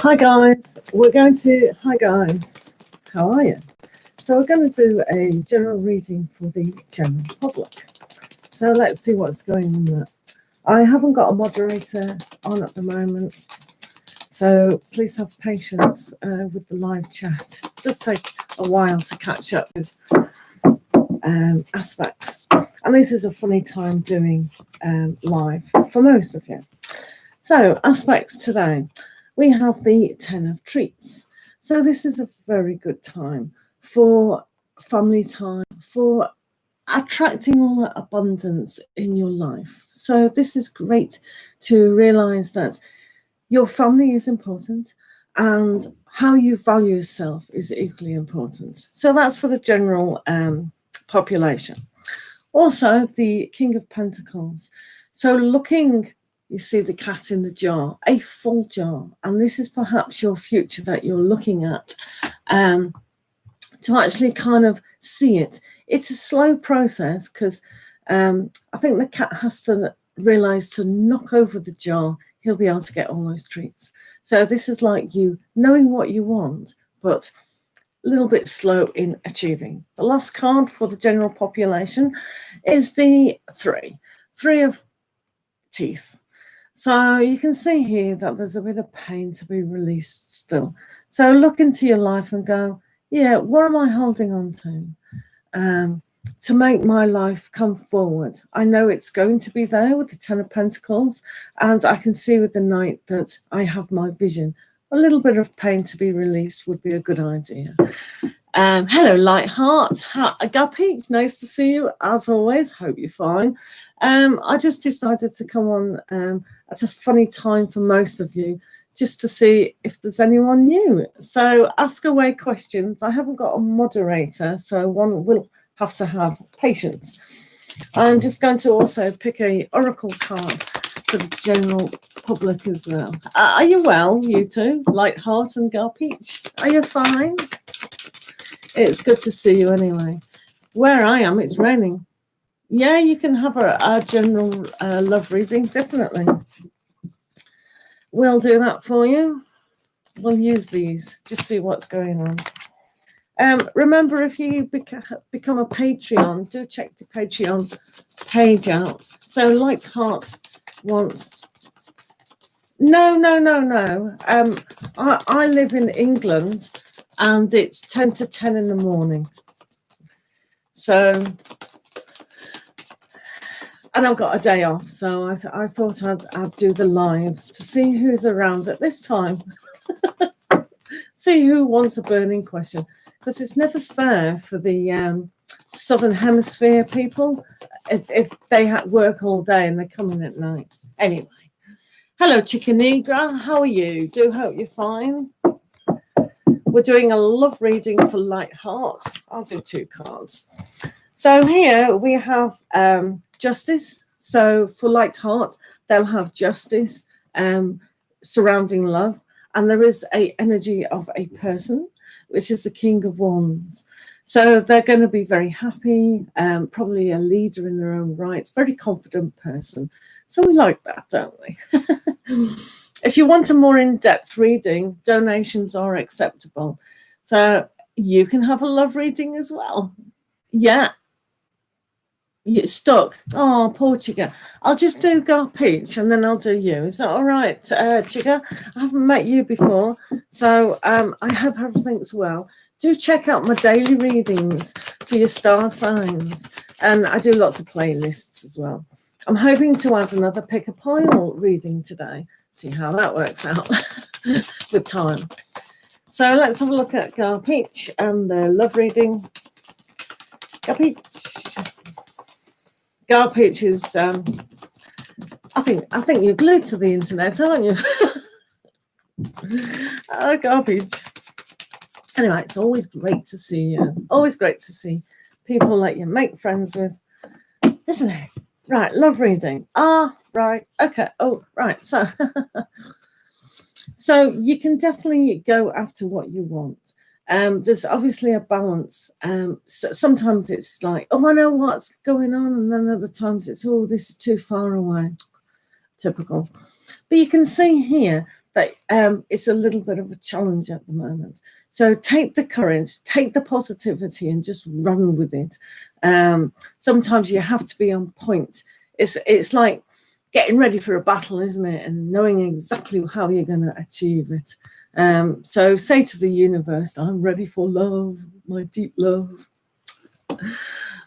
Hi guys, hi guys, how are you? So we're going to do a general reading for the general public. So let's see what's going on there. I haven't got a moderator on at the moment, so please have patience with the live chat. It does take a while to catch up with aspects, and this is a funny time doing live for most of you. So aspects today. We have the 10 of treats. So this is a very good time for family time, for attracting all that abundance in your life. So this is great to realize that your family is important and how you value yourself is equally important. So that's for the general population. Also, the King of Pentacles. So you see the cat in the jar, a full jar, and this is perhaps your future that you're looking at to actually kind of see it. It's a slow process because I think the cat has to realize to knock over the jar, he'll be able to get all those treats. So this is like you knowing what you want, but a little bit slow in achieving. The last card for the general population is the three of teeth. So you can see here that there's a bit of pain to be released still. So look into your life and go, yeah, what am I holding on to make my life come forward? I know it's going to be there with the 10 of Pentacles, and I can see with the Knight that I have my vision. A little bit of pain to be released would be a good idea. Hello, Lightheart. Guppy, nice to see you as always. Hope you're fine. I just decided to come on at a funny time for most of you, just to see if there's anyone new. So ask away questions. I haven't got a moderator, so one will have to have patience. I'm just going to also pick a oracle card for the general public as well. Are you well, you two? Lightheart and Garpeach? Are you fine? It's good to see you anyway. Where I am, it's raining. Yeah, you can have a general love reading, definitely. We'll do that for you. We'll use these, just see what's going on. Remember, if you become a Patreon, do check the Patreon page out. So Lightheart wants... No. I live in England, and it's 10 to 10 in the morning. So, and I've got a day off, so I thought I'd do the lives to see who's around at this time. See who wants a burning question, because it's never fair for the Southern Hemisphere people if they work all day and they come in at night. Anyway, hello, Chickanegra. How are you? Do hope you're fine. We're doing a love reading for Lightheart. I'll do 2 cards. So here we have justice. So for Lightheart, they'll have justice surrounding love. And there is an energy of a person, which is the King of Wands. So they're going to be very happy, probably a leader in their own rights, very confident person. So we like that, don't we? If you want a more in-depth reading, donations are acceptable. So you can have a love reading as well. Yeah. You're stuck. Oh, poor Chica. I'll just do Garpeach and then I'll do you. Is that all right, Chica? I haven't met you before, so I hope everything's well. Do check out my daily readings for your star signs. And I do lots of playlists as well. I'm hoping to add another pick a pile reading today. See how that works out with time. So let's have a look at Garpeach and their love reading. Garpeach is, I think you're glued to the internet, aren't you? Garpeach. Anyway, it's always great to see you. Always great to see people that you make friends with, isn't it? Right, love reading. Right. Okay. Oh, right. So, so you can definitely go after what you want. There's obviously a balance. So sometimes it's like, oh, I know what's going on, and then other times it's, oh, this is too far away. Typical. But you can see here that it's a little bit of a challenge at the moment. So take the courage, take the positivity, and just run with it. Sometimes you have to be on point. It's like getting ready for a battle, isn't it? And knowing exactly how you're going to achieve it. So say to the universe, I'm ready for love, my deep love.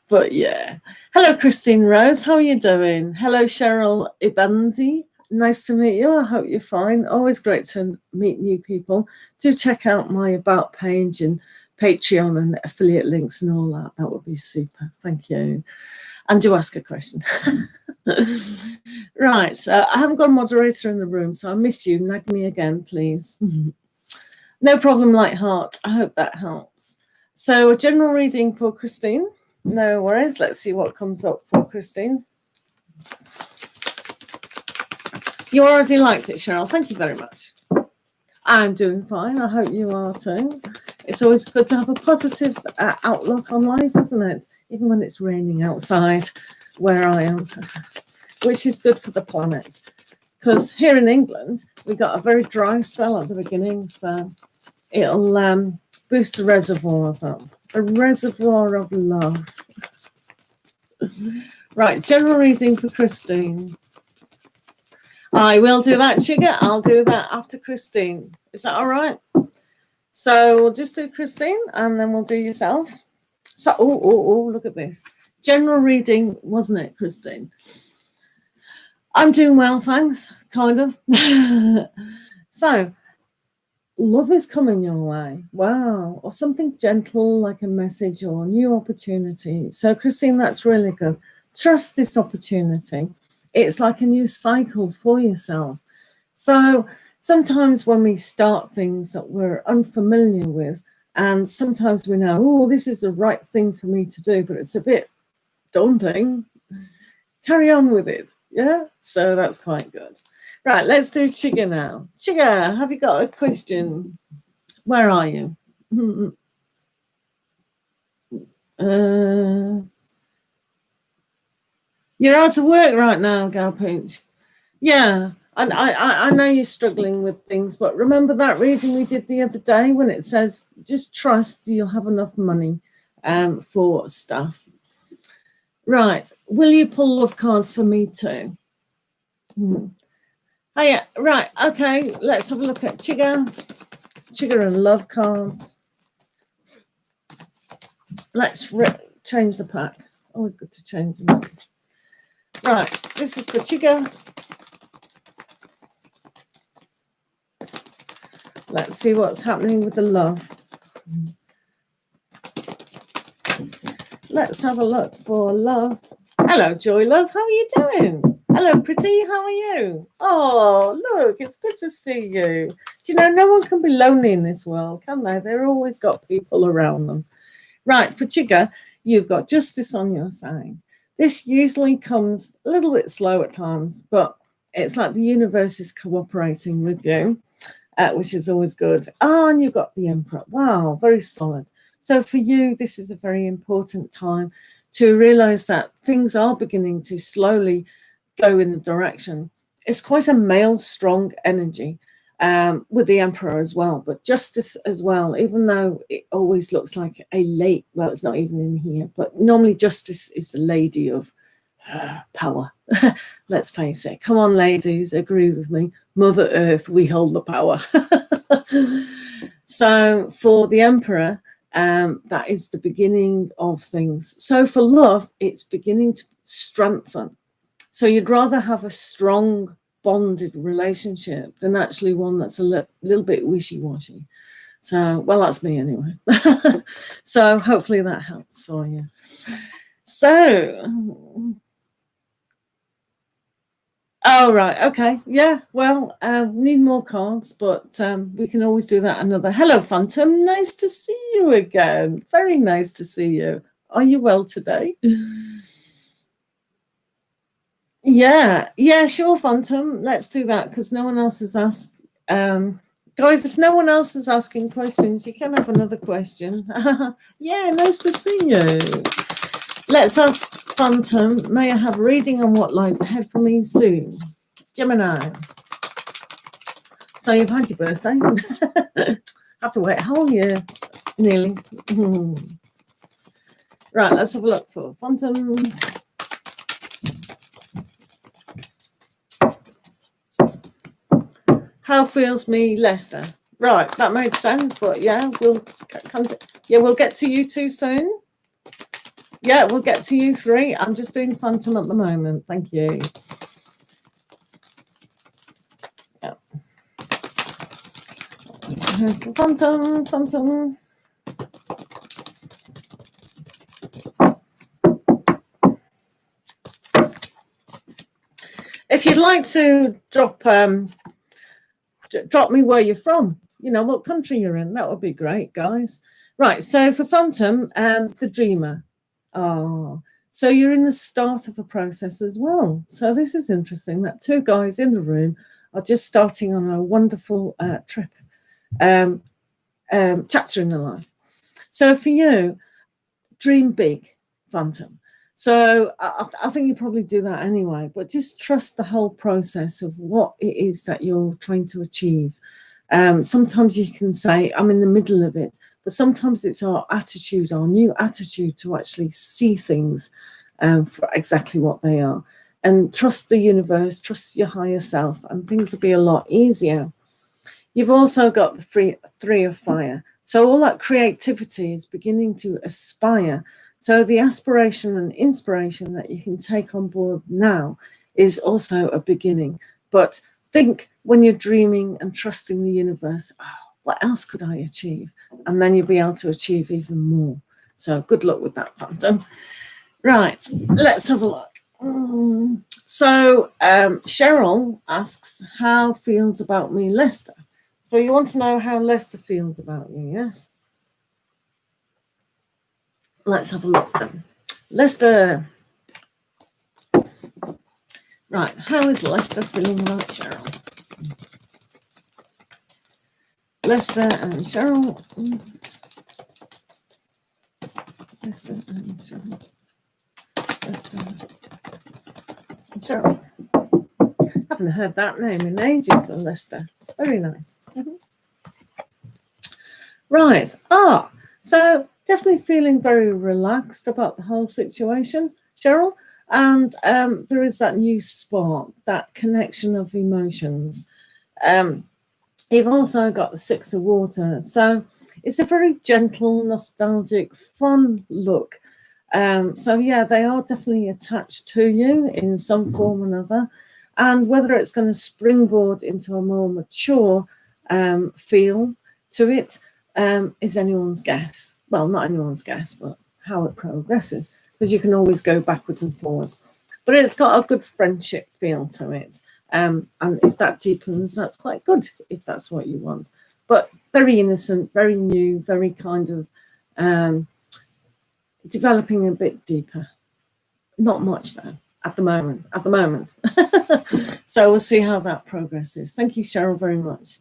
But yeah. Hello, Christine Rose. How are you doing? Hello, Cheryl Ibanzi. Nice to meet you. I hope you're fine. Always great to meet new people. Do check out my About page and Patreon and affiliate links and all that. That would be super. Thank you. And do ask a question. Right. I haven't got a moderator in the room, so I miss you. Nag me again, please. No problem, Lightheart. I hope that helps. So a general reading for Christine. No worries. Let's see what comes up for Christine. You already liked it, Cheryl. Thank you very much. I'm doing fine. I hope you are too. It's always good to have a positive outlook on life, isn't it? Even when it's raining outside where I am, which is good for the planet. Because here in England, we got a very dry spell at the beginning, so it'll boost the reservoirs up. A reservoir of love. Right, general reading for Christine. I will do that, Chigga. I'll do that after Christine. Is that all right? So we'll just do Christine and then we'll do yourself. So, oh, look at this. General reading, wasn't it, Christine? I'm doing well, thanks, kind of. So, love is coming your way. Wow. Or something gentle like a message or a new opportunity. So, Christine, that's really good. Trust this opportunity. It's like a new cycle for yourself. So sometimes when we start things that we're unfamiliar with, and sometimes we know, oh, this is the right thing for me to do, but it's a bit daunting, carry on with it. Yeah, so that's quite good. Right, let's do Chigga now. Chigga, have you got a question? Where are you? You're out of work right now, Galpooch. Yeah, I know you're struggling with things, but remember that reading we did the other day when it says, just trust you'll have enough money for stuff. Right, will you pull love cards for me too? Oh yeah, right, okay, let's have a look at Chigga and love cards. Let's change the pack. Always good to change them. Right, this is for Chigga. Let's see what's happening with the love. Let's have a look for love. Hello, Joy Love. How are you doing? Hello, Pretty. How are you? Oh, look, it's good to see you. Do you know, no one can be lonely in this world, can they? They've always got people around them. Right, for Chigga, you've got justice on your side. This usually comes a little bit slow at times, but it's like the universe is cooperating with you, which is always good. Oh, and you've got the Emperor. Wow, very solid. So for you, this is a very important time to realize that things are beginning to slowly go in the direction. It's quite a male, strong energy with the Emperor as well, but justice as well, even though it always looks like a late, well, it's not even in here, but normally justice is the lady of power. Let's face it. Come on, ladies, agree with me. Mother Earth, we hold the power. So for the Emperor, that is the beginning of things. So for love, it's beginning to strengthen. So you'd rather have a strong bonded relationship than actually one that's a little bit wishy-washy. So, well, that's me anyway. So hopefully that helps for you. So, oh, right. Okay. Yeah. Well, need more cards, but we can always do that another. Hello, Phantom. Nice to see you again. Very nice to see you. Are you well today? Yeah, sure, Phantom. Let's do that because no one else has asked. Guys, if no one else is asking questions, you can have another question. Yeah, nice to see you. Let's ask Phantom, may I have a reading on what lies ahead for me soon? Gemini. So you've had your birthday. Have to wait a whole year, nearly. Right, let's have a look for phantoms. How feels me, Leicester? Right, that made sense, but yeah, we'll get to you two soon. Yeah, we'll get to you three. I'm just doing phantom at the moment. Thank you. Yeah. Phantom. If you'd like to drop me where you're from, you know, what country you're in, that would be great, guys. Right, so for phantom, the dreamer. Oh, so you're in the start of a process as well. So this is interesting that two guys in the room are just starting on a wonderful trip, chapter in their life. So for you, dream big, phantom. So I think you probably do that anyway, but just trust the whole process of what it is that you're trying to achieve. Sometimes you can say, I'm in the middle of it, but sometimes it's our attitude, our new attitude to actually see things for exactly what they are. And trust the universe, trust your higher self, and things will be a lot easier. You've also got the three of fire. So all that creativity is beginning to aspire. So the aspiration and inspiration that you can take on board now is also a beginning. But think when you're dreaming and trusting the universe, oh, what else could I achieve? And then you'll be able to achieve even more. So good luck with that, phantom. Right, let's have a look. So Cheryl asks, how feels about me, Leicester? So you want to know how Leicester feels about you, yes? Let's have a look then. Leicester. Right, how is Leicester feeling about Cheryl? Leicester and Cheryl. Leicester and Cheryl. Leicester and Cheryl. I haven't heard that name in ages, so Leicester. Very nice. Right. So definitely feeling very relaxed about the whole situation, Cheryl. And there is that new spark, that connection of emotions. You've also got the Six of Water. So it's a very gentle, nostalgic, fun look. So yeah, they are definitely attached to you in some form or another. And whether it's going to springboard into a more mature feel to it is anyone's guess. Well, not anyone's guess, but how it progresses, because you can always go backwards and forwards. But it's got a good friendship feel to it. And if that deepens, that's quite good, if that's what you want. But very innocent, very new, very kind of developing a bit deeper. Not much though, at the moment. So we'll see how that progresses. Thank you, Cheryl, very much.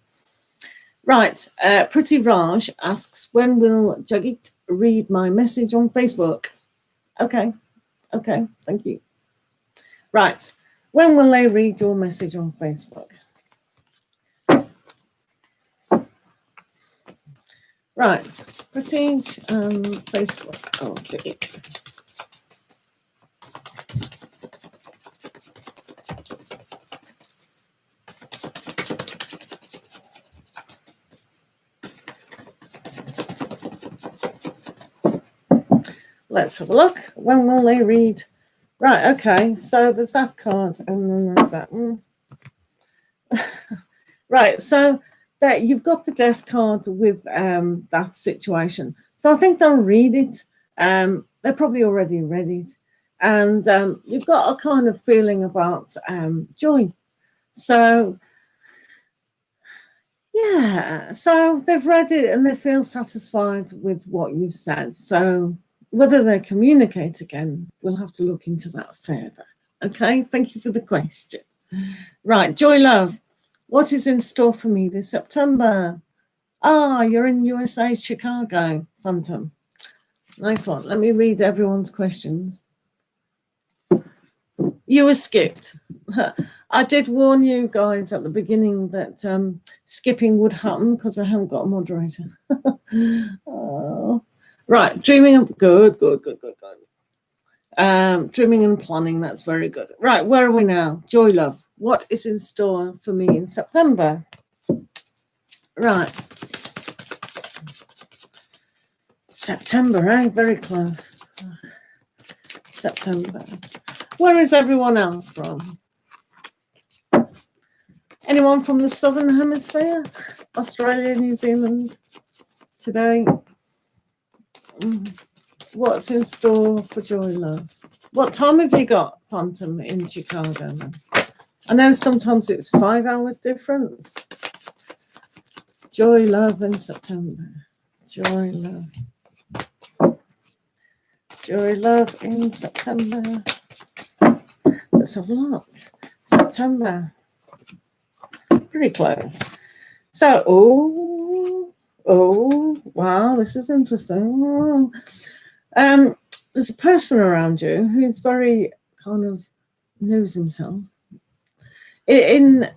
Right, Pretty Raj asks, when will Jagit read my message on Facebook? Okay, thank you. Right, when will they read your message on Facebook? Right, Pretty Facebook. Oh, Jagit. Let's have a look. When will they read? Right, okay. So there's that card, and then there's that one. Right, so that you've got the death card with that situation. So I think they'll read it. They're probably already read it. And you've got a kind of feeling about joy. So, yeah. So they've read it and they feel satisfied with what you've said. So whether they communicate again, we'll have to look into that further. Okay, thank you for the question. Right, Joy Love, what is in store for me this September? You're in USA, Chicago, Phantom. Nice one. Let me read everyone's questions. You were skipped. I did warn you guys at the beginning that skipping would happen because I haven't got a moderator. Oh. Right, dreaming of good. Dreaming and planning, that's very good. Right, where are we now? Joy, love. What is in store for me in September? Right. September, eh? Very close. September. Where is everyone else from? Anyone from the Southern Hemisphere? Australia, New Zealand today? What's in store for Joy, love? What time have you got, Phantom, in Chicago? I know sometimes it's 5 hours difference. Joy, love in September. Joy, love. Joy, love in September. Let's have a look. September. Pretty close. So, oh, wow, this is interesting. There's a person around you who's very kind of knows himself. In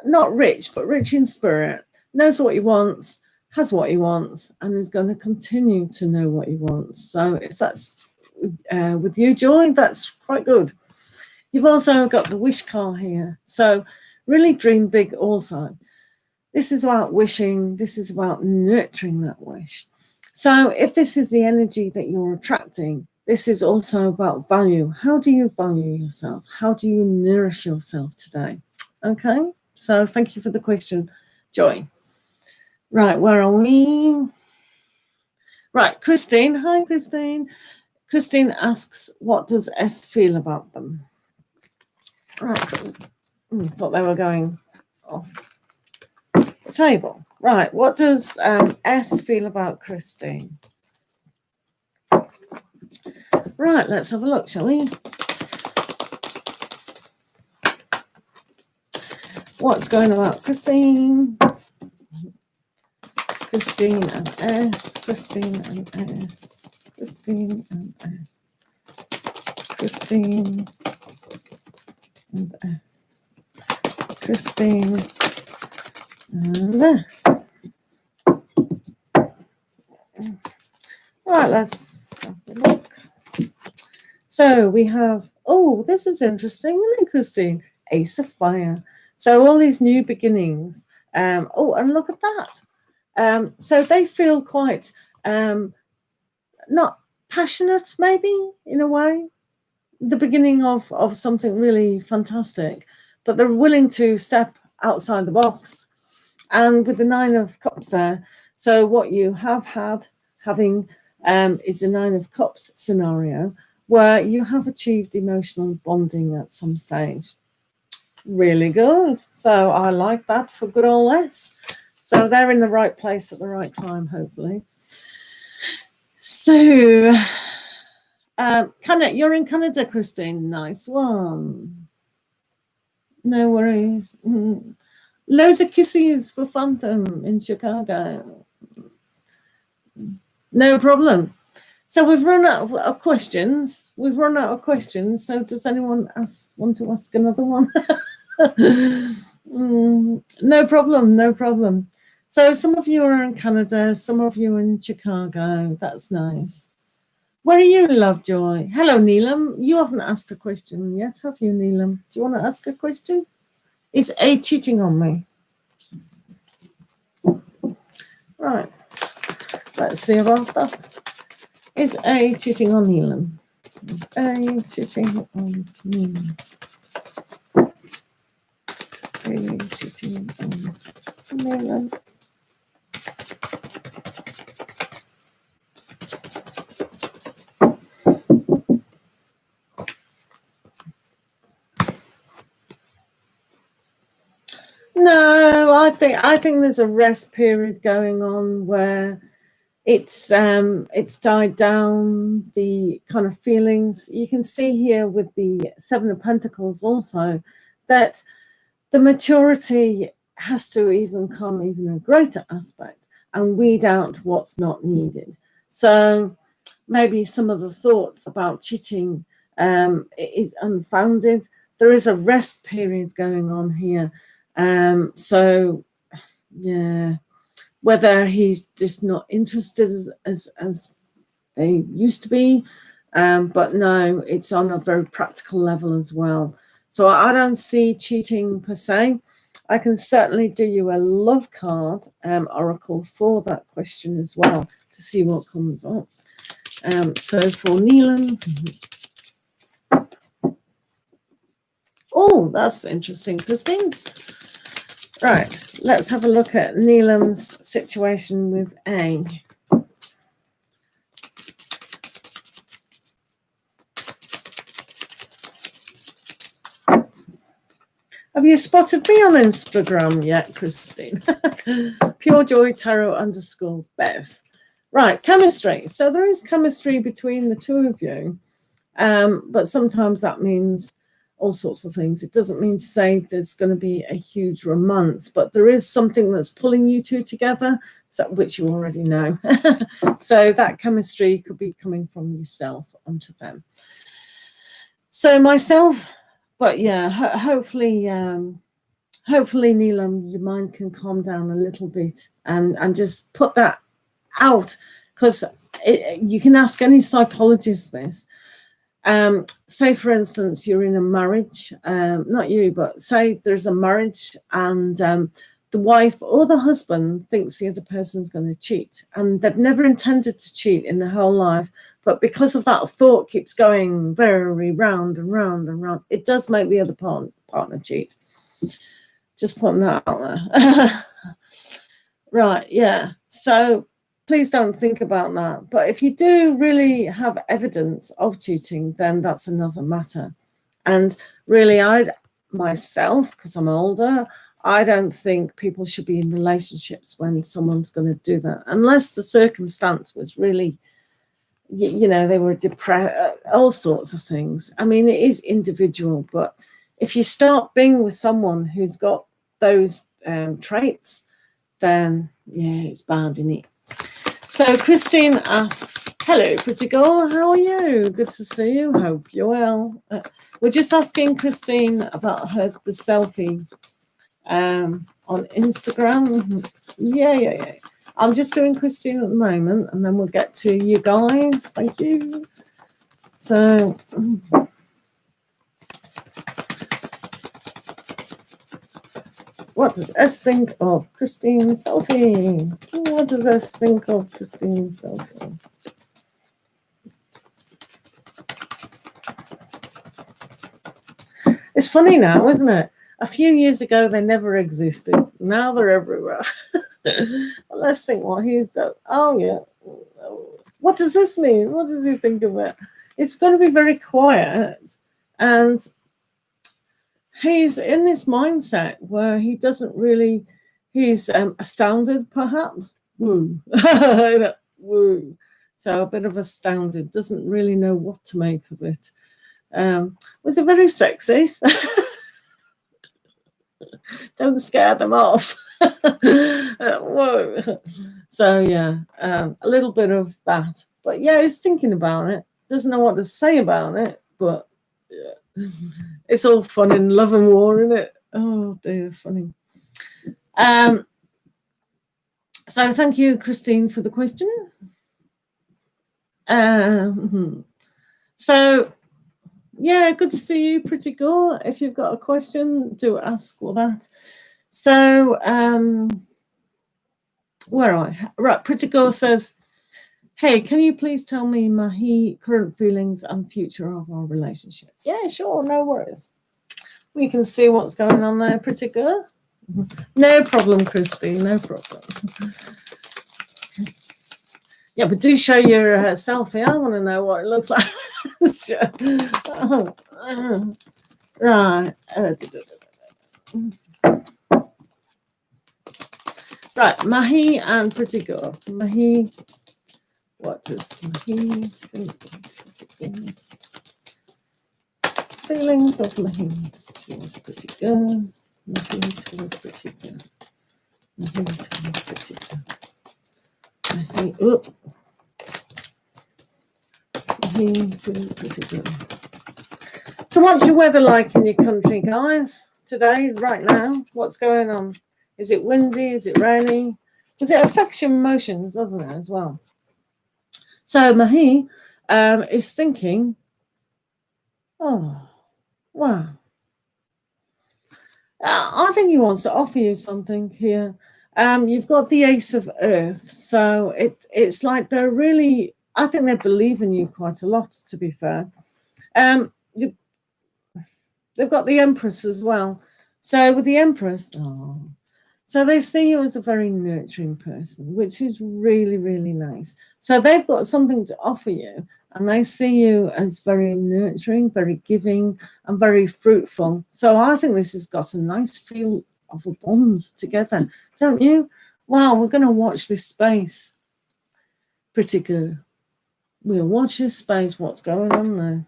not rich, but rich in spirit, knows what he wants, has what he wants, and is going to continue to know what he wants. So if that's with you, Joy, that's quite good. You've also got the wish card here. So really dream big also. This is about wishing. This is about nurturing that wish. So if this is the energy that you're attracting, this is also about value. How do you value yourself? How do you nourish yourself today? Okay, so thank you for the question, Joy. Right, where are we? Right, Christine. Hi, Christine. Christine asks, what does S feel about them? Right, thought they were going off the table. Right, what does S feel about Christine? Right, let's have a look, shall we? What's going on about Christine? Christine and S. Christine and S. Christine and S. Christine and S. Christine and S. Right, let's have a look. So we have, oh, this is interesting, isn't it, Christine? Ace of Fire. So all these new beginnings. Oh, and look at that. So they feel quite not passionate, maybe, in a way. The beginning of something really fantastic. But they're willing to step outside the box. And with the 9 of Cups there, so what you have having is a 9 of Cups scenario where you have achieved emotional bonding at some stage. Really good. So I like that for good old S. So they're in the right place at the right time, hopefully. So, Canada, you're in Canada, Christine. Nice one. No worries. Loads of kisses for Phantom in Chicago. No problem. So we've run out of questions. So does anyone want to ask another one? No problem. So some of you are in Canada, some of you are in Chicago. That's nice. Where are you, Lovejoy? Hello, Neelam. You haven't asked a question yet, have you, Neelam? Do you want to ask a question? Is A cheating on me? Right. Let's see about that. Is A cheating on Neelam? Is A cheating on Neelam? A cheating on Neelam? No, I think there's a rest period going on where it's died down, the kind of feelings. You can see here with the 7 of Pentacles also that the maturity has to come a greater aspect and weed out what's not needed. So maybe some of the thoughts about cheating is unfounded. there is a rest period going on here. So yeah, whether he's just not interested as they used to be, but no, it's on a very practical level as well. So I don't see cheating per se. I can certainly do you a love card oracle for that question as well to see what comes up. So for Neelam, oh, that's interesting, Christine. Right, let's have a look at Neelam's situation with A. Have you spotted me on Instagram yet, Christine? purejoytarot_Bev. Right, chemistry. So there is chemistry between the two of you, but sometimes that means all sorts of things. It doesn't mean to say there's going to be a huge romance, but there is something that's pulling you two together, so, which you already know. So that chemistry could be coming from yourself onto them. So myself, but yeah, hopefully, Neelam, your mind can calm down a little bit and just put that out, because you can ask any psychologist this. Say, for instance, you're in a marriage, not you, but say there's a marriage and the wife or the husband thinks the other person's going to cheat, and they've never intended to cheat in their whole life, but because of that thought keeps going very round and round and round, it does make the other partner cheat. Just putting that out there. Right, yeah. So please don't think about that. But if you do really have evidence of cheating, then that's another matter. And really, myself, because I'm older, I don't think people should be in relationships when someone's going to do that, unless the circumstance was really, you know, they were depressed, all sorts of things. I mean, it is individual, but if you start being with someone who's got those traits, then yeah, it's bad, isn't it? So Christine asks, hello, pretty girl, how are you? Good to see you. Hope you're well. We're just asking Christine about the selfie on Instagram. Yeah. I'm just doing Christine at the moment, and then we'll get to you guys. Thank you. So what does S think of Christine's selfie? What does S think of Christine's selfie? It's funny now, isn't it? A few years ago, they never existed. Now they're everywhere. Let's think what he's done. Oh, yeah. What does this mean? What does he think of it? It's going to be very quiet. And he's in this mindset where he doesn't really, he's astounded, perhaps. Woo. Woo. So a bit of astounded, doesn't really know what to make of it. Was it very sexy? Don't scare them off. Whoa. So yeah, a little bit of that. But yeah, he's thinking about it. Doesn't know what to say about it, but yeah. It's all fun in love and war, isn't it? Oh dear, funny. So thank you, Christine, for the question. So yeah, good to see you, pretty girl. If you've got a question, do ask for that. So where am I? Right, pretty girl says, hey, can you please tell me my current feelings and future of our relationship? Yeah, sure, no worries. We can see what's going on there, pretty girl. No problem, Christine, no problem. Yeah, but do show your selfie. I want to know what it looks like. Right. Right, Mahi and pretty girl. Mahi, what does Mahi think of feelings of Mahi towards pretty girl? Mahi towards pretty girl. Mahi towards pretty girl. Mahi, oop. Mahi towards pretty girl. So what's your weather like in your country, guys, today, right now? What's going on? Is it windy? Is it rainy? Because it affects your emotions, doesn't it, as well? So Mahi is thinking, oh, wow. I think he wants to offer you something here. You've got the Ace of Earth. So it's like they're really, I think they believe in you quite a lot, to be fair. They've got the Empress as well. So with the Empress, so they see you as a very nurturing person, which is really, really nice. So they've got something to offer you, and they see you as very nurturing, very giving, and very fruitful. So I think this has got a nice feel of a bond together, don't you? Wow, we're going to watch this space. Pretty good. We'll watch this space, what's going on there.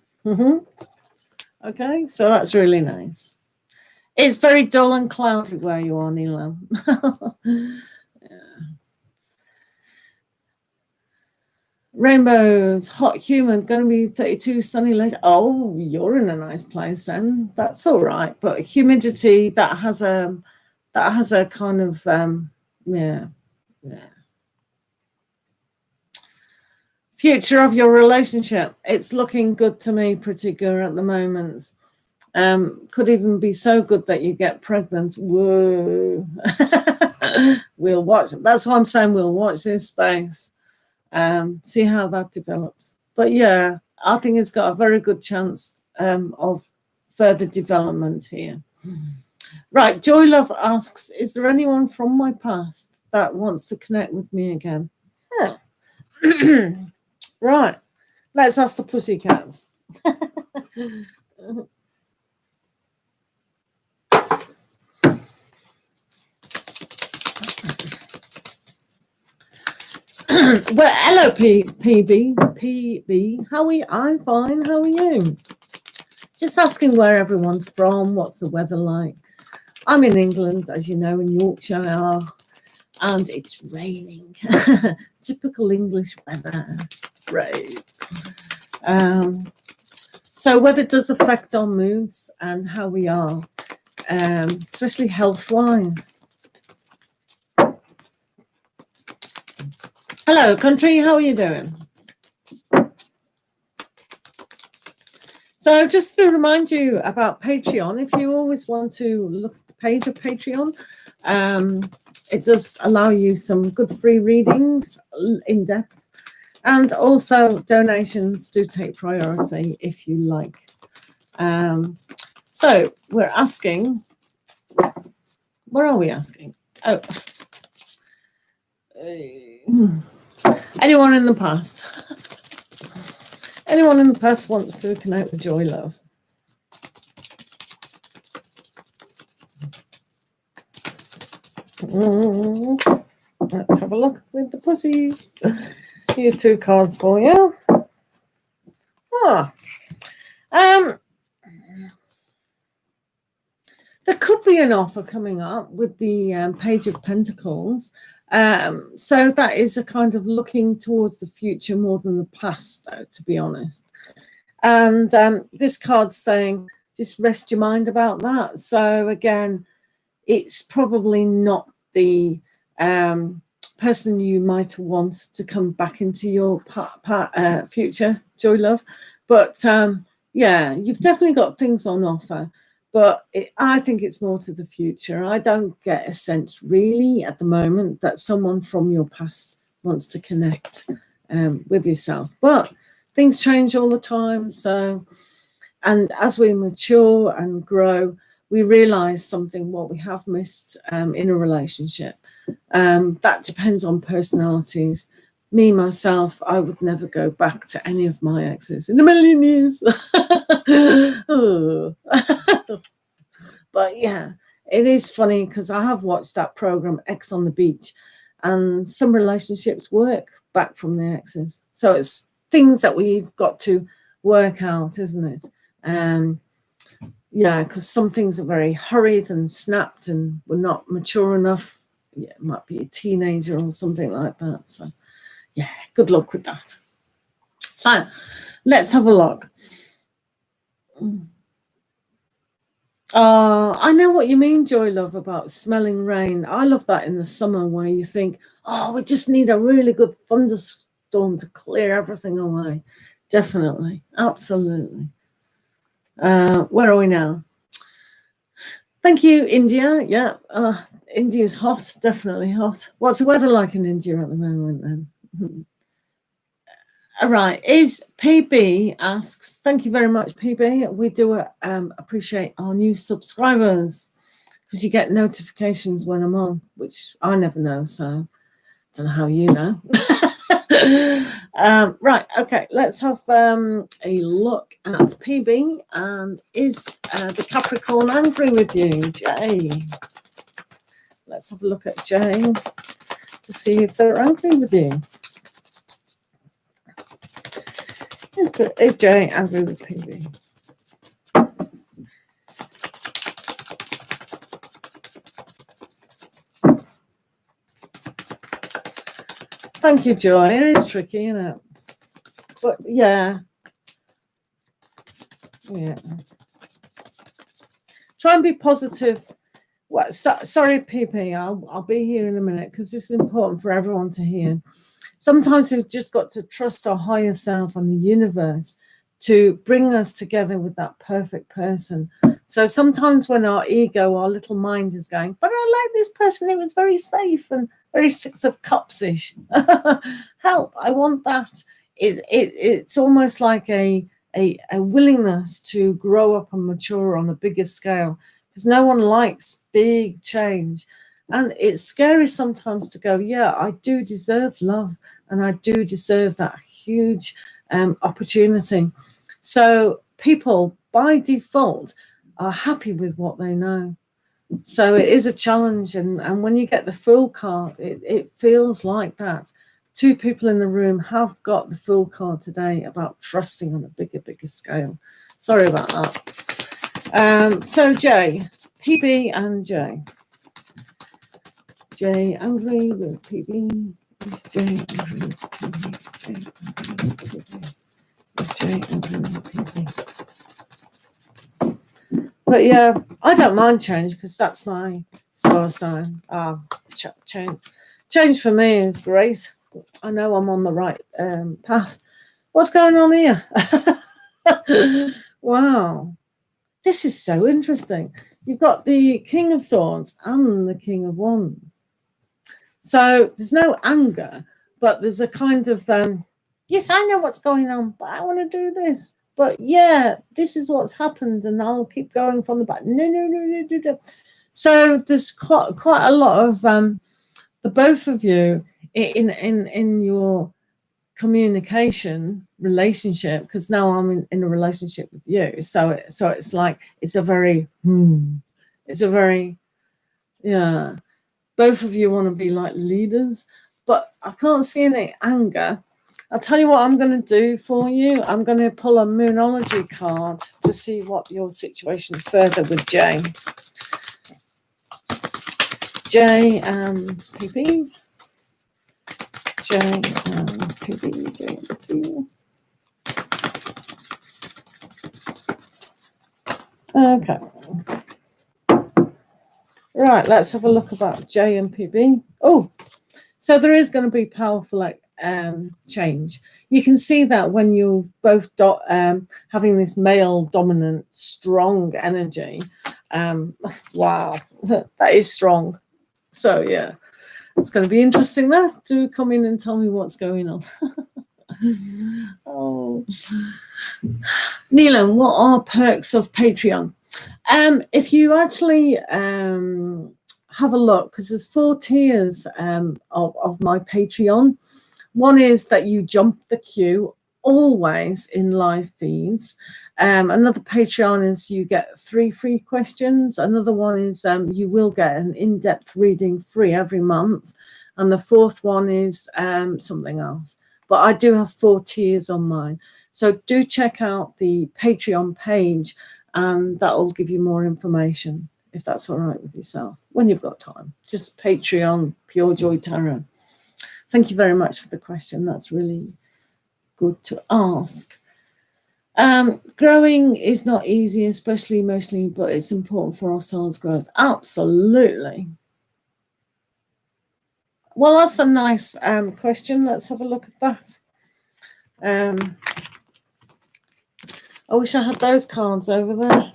Okay, so that's really nice. It's very dull and cloudy where you are, Neelam. Yeah. Rainbows, hot, humid, going to be 32, sunny later. Oh, you're in a nice place then. That's all right. But humidity, that has a kind of yeah. Future of your relationship. It's looking good to me, pretty good at the moment. Could even be so good that you get pregnant. Whoa. We'll watch. That's why I'm saying we'll watch this space. See how that develops. But yeah, I think it's got a very good chance of further development here. Right, Joy Love asks, is there anyone from my past that wants to connect with me again? Yeah. Right, let's ask the pussycats. Well, hello, PB. How are you? I'm fine. How are you? Just asking where everyone's from. What's the weather like? I'm in England, as you know, in Yorkshire, and it's raining. Typical English weather. Right. So weather does affect our moods and how we are, especially health-wise. Hello, country. How are you doing? So just to remind you about Patreon, if you always want to look at the page of Patreon, it does allow you some good free readings in depth. And also donations do take priority if you like. So we're asking, where are we asking? Oh, anyone in the past? Anyone in the past wants to connect with Joy Love? Let's have a look with the pussies. Here's 2 cards for you. There could be an offer coming up with the Page of Pentacles. So that is a kind of looking towards the future more than the past, though, to be honest. And this card's saying, just rest your mind about that. So again, it's probably not the person you might want to come back into your future, Joy Love. But yeah, you've definitely got things on offer. But I think it's more to the future. I don't get a sense really at the moment that someone from your past wants to connect with yourself. But things change all the time. So, and as we mature and grow, we realize something, what we have missed in a relationship. That depends on personalities. Me, myself, I would never go back to any of my exes in a million years. Oh. But yeah, it is funny because I have watched that program, X on the Beach, and some relationships work back from the exes. So it's things that we've got to work out, isn't it? Yeah, because some things are very hurried and snapped and we're not mature enough. Yeah, it might be a teenager or something like that. So yeah, good luck with that. So let's have a look. I know what you mean, Joy Love, about smelling rain. I love that in the summer where you think, oh, we just need a really good thunderstorm to clear everything away. Definitely. Absolutely. Where are we now? Thank you, India. Yeah, India's hot, definitely hot. What's the weather like in India at the moment then? All right, is PB asks, thank you very much, PB. We do appreciate our new subscribers because you get notifications when I'm on, which I never know, so don't know how you know. Right, okay, let's have a look at PB. And is the Capricorn angry with you, Jay? Let's have a look at Jay to see if they're angry with you. Is Jay angry with PB? Thank you, Joy. It is tricky, isn't it? But yeah. Try and be positive. Well, sorry, PP. I'll be here in a minute because this is important for everyone to hear. Sometimes we've just got to trust our higher self and the universe to bring us together with that perfect person. So sometimes when our ego, our little mind is going, but I like this person, it was very safe and very Six of Cups-ish. Help, I want that. It's almost like a willingness to grow up and mature on a bigger scale, because no one likes big change. And it's scary sometimes to go, yeah, I do deserve love and I do deserve that huge opportunity. So people by default are happy with what they know. So it is a challenge. And when you get the Fool card, it feels like that. Two people in the room have got the Fool card today about trusting on a bigger scale. Sorry about that. So Jay, PB and Jay. Jay angry with PB. Is Jay angry with PB? Is Jay angry with PB? But yeah, I don't mind change because that's my star sign. Change for me is great. I know I'm on the right path. What's going on here? Wow. This is so interesting. You've got the King of Swords and the King of Wands. So there's no anger, but there's a kind of, yes, I know what's going on, but I want to do this. But yeah, this is what's happened, and I'll keep going from the back. No. So there's quite a lot of the both of you in your communication relationship, because now I'm in a relationship with you. So it's like it's a very yeah. Both of you want to be like leaders, but I can't see any anger. I'll tell you what I'm going to do for you. I'm going to pull a Moonology card to see what your situation further with Jay. Jay and PP. Jay and PP. Jay and PP. Okay. Right, let's have a look about J and PB. Oh, so there is going to be powerful change. You can see that when you're both having this male dominant, strong energy. Wow, that is strong. So yeah, it's going to be interesting. That do come in and tell me what's going on. Oh, Neelam, what are perks of Patreon? If you actually have a look, because there's 4 tiers of my Patreon. One is that you jump the queue always in live feeds. Another Patreon is you get 3 free questions. Another one is you will get an in-depth reading free every month. And the 4th one is something else. But I do have 4 tiers on mine. So do check out the Patreon page, and that will give you more information, if that's all right with yourself, when you've got time. Just Patreon, Pure Joy Tarot. Thank you very much for the question. That's really good to ask. Growing is not easy, especially emotionally, but it's important for our soul's growth. Absolutely. Well, that's a nice question. Let's have a look at that. I wish I had those cards over there.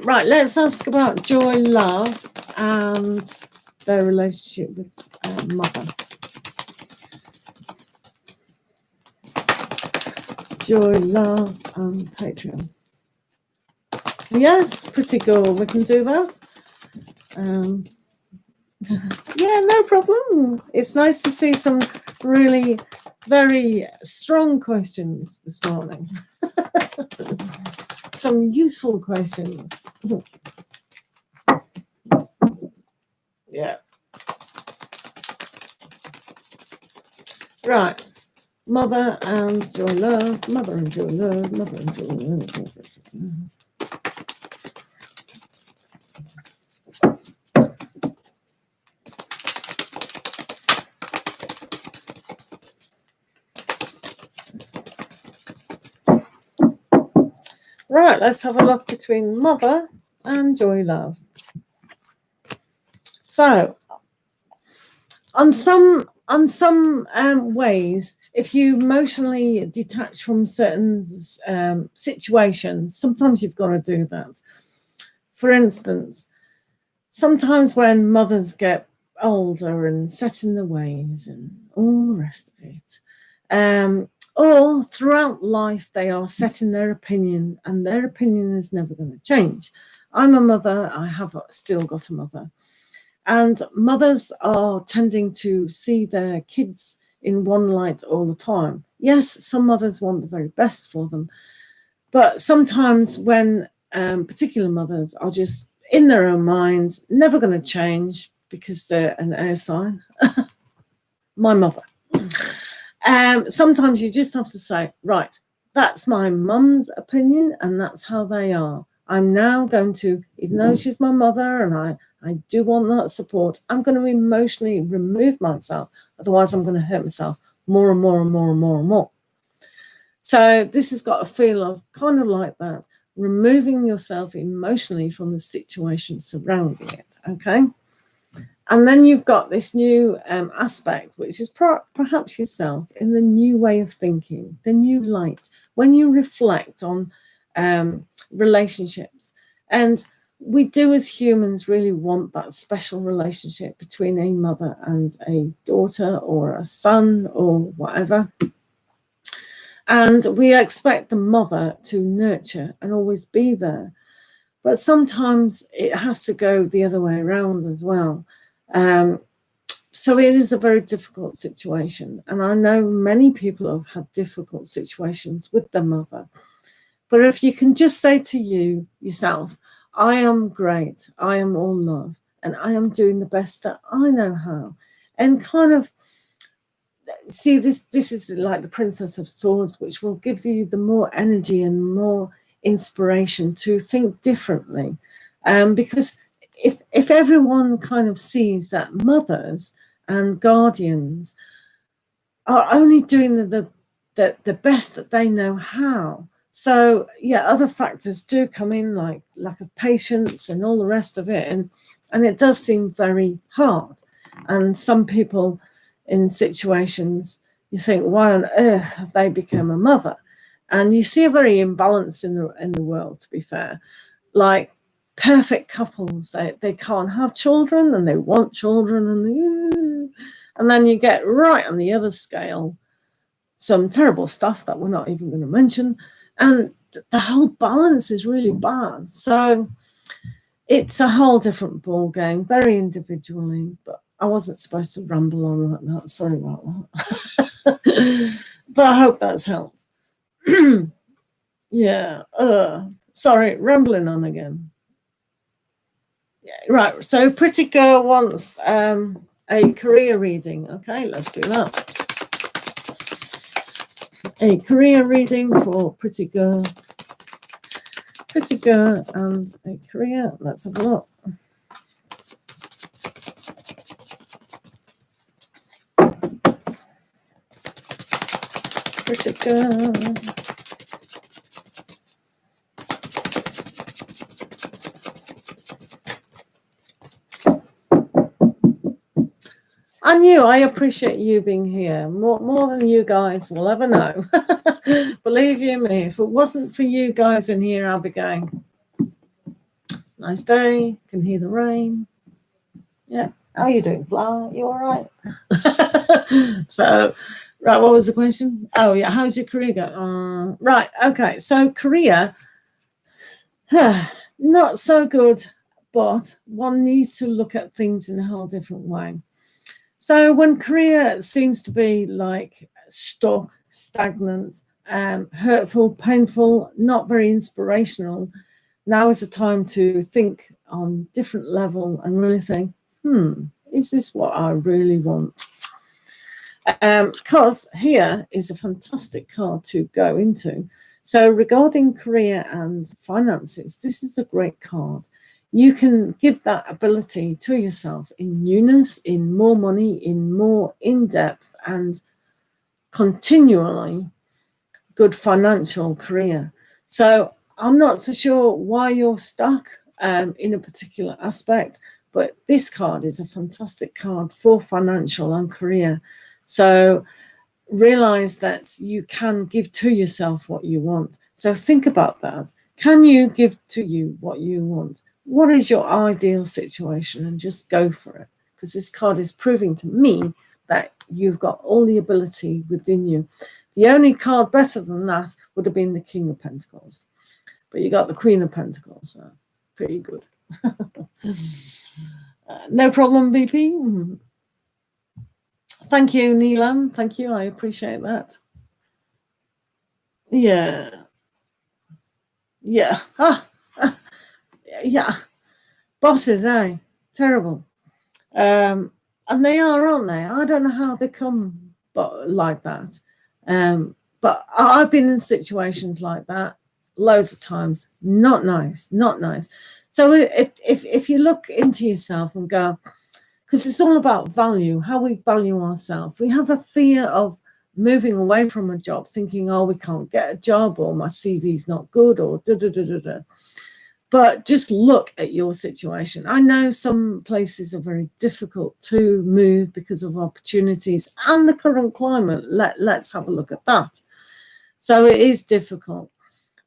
Right, let's ask about joy, love, and their relationship with mother. Joy, love, and Patreon. Yes, pretty cool. We can do that. Yeah, no problem. It's nice to see some really very strong questions this morning. Some useful questions. Yeah. Right. Mother and joy, love. Mother and joy, love. Mother and joy, love. Right, let's have a look between mother and joy, love. So, on some ways, if you emotionally detach from certain situations, sometimes you've got to do that. For instance, sometimes when mothers get older and set in their ways and all the rest of it, or throughout life they are set in their opinion, and their opinion is never going to change. I'm a mother. I have still got a mother. And mothers are tending to see their kids in one light all the time. Yes, some mothers want the very best for them. But sometimes when particular mothers are just in their own minds, never going to change because they're an air sign. My mother. Sometimes you just have to say, right, that's my mum's opinion and that's how they are. I'm now going to, even though she's my mother and I do want that support, I'm going to emotionally remove myself. Otherwise, I'm going to hurt myself more and more and more and more and more. So this has got a feel of kind of like that, removing yourself emotionally from the situation surrounding it, okay? And then you've got this new aspect, which is perhaps yourself in the new way of thinking, the new light. When you reflect on relationships, and we do as humans really want that special relationship between a mother and a daughter or a son or whatever. And we expect the mother to nurture and always be there. But sometimes it has to go the other way around as well. So it is a very difficult situation. And I know many people have had difficult situations with their mother. But if you can just say to yourself, I am great, I am all love, and I am doing the best that I know how. And kind of see, this is like the Princess of Swords, which will give you the more energy and more inspiration to think differently. Because if everyone kind of sees that mothers and guardians are only doing the best that they know how. So yeah, other factors do come in, like lack of patience and all the rest of it, and it does seem very hard. And some people in situations, you think, why on earth have they become a mother? And you see a very imbalance in the world, to be fair. Like perfect couples, they can't have children and they want children, and then you get right on the other scale some terrible stuff that we're not even going to mention, and the whole balance is really bad. So it's a whole different ball game, very individually. But I wasn't supposed to ramble on like that. Sorry about that. But I hope that's helped. Yeah. Sorry, rambling on again. Yeah, right. So Pretty Girl wants a career reading. Okay, let's do that. A career reading for Pretty Girl. Pretty Girl and a career. Let's have a look. pretty girl. And you, I appreciate you being here more than you guys will ever know. Believe you me, if it wasn't for you guys in here, I'll be going, nice day, can hear the rain. Yeah, how are you doing, Flower? You all right? So, right, what was the question? Oh, yeah, how's your career going? Right, okay, so career, not so good, but one needs to look at things in a whole different way. So when career seems to be like stuck, stagnant, hurtful, painful, not very inspirational, now is the time to think on different level and really think, is this what I really want? Because here is a fantastic card to go into. So regarding career and finances, this is a great card. You can give that ability to yourself in newness, in more money, in more in-depth and continually good financial career. So I'm not so sure why you're stuck in a particular aspect, but this card is a fantastic card for financial and career. So realize that you can give to yourself what you want. So think about that. Can you give to you what you want? What is your ideal situation? And just go for it. Because this card is proving to me that you've got all the ability within you. The only card better than that would have been the King of Pentacles. But you got the Queen of Pentacles. So pretty good. No problem, BP. Thank you, Neelam. Thank you. I appreciate that. Yeah. Yeah. Yeah. Bosses, eh? Terrible. And they are, aren't they? I don't know how they come like that. But I've been in situations like that loads of times. Not nice. Not nice. So if you look into yourself and go, because it's all about value, how we value ourselves. We have a fear of moving away from a job, thinking, oh, we can't get a job, or my CV's not good, or da-da-da-da-da. But just look at your situation. I know some places are very difficult to move because of opportunities and the current climate. Let's have a look at that. So it is difficult.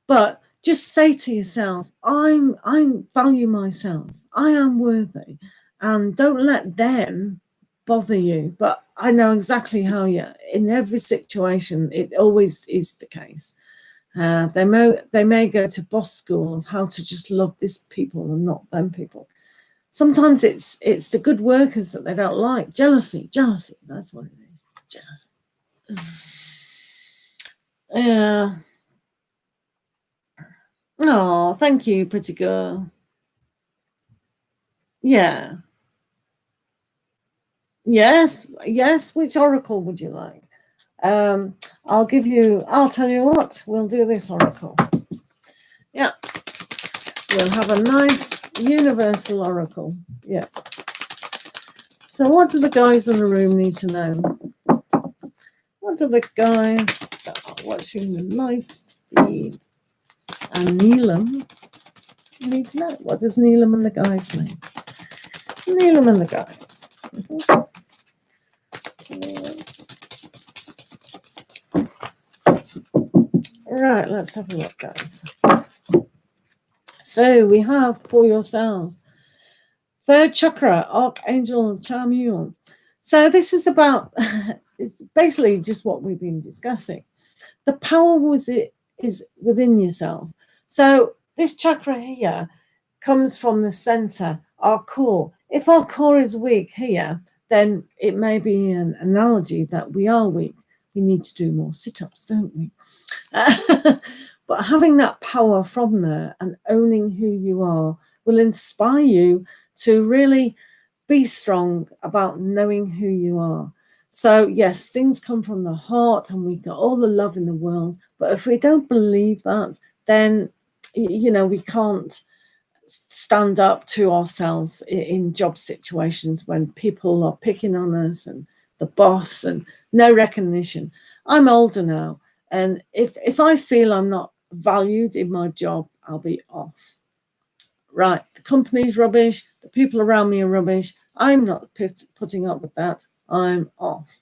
But just say to yourself, I value myself. I am worthy. And don't let them bother you. But I know exactly how in every situation, it always is the case. They may go to boss school of how to just love this people and not them people. Sometimes it's the good workers that they don't like. Jealousy. That's what it is. Jealousy. Yeah. Oh, thank you, pretty girl. Yeah. Yes. Which oracle would you like? I'll tell you what, we'll do this oracle. Yeah. We'll have a nice universal oracle. Yeah. So what do the guys in the room need to know? What do the guys that are watching the live feed and Neelam need to know? What does Neelam and the guys know? Neelam and the guys. Right, let's have a look, guys. So we have for yourselves, third chakra, Archangel Chamuel. So this is about, it's basically just what we've been discussing. The power is within yourself. So this chakra here comes from the center, our core. If our core is weak here, then it may be an analogy that we are weak. We need to do more sit-ups, don't we? But having that power from there and owning who you are will inspire you to really be strong about knowing who you are. So yes, things come from the heart and we got all the love in the world. But if we don't believe that, then, we can't stand up to ourselves in job situations when people are picking on us and the boss and no recognition. I'm older now. And if I feel I'm not valued in my job, I'll be off. Right, the company's rubbish, the people around me are rubbish, I'm not putting up with that, I'm off.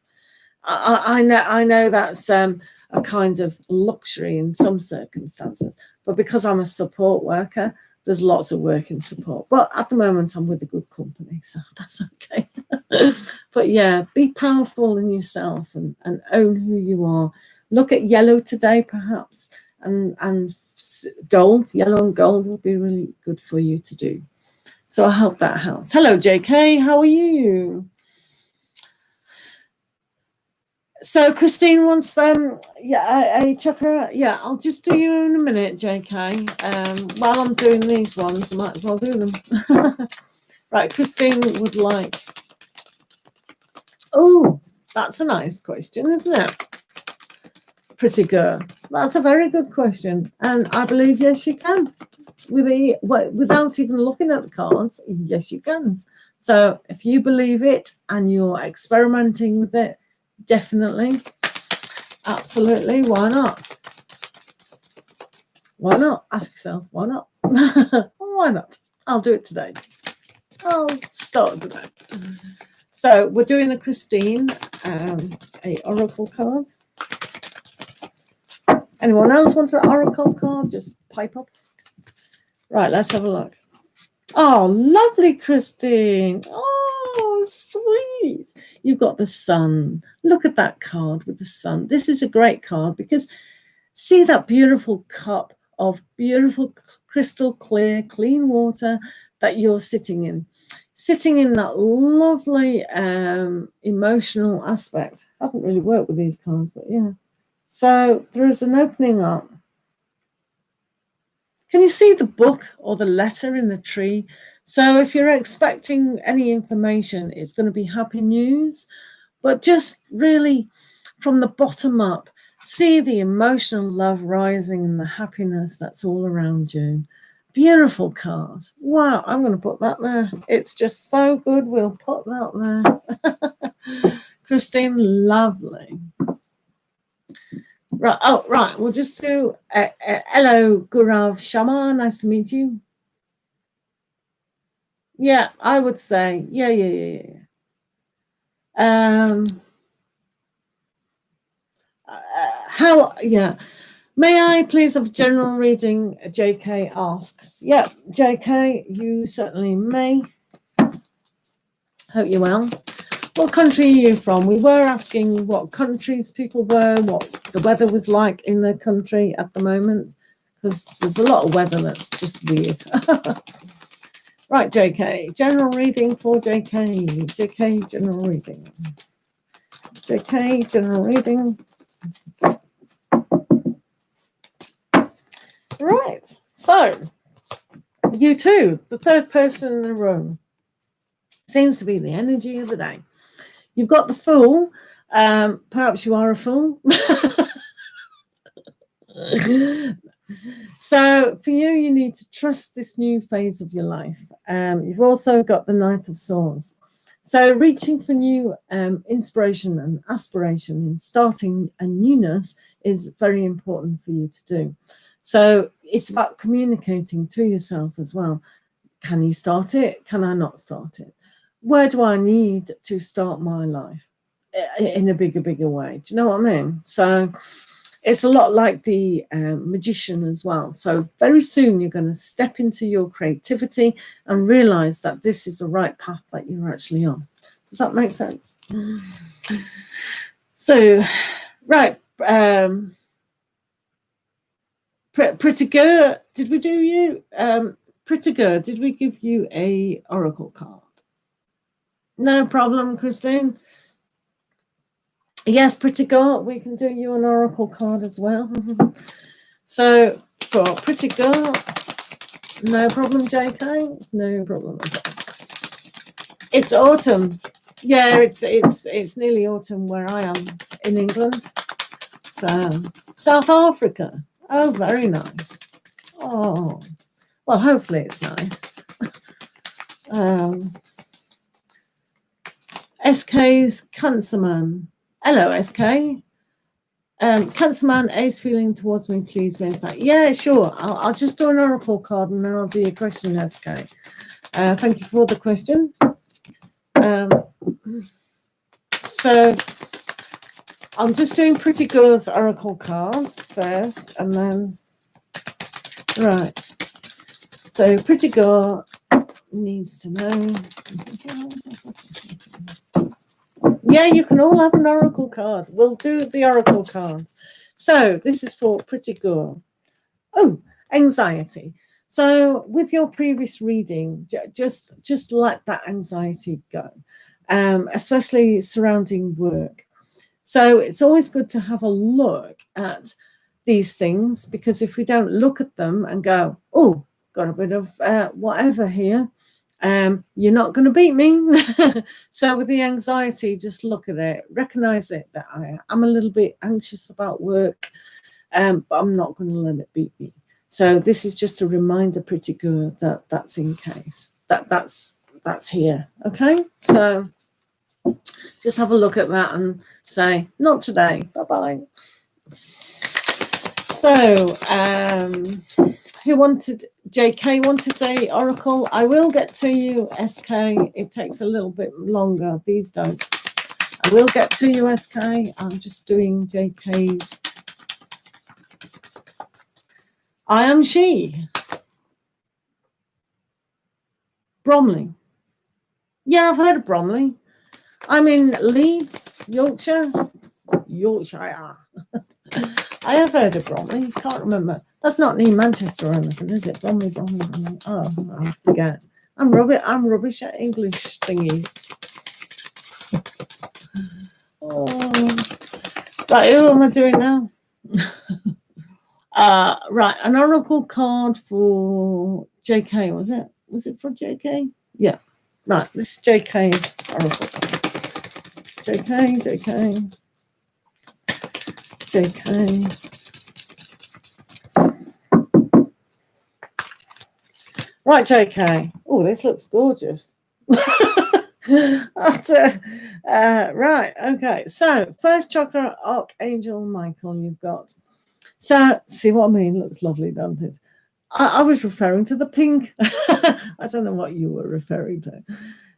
I know that's a kind of luxury in some circumstances, but because I'm a support worker, there's lots of work in support. But at the moment, I'm with a good company, so that's okay. But yeah, be powerful in yourself and own who you are. Look at yellow today, perhaps, and gold. Yellow and gold will be really good for you to do. So I hope that helps. Hello, JK. How are you? So Christine wants a chakra. Yeah, I'll just do you in a minute, JK. While I'm doing these ones, I might as well do them. Right, Christine would like. Oh, that's a nice question, isn't it? Pretty girl. That's a very good question, and I believe yes, you can. Without even looking at the cards, yes, you can. So if you believe it and you're experimenting with it, definitely, absolutely, why not? Why not? Ask yourself, why not? Why not? I'll do it today. I'll start today. So we're doing a Christine, a oracle card. Anyone else wants an oracle card? Just pipe up. Right, let's have a look. Oh, lovely, Christine. Oh, sweet. You've got the sun. Look at that card with the sun. This is a great card because see that beautiful cup of beautiful crystal clear, clean water that you're sitting in. Sitting in that lovely emotional aspect. I haven't really worked with these cards, but yeah. So there is an opening up. Can you see the book or the letter in the tree? So if you're expecting any information, it's going to be happy news, but just really from the bottom up, see the emotional love rising and the happiness that's all around you. Beautiful card. Wow, I'm going to put that there. It's just so good. We'll put that there. Christine, lovely. Right. Oh, right. We'll just do hello, Gurav Sharma. Nice to meet you. Yeah, I would say. Yeah. How? Yeah. May I please have general reading? JK asks. Yeah, JK, you certainly may. Hope you're well. What country are you from? We were asking what countries people were, what the weather was like in their country at the moment, because there's a lot of weather that's just weird. Right, JK, general reading for JK. JK, general reading. JK, general reading. Right, so you too, the third person in the room, seems to be the energy of the day. You've got the Fool. Perhaps you are a fool. So for you, you need to trust this new phase of your life. You've also got the Knight of Swords. So reaching for new inspiration and aspiration and starting a newness is very important for you to do. So it's about communicating to yourself as well. Can you start it? Can I not start it? Where do I need to start my life in a bigger way? Do you know what I mean? So it's a lot like the magician as well. So very soon you're going to step into your creativity and realize that this is the right path that you're actually on. Does that make sense? So, right. Pretty girl, did we do you? Pretty girl, did we give you a oracle card? No problem, Christine. Yes, pretty girl, we can do you an oracle card as well. So for pretty girl, no problem, JK, no problem. It's autumn. Yeah, it's nearly autumn where I am in England. So South Africa. Oh, very nice. Oh, well, hopefully it's nice. SK's Cancerman. Hello, SK. Cancer Man, A's feeling towards me, please. Yeah, sure. I'll just do an oracle card and then I'll do your question, SK. Thank you for the question. So I'm just doing Pretty Girl's oracle cards first, and then right. So Pretty Girl needs to know. Yeah, you can all have an oracle card. We'll do the oracle cards. So this is for Pretty Girl. Oh, anxiety. So with your previous reading, just let that anxiety go, especially surrounding work. So it's always good to have a look at these things, because if we don't look at them and go, oh, got a bit of whatever here, you're not going to beat me. So with the anxiety, just look at it, recognize it, that I'm a little bit anxious about work, but I'm not going to let it beat me. So this is just a reminder, Pretty Girl, that that's in case, that's here. Okay, so just have a look at that and say, not today, bye-bye. So who wanted, JK wanted a oracle? I will get to you, SK. It takes a little bit longer. These don't. I will get to you, SK. I'm just doing JK's. I am she. Bromley. Yeah, I've heard of Bromley. I'm in Leeds, Yorkshire. Yorkshire. I have heard of Bromley. Can't remember. That's not near Manchester or anything, is it? Bromley. Oh, I forget. I'm rubbish at English thingies. Oh. Right, who am I doing now? Right, an oracle card for JK, was it? Was it for JK? Yeah. Right, this is JK's oracle card. JK. Right, JK. Oh, this looks gorgeous. Right, okay. So, first chakra, Archangel Michael, you've got. So, see what I mean? Looks lovely, doesn't it? I was referring to the pink. I don't know what you were referring to.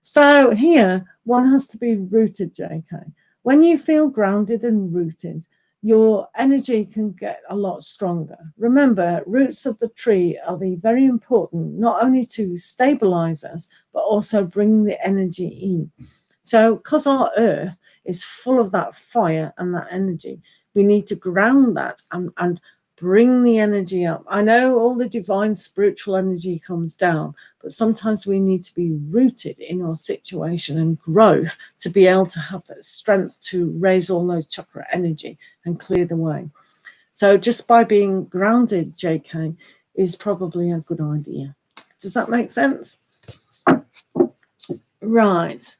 So, here, one has to be rooted, JK. When you feel grounded and rooted, your energy can get a lot stronger. Remember, roots of the tree are very important, not only to stabilize us, but also bring the energy in. So because our earth is full of that fire and that energy, we need to ground that and bring the energy up. I know all the divine spiritual energy comes down, but sometimes we need to be rooted in our situation and growth to be able to have that strength to raise all those chakra energy and clear the way. So just by being grounded, JK, is probably a good idea. Does that make sense? Right.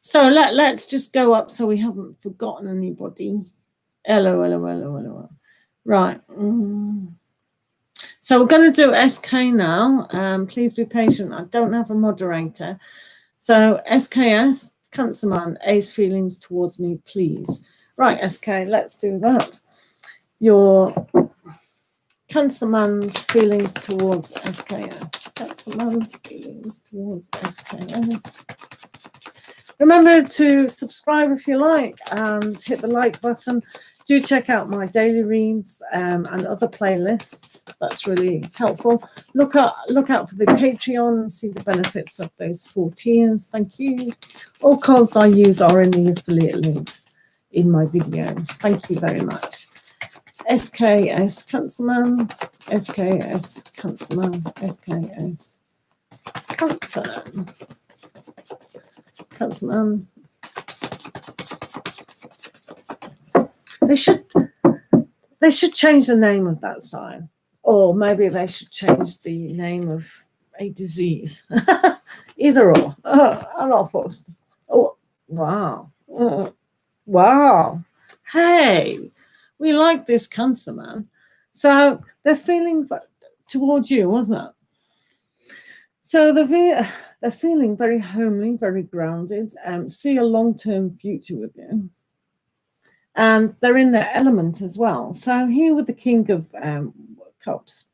So let's just go up so we haven't forgotten anybody. Hello. Right. So we're going to do SK now. Please be patient. I don't have a moderator. So SKS, Cancer Man, A's feelings towards me, please. Right, SK, let's do that. Your Cancer Man's feelings towards SKS. Cancer Man's feelings towards SKS. Remember to subscribe if you like and hit the like button. Do check out my daily reads and other playlists. That's really helpful. Look out for the Patreon and see the benefits of those 4 tiers. Thank you. All codes I use are in the affiliate links in my videos. Thank you very much. SKS Cancerman, SKS Cancerman, SKS Cancerman. They should change the name of that sign, or maybe they should change the name of a disease. Either or. I'm not forced. Oh, wow. Wow. Hey, we like this Cancer Man. So they're feeling towards you, wasn't it? So they're feeling very homely, very grounded, see a long-term future with you. and they're in their element as well. So here with the King of Cups,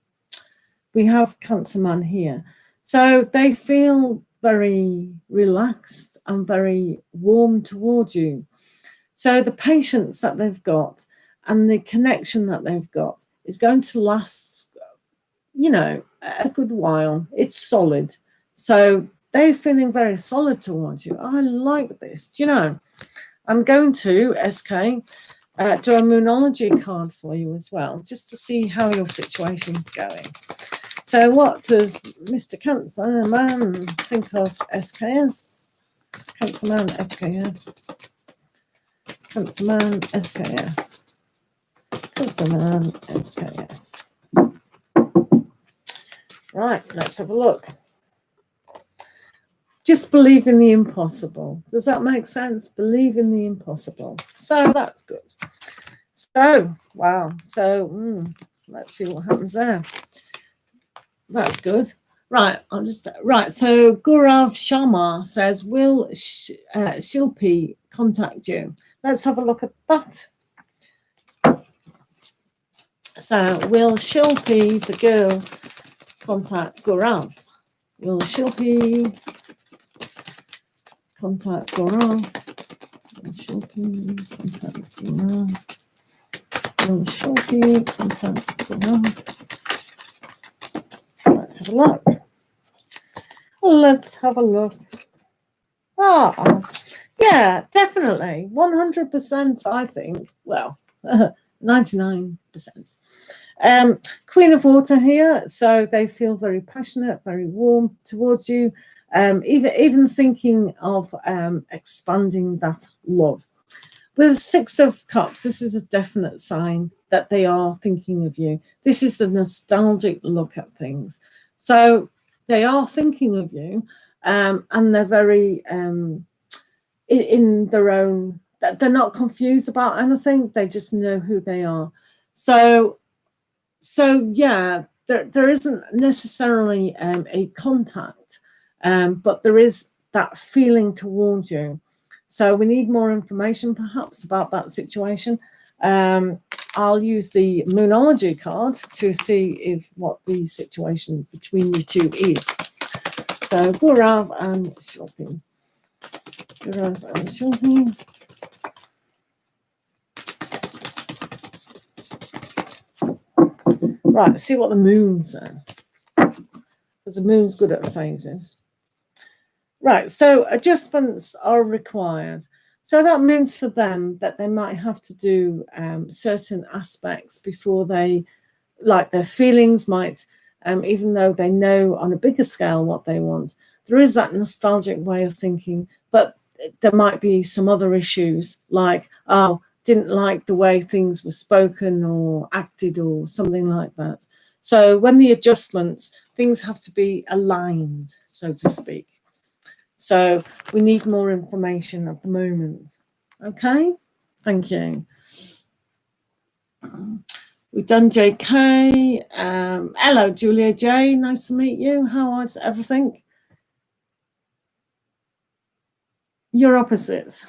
we have Cancer Man here. So they feel very relaxed and very warm towards you. So the patience that they've got and the connection that they've got is going to last, you know, a good while. It's solid. So they're feeling very solid towards you. I like this. Do you know, I'm going to, SK, do a Moonology card for you as well, just to see how your situation's going. So what does Mr. Cancer Man think of SKS? Cancer Man, SKS. Cancer Man, SKS. Cancer Man, SKS. Right, let's have a look. Just believe in the impossible. Does that make sense? Believe in the impossible. So that's good. So, wow. So, let's see what happens there. That's good. Right, right. So Gaurav Sharma says, will Shilpi contact you? Let's have a look at that. So will Shilpi, the girl, contact Gaurav? Will Shilpi contact Gaurav? Will Shilpi contact Gaurav? Will Shilpi contact Gaurav? Let's have a look. Let's have a look. Ah, yeah, definitely. 100%, I think. Well, 99%. Queen of Water here. So they feel very passionate, very warm towards you. Even thinking of expanding that love. With Six of Cups, this is a definite sign that they are thinking of you. This is the nostalgic look at things. So they are thinking of you, and they're very in their own, they're not confused about anything. They just know who they are. So yeah, there isn't necessarily a contact, but there is that feeling towards you. So we need more information perhaps about that situation. I'll use the Moonology card to see if what the situation between you two is. So Gaurav and Shilpi. Gaurav and Shilpi. Right, see what the moon says. Because the moon's good at phases. Right, so adjustments are required. So that means for them that they might have to do certain aspects before they, like their feelings might, even though they know on a bigger scale what they want, there is that nostalgic way of thinking, but there might be some other issues like, oh, didn't like the way things were spoken or acted or something like that. So when the adjustments, things have to be aligned, so to speak. So we need more information at the moment. Okay, thank you. We've done JK. Hello, Julia J. Nice to meet you. How is everything? You're opposites.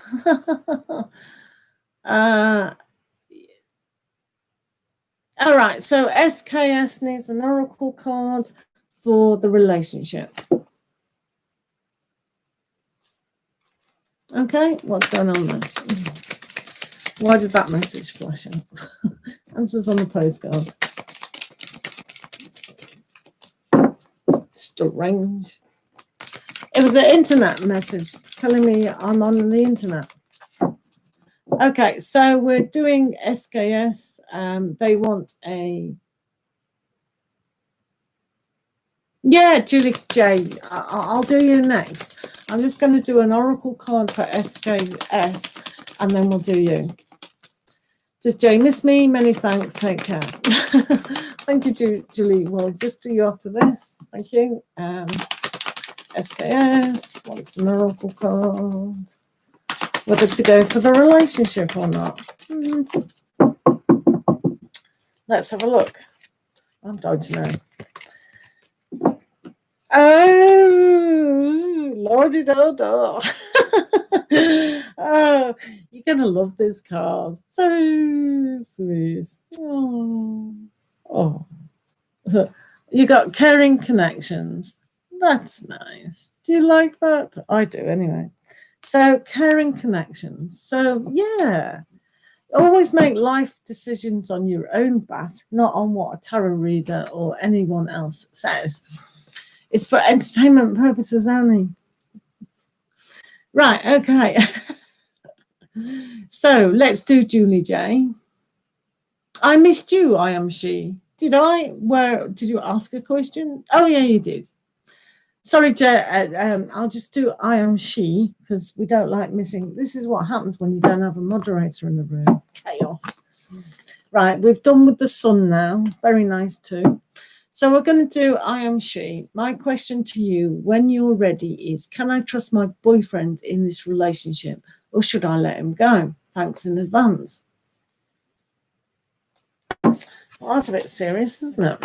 All right, so SKS needs an oracle card for the relationship. Okay, what's going on there? Why did that message flash out? Answers on the postcard. Strange. It was an internet message telling me I'm on the internet. Okay, so we're doing SKS. They want a... Yeah, Julie J. I'll do you next. I'm just going to do an oracle card for SKS, and then we'll do you. Does Jay miss me? Many thanks. Take care. Thank you, Julie. We'll just do you after this. Thank you. SKS wants an oracle card. Whether to go for the relationship or not. Let's have a look. I don't know. Oh, Lordy do. Oh, you You're going to love this card. So sweet. Oh. Oh. You got caring connections. That's nice. Do you like that? I do anyway. So caring connections. So yeah, always make life decisions on your own bat, not on what a tarot reader or anyone else says. It's for entertainment purposes only. Right, okay. So let's do Julie J. I missed you, I am she. Did I? Where did you ask a question? Oh yeah, you did. Sorry, Jay. I'll just do I am she because we don't like missing. This is what happens when you don't have a moderator in the room. Chaos. Right, we've done with the sun now. Very nice too. So we're going to do I am she. My question to you when you're ready is, can I trust my boyfriend in this relationship or should I let him go? Thanks in advance. Well, that's a bit serious, isn't it?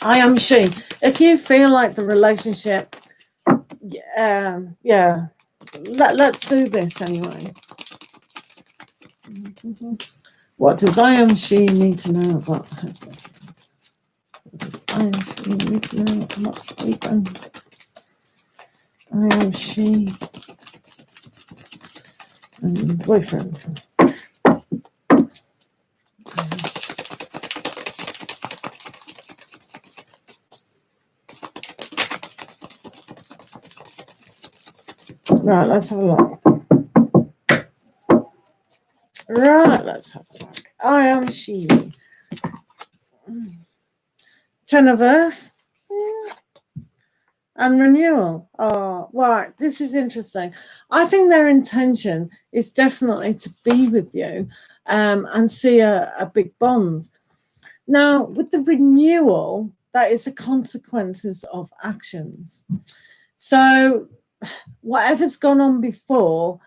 I am she. If you feel like the relationship, yeah, let's do this anyway. What does I am she need to know about her? What does I am she need to know about boyfriend? I am she and boyfriend. Right, let's have a look. Right, let's have a look. I am she. 10 of Earth. And renewal. Oh, right. This is interesting. I think their intention is definitely to be with you and see a big bond. Now, with the renewal, that is the consequences of actions. So whatever's gone on before,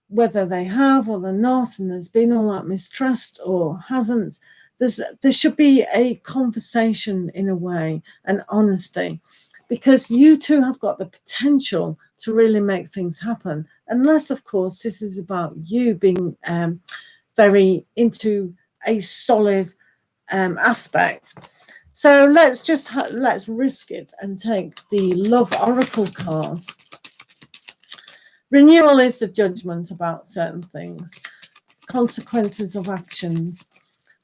whether they have or they're not, and there's been all that mistrust or hasn't, there should be a conversation in a way, an honesty, because you two have got the potential to really make things happen. Unless, of course, this is about you being very into a solid aspect. So let's risk it and take the Love Oracle card. Renewal is the judgment about certain things, consequences of actions.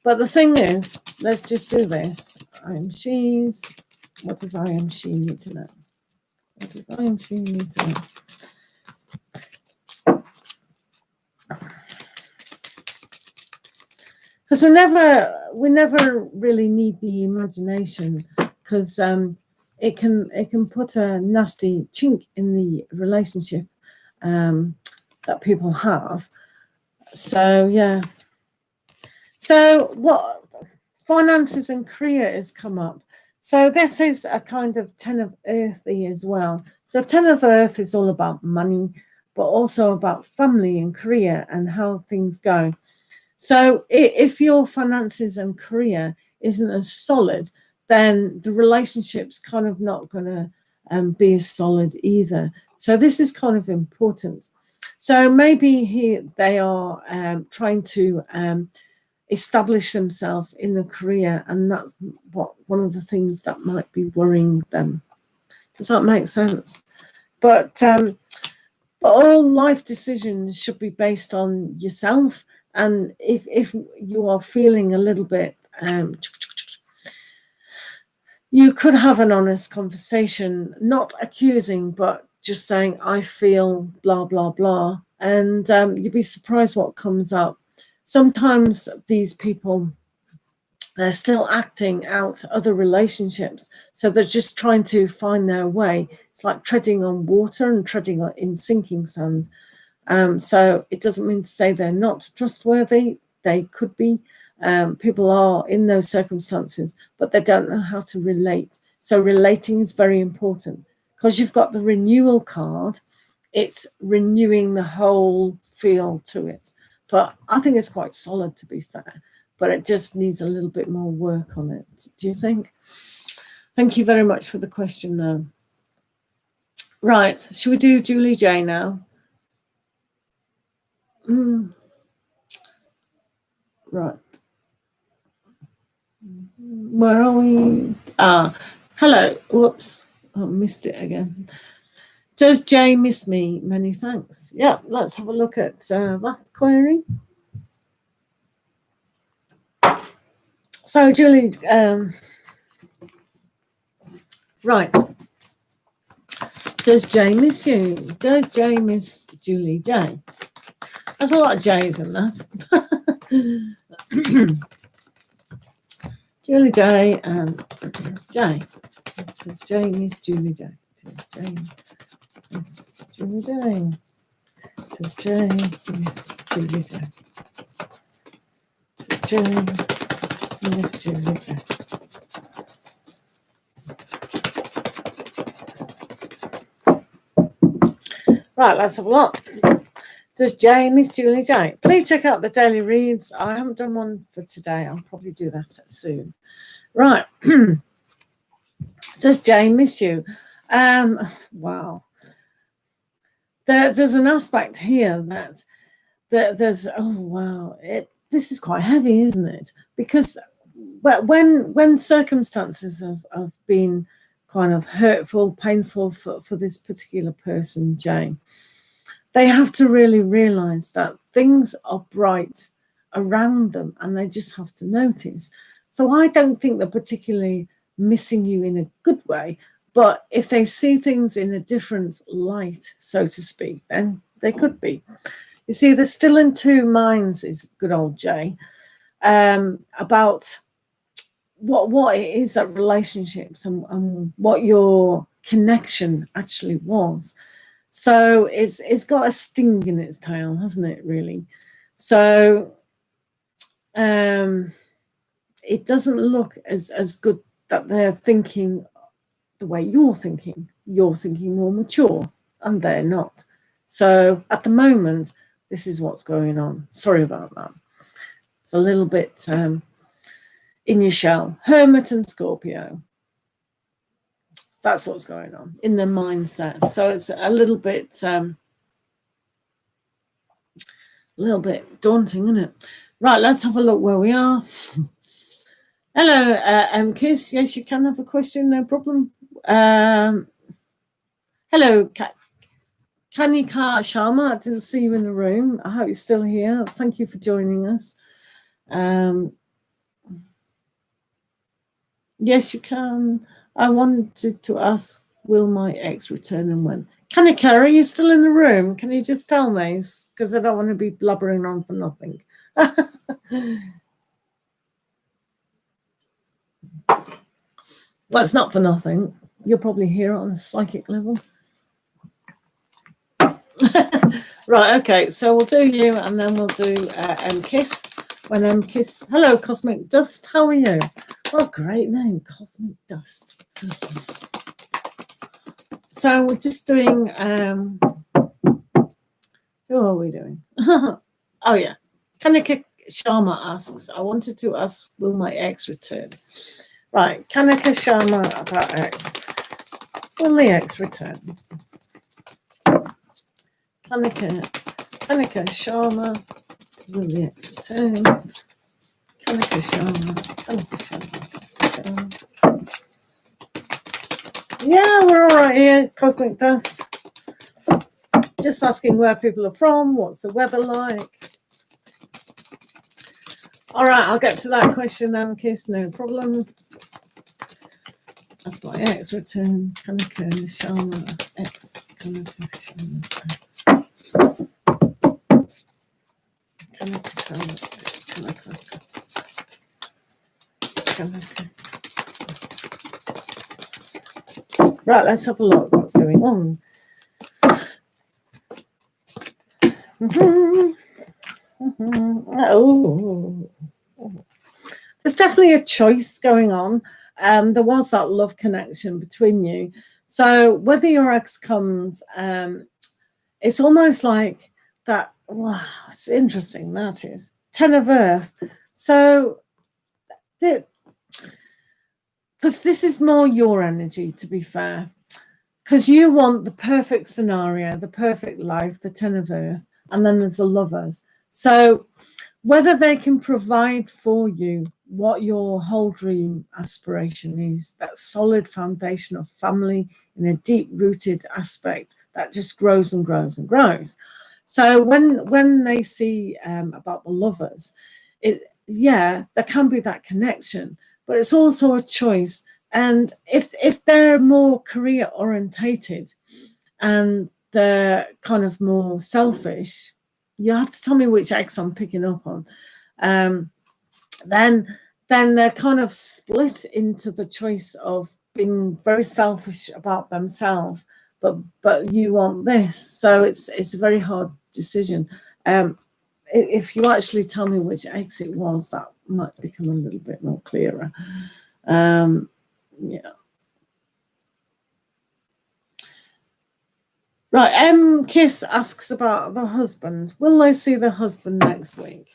But the thing is, let's just do this. I am she's. What does I am she need to know? What does I am she need to know? Because we never really need the imagination, because it can put a nasty chink in the relationship that people have. So yeah. So what finances and career has come up. So this is a kind of 10 of Earthy as well. So 10 of Earth is all about money, but also about family and career and how things go. So if your finances and career isn't as solid, then the relationship's kind of not going to be as solid either. So this is kind of important. So maybe they are trying to establish themselves in the career, and that's one of the things that might be worrying them. Does that make sense? But all life decisions should be based on yourself. And if you are feeling a little bit, you could have an honest conversation, not accusing, but just saying, I feel blah, blah, blah. And you'd be surprised what comes up. Sometimes these people, they're still acting out other relationships. So they're just trying to find their way. It's like treading on water and treading in sinking sand. So it doesn't mean to say they're not trustworthy. They could be. People are in those circumstances, but they don't know how to relate. So relating is very important, because you've got the renewal card. It's renewing the whole feel to it. But I think it's quite solid, to be fair. But it just needs a little bit more work on it. Do you think? Thank you very much for the question, though. Right. Should we do Julie J now? Right. Where are we? Hello. Whoops. I missed it again. Does Jay miss me? Many thanks. Yeah, let's have a look at that query. So, Julie, right. Does Jay miss you? Does Jay miss Julie J? There's a lot of J's in that. Julie J and J. Does Jay miss Julie J? Does Jay miss Julie J? Does Jay miss Julie J? Does Jay miss Julie J? Right, let's have a look. Does Jay miss Julie J? Please check out the daily reads. I haven't done one for today. I'll probably do that soon. Right. Does Jay miss you? Wow. There's an aspect here that there's, oh wow, this is quite heavy, isn't it? Because when circumstances have been kind of hurtful, painful for this particular person, Jay, they have to really realize that things are bright around them and they just have to notice. So I don't think they're particularly missing you in a good way, but if they see things in a different light, so to speak, then they could be. You see, they're still in two minds, is good old Jay, about what it is that relationships and what your connection actually was. So it's got a sting in its tail, hasn't it, really? So it doesn't look as good that they're thinking the way you're thinking. You're thinking more mature, and they're not. So at the moment, this is what's going on. Sorry about that. It's a little bit in your shell. Hermit and Scorpio. That's what's going on in their mindset. So it's a little bit daunting, isn't it? Right, let's have a look where we are. Hello, Kiss. Yes, you can have a question, no problem. Hello, Kanika Sharma. I didn't see you in the room. I hope you're still here. Thank you for joining us. Yes, you can. I wanted to ask, will my ex return and when? Kanika, are you still in the room? Can you just tell me? Because I don't want to be blubbering on for nothing. Well, it's not for nothing. You'll probably hear it on a psychic level. Right, okay. So we'll do you and then we'll do Kiss. When Kiss. Hello, Cosmic Dust. How are you? Oh, great name, Cosmic Dust. So we're just doing, who are we doing? Oh, yeah. Kanika Sharma asks, I wanted to ask, will my ex return? Right, Kanika Sharma about ex. Will the ex return? Kanika Sharma, will the ex return? Kanika Sharma. Yeah, we're all right here, Cosmic Dust. Just asking where people are from, what's the weather like. All right, I'll get to that question now, Kiss, no problem. That's my ex return. Kanika Sharma ex. Kanika Sharma's ex. Kanika Sharma's ex. Kanika. Right, let's have a look what's going on. Oh, there's definitely a choice going on. There was that love connection between you. So whether your ex comes, it's almost like that. Wow, it's interesting. That is 10 of Earth. So, because this is more your energy, to be fair, because you want the perfect scenario, the perfect life, the 10 of Earth. and then there's the lovers. So whether they can provide for you what your whole dream aspiration is, that solid foundation of family in a deep-rooted aspect that just grows and grows and grows. So when they see about the lovers, there can be that connection, but it's also a choice. And if they're more career orientated and they're kind of more selfish, you have to tell me which X I'm picking up on. Then they're kind of split into the choice of being very selfish about themselves, but you want this. So it's a very hard decision. If you actually tell me which X it was, that might become a little bit more clearer. Yeah. Right, Kiss asks about the husband. Will they see the husband next week?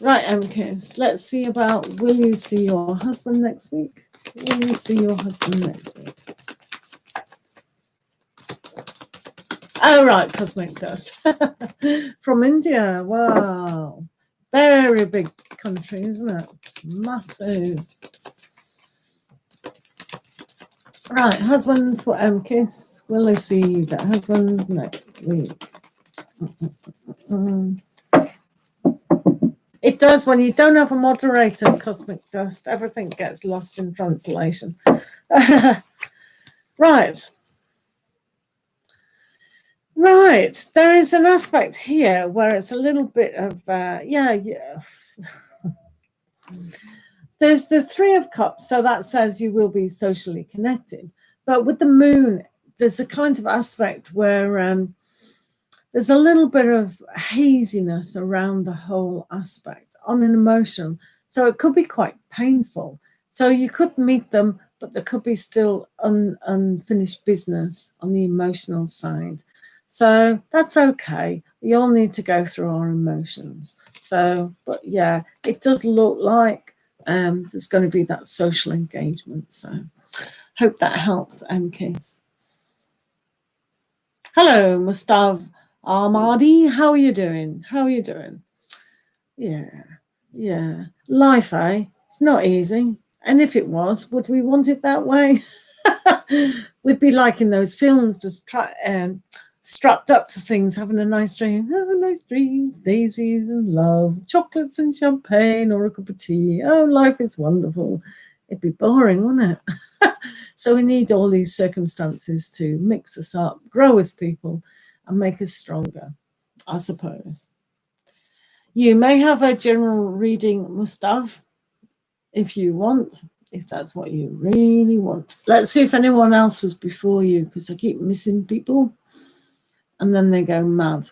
Right, Kiss, let's see about, will you see your husband next week? Will you see your husband next week? Oh, right, Cosmic Dust. From India, wow. Very big country, isn't it? Massive. Right, husband for Kiss. Will they see that husband next week? It does when you don't have a moderator, Cosmic Dust. Everything gets lost in translation. Right. Right. There is an aspect here where it's a little bit of, There's the Three of Cups, so that says you will be socially connected. But with the moon, there's a kind of aspect where there's a little bit of haziness around the whole aspect on an emotion. So it could be quite painful. So you could meet them, but there could be still unfinished business on the emotional side. So that's okay. We all need to go through our emotions. So, but yeah, it does look like there's going to be that social engagement. So hope that helps, Kiss. Hello, Mustav Ahmadi. How are you doing? How are you doing? Yeah. Life, eh? It's not easy. And if it was, would we want it that way? We'd be like in those films, just strapped up to things, having a nice dream. Oh, nice dreams, daisies and love, chocolates and champagne or a cup of tea. Oh, life is wonderful. It'd be boring, wouldn't it? So we need all these circumstances to mix us up, grow as people, and make us stronger, I suppose. You may have a general reading, Mustav, if you want, if that's what you really want. Let's see if anyone else was before you, because I keep missing people, and then they go mad.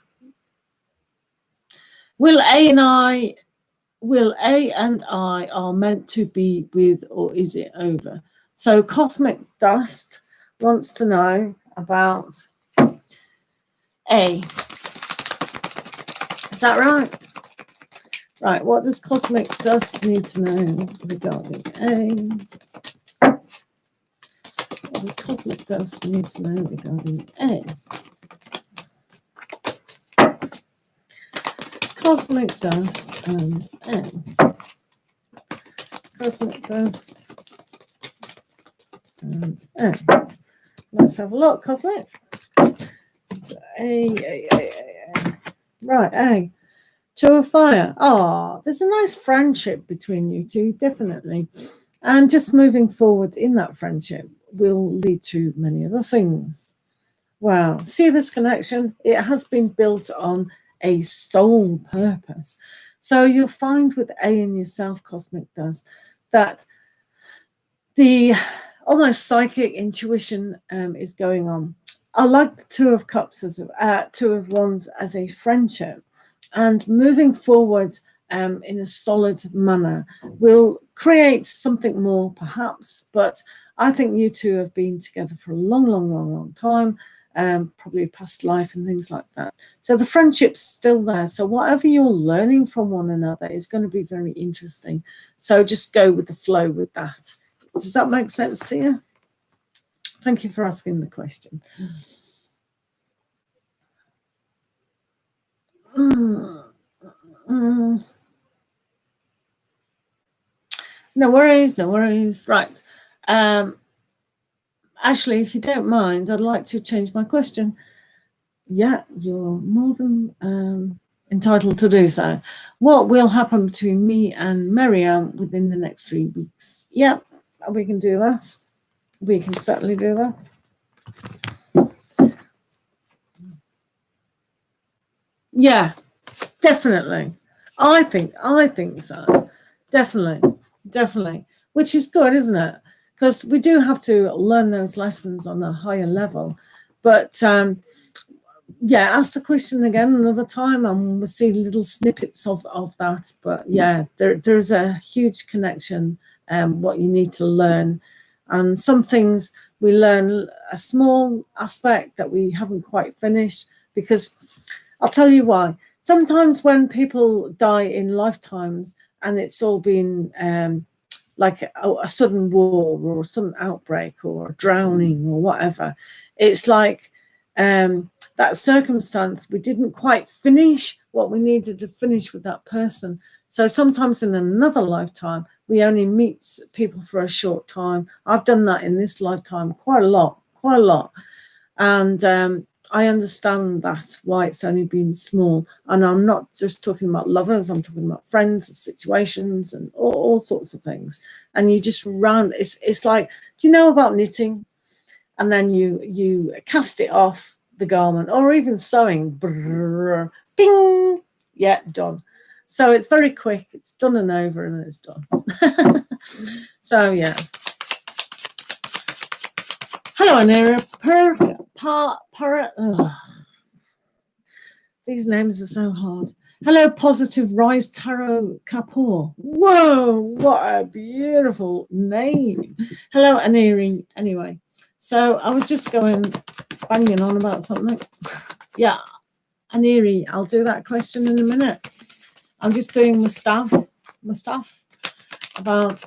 Will A and I are meant to be with, or is it over? So Cosmic Dust wants to know about A. Is that right? Right, what does Cosmic Dust need to know regarding A? What does Cosmic Dust need to know regarding A? Cosmic Dust and A. Cosmic Dust and A. Let's have a look, Cosmic. A. Right, A. Two of Fire. Oh, there's a nice friendship between you two, definitely. And just moving forward in that friendship will lead to many other things. Wow. See this connection? It has been built on a soul purpose. So you'll find with A and yourself, Cosmic Dust, that the almost psychic intuition is going on. I like the Two of Cups as Two of Wands as a friendship, and moving forward in a solid manner will create something more, perhaps. But I think you two have been together for a long time. Probably past life and things like that. So the friendship's still there. So whatever you're learning from one another is going to be very interesting. So just go with the flow with that. Does that make sense to you? Thank you for asking the question. No worries, no worries. Right. Ashley, if you don't mind, I'd like to change my question. Yeah, you're more than entitled to do so. What will happen between me and Miriam within the next 3 weeks? Yeah, we can do that. We can certainly do that. Yeah, definitely. I think so. Definitely. Which is good, isn't it? Because we do have to learn those lessons on a higher level. But yeah, ask the question again another time and we'll see little snippets of that. But yeah, there's a huge connection, what you need to learn. And some things we learn a small aspect that we haven't quite finished, because I'll tell you why. Sometimes when people die in lifetimes and it's all been like a sudden war or a sudden outbreak or a drowning or whatever, it's like that circumstance, we didn't quite finish what we needed to finish with that person. So sometimes in another lifetime, we only meet people for a short time. I've done that in this lifetime quite a lot. And I understand that's why it's only been small. And I'm not just talking about lovers, I'm talking about friends and situations and all sorts of things. And you just round, it's like, do you know about knitting? And then you cast it off the garment, or even sewing, brrr, bing, yeah, done. So it's very quick, it's done and over and it's done. So yeah. Hello, Anira. These names are so hard. Hello, Positive Rise Tarot Kapoor. Whoa, what a beautiful name. Hello, Aniri. Anyway, so I was just banging on about something. Yeah, Aniri, I'll do that question in a minute. I'm just doing my stuff about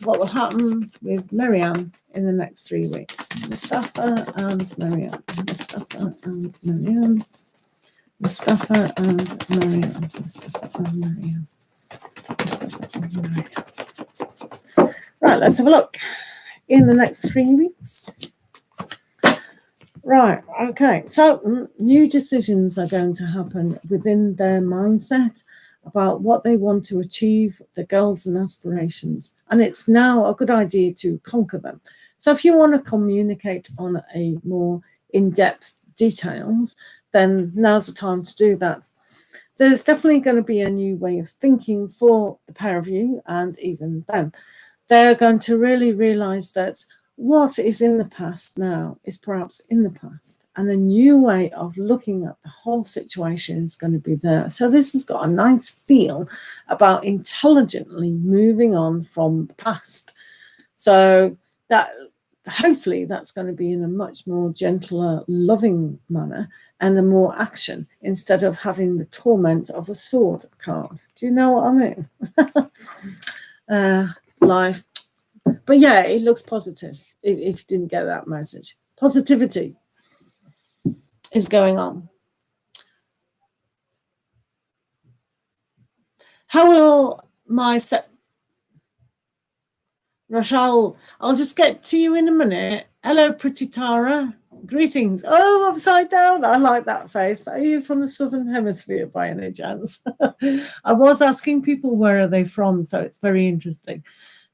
what will happen with Miriam in the next 3 weeks. Mustafa and Miriam. Mustafa and Miriam. Mustafa and Miriam. Mustafa and Miriam. Mustafa and Miriam. Right, let's have a look. In the next 3 weeks. Right, okay. So new decisions are going to happen within their mindset about what they want to achieve, their goals and aspirations. And it's now a good idea to conquer them. So if you want to communicate on a more in-depth details, then now's the time to do that. There's definitely going to be a new way of thinking for the pair of you and even them. They're going to really realize that what is in the past now is perhaps in the past, and a new way of looking at the whole situation is going to be there. So this has got a nice feel about intelligently moving on from the past. So that hopefully that's going to be in a much more gentler, loving manner and a more action, instead of having the torment of a sword card. Do you know what I mean? Life. But yeah, it looks positive if you didn't get that message. Positivity is going on. How will my Rochelle, I'll just get to you in a minute. Hello, pretty Tara. Greetings. Oh, upside down. I like that face. Are you from the Southern Hemisphere by any chance? I was asking people where are they from, so it's very interesting.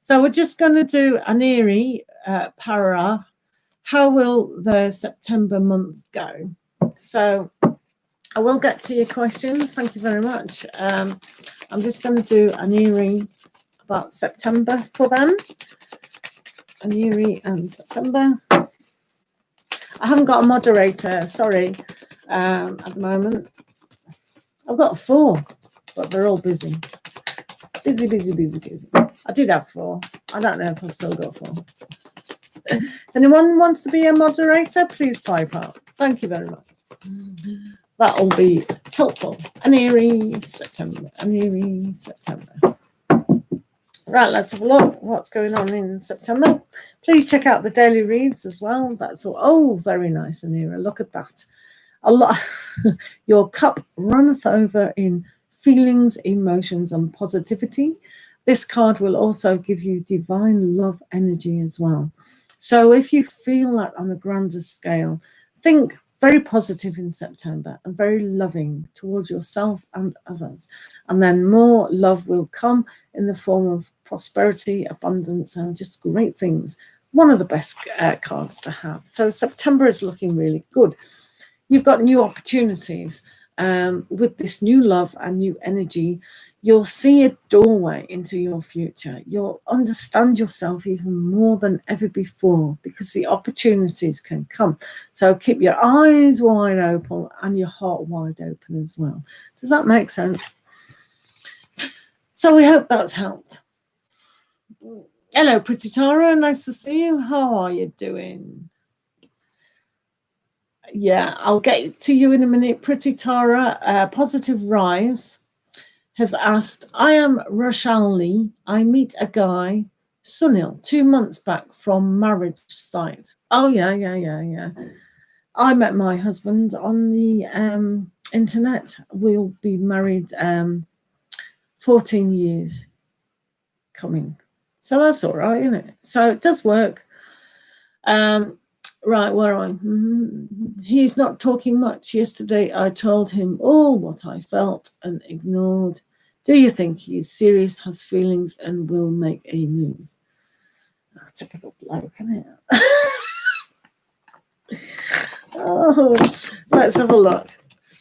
So we're just going to do Aniri Para. How will the September month go? So I will get to your questions. Thank you very much. I'm just going to do Aniri about September for them. Aniri and September. I haven't got a moderator, sorry, at the moment. I've got 4, but they're all busy. Busy. I did have 4. I don't know if I've still got 4. If anyone wants to be a moderator, please pipe up. Thank you very much. That will be helpful. Aniri, September. Right, let's have a look what's going on in September. Please check out the daily reads as well. That's all. Oh, very nice, Anira. Look at that. a lot. Your cup runneth over in feelings, emotions, and positivity. This card will also give you divine love energy as well. So if you feel that on a grander scale, think very positive in September and very loving towards yourself and others. And then more love will come in the form of prosperity, abundance, and just great things. One of the best cards to have. So September is looking really good. You've got new opportunities with this new love and new energy. You'll see a doorway into your future. You'll understand yourself even more than ever before because the opportunities can come. So keep your eyes wide open and your heart wide open as well. Does that make sense? So we hope that's helped. Hello, Pretty Tara. Nice to see you. How are you doing? Yeah, I'll get to you in a minute. Pretty Tara, Positive Rise, has asked, I am Rashalni. I meet a guy, Sunil, 2 months back from marriage site. Oh, yeah. I met my husband on the internet. We'll be married 14 years coming. So that's all right, isn't it? So it does work. Right, where am I? He's not talking much. Yesterday I told him all what I felt and ignored. Do you think he's serious, has feelings, and will make a move? Oh, typical bloke, isn't it? Oh, let's have a look.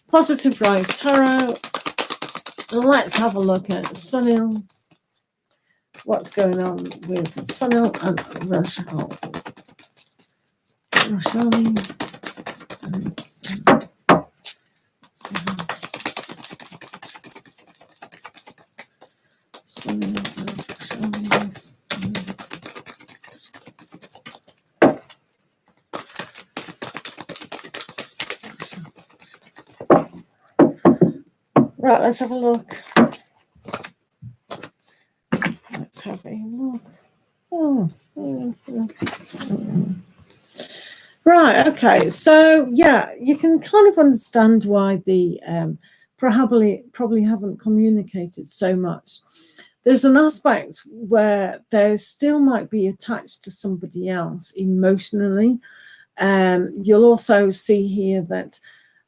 Positive Rise Tarot. Let's have a look at Sunil. What's going on with Sunil and Rachel? Rashalni and Sunil. Right, let's have a look. Let's have a look. Right, okay. So, yeah, you can kind of understand why the probably haven't communicated so much. There's an aspect where they still might be attached to somebody else emotionally. You'll also see here that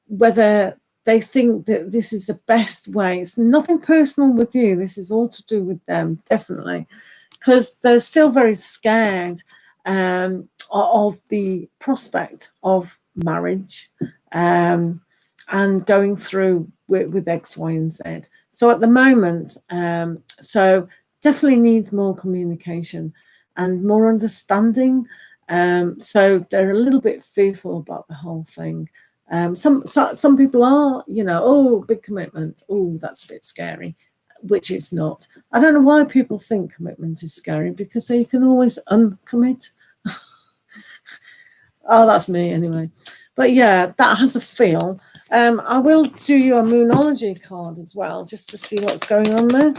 whether they think that this is the best way, it's nothing personal with you. This is all to do with them, definitely, because they're still very scared of the prospect of marriage and going through with X, Y, and Z. So at the moment, so definitely needs more communication and more understanding. So they're a little bit fearful about the whole thing. Some people are, oh, big commitment. Oh, that's a bit scary, which is not. I don't know why people think commitment is scary because they can always uncommit. Oh, that's me anyway. But yeah, that has a feel. I will do you a Moonology card as well, just to see what's going on there.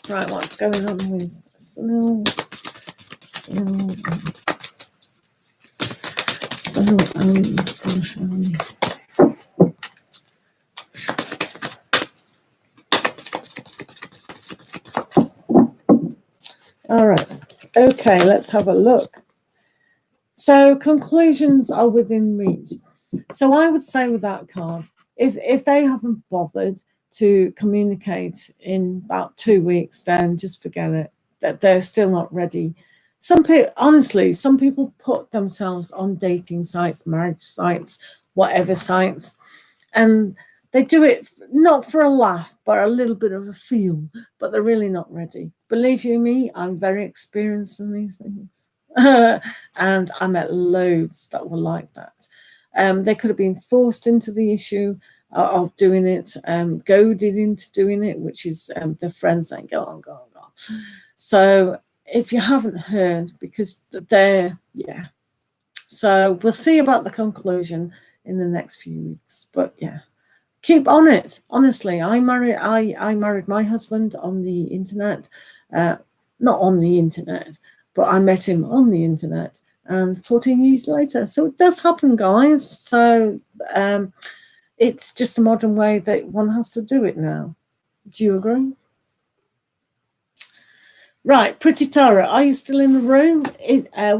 Right, what's going on with Sunil and Rashalni. All right. Okay, let's have a look. So conclusions are within reach. So I would say with that card, if they haven't bothered to communicate in about 2 weeks, then just forget it. That they're still not ready. Some people put themselves on dating sites, marriage sites, whatever sites, and they do it not for a laugh, but a little bit of a feel, but they're really not ready. Believe you me, I'm very experienced in these things. And I met loads that were like that. They could have been forced into the issue of doing it, goaded into doing it, which is the friends saying, go on. So if you haven't heard, because they're, yeah. So we'll see about the conclusion in the next few weeks. But yeah, keep on it. Honestly, I married my husband on the internet, not on the internet, but I met him on the internet. and 14 years later. So it does happen, guys. So it's just a modern way that one has to do it now. Do you agree? Right, Pretty Tara, are you still in the room?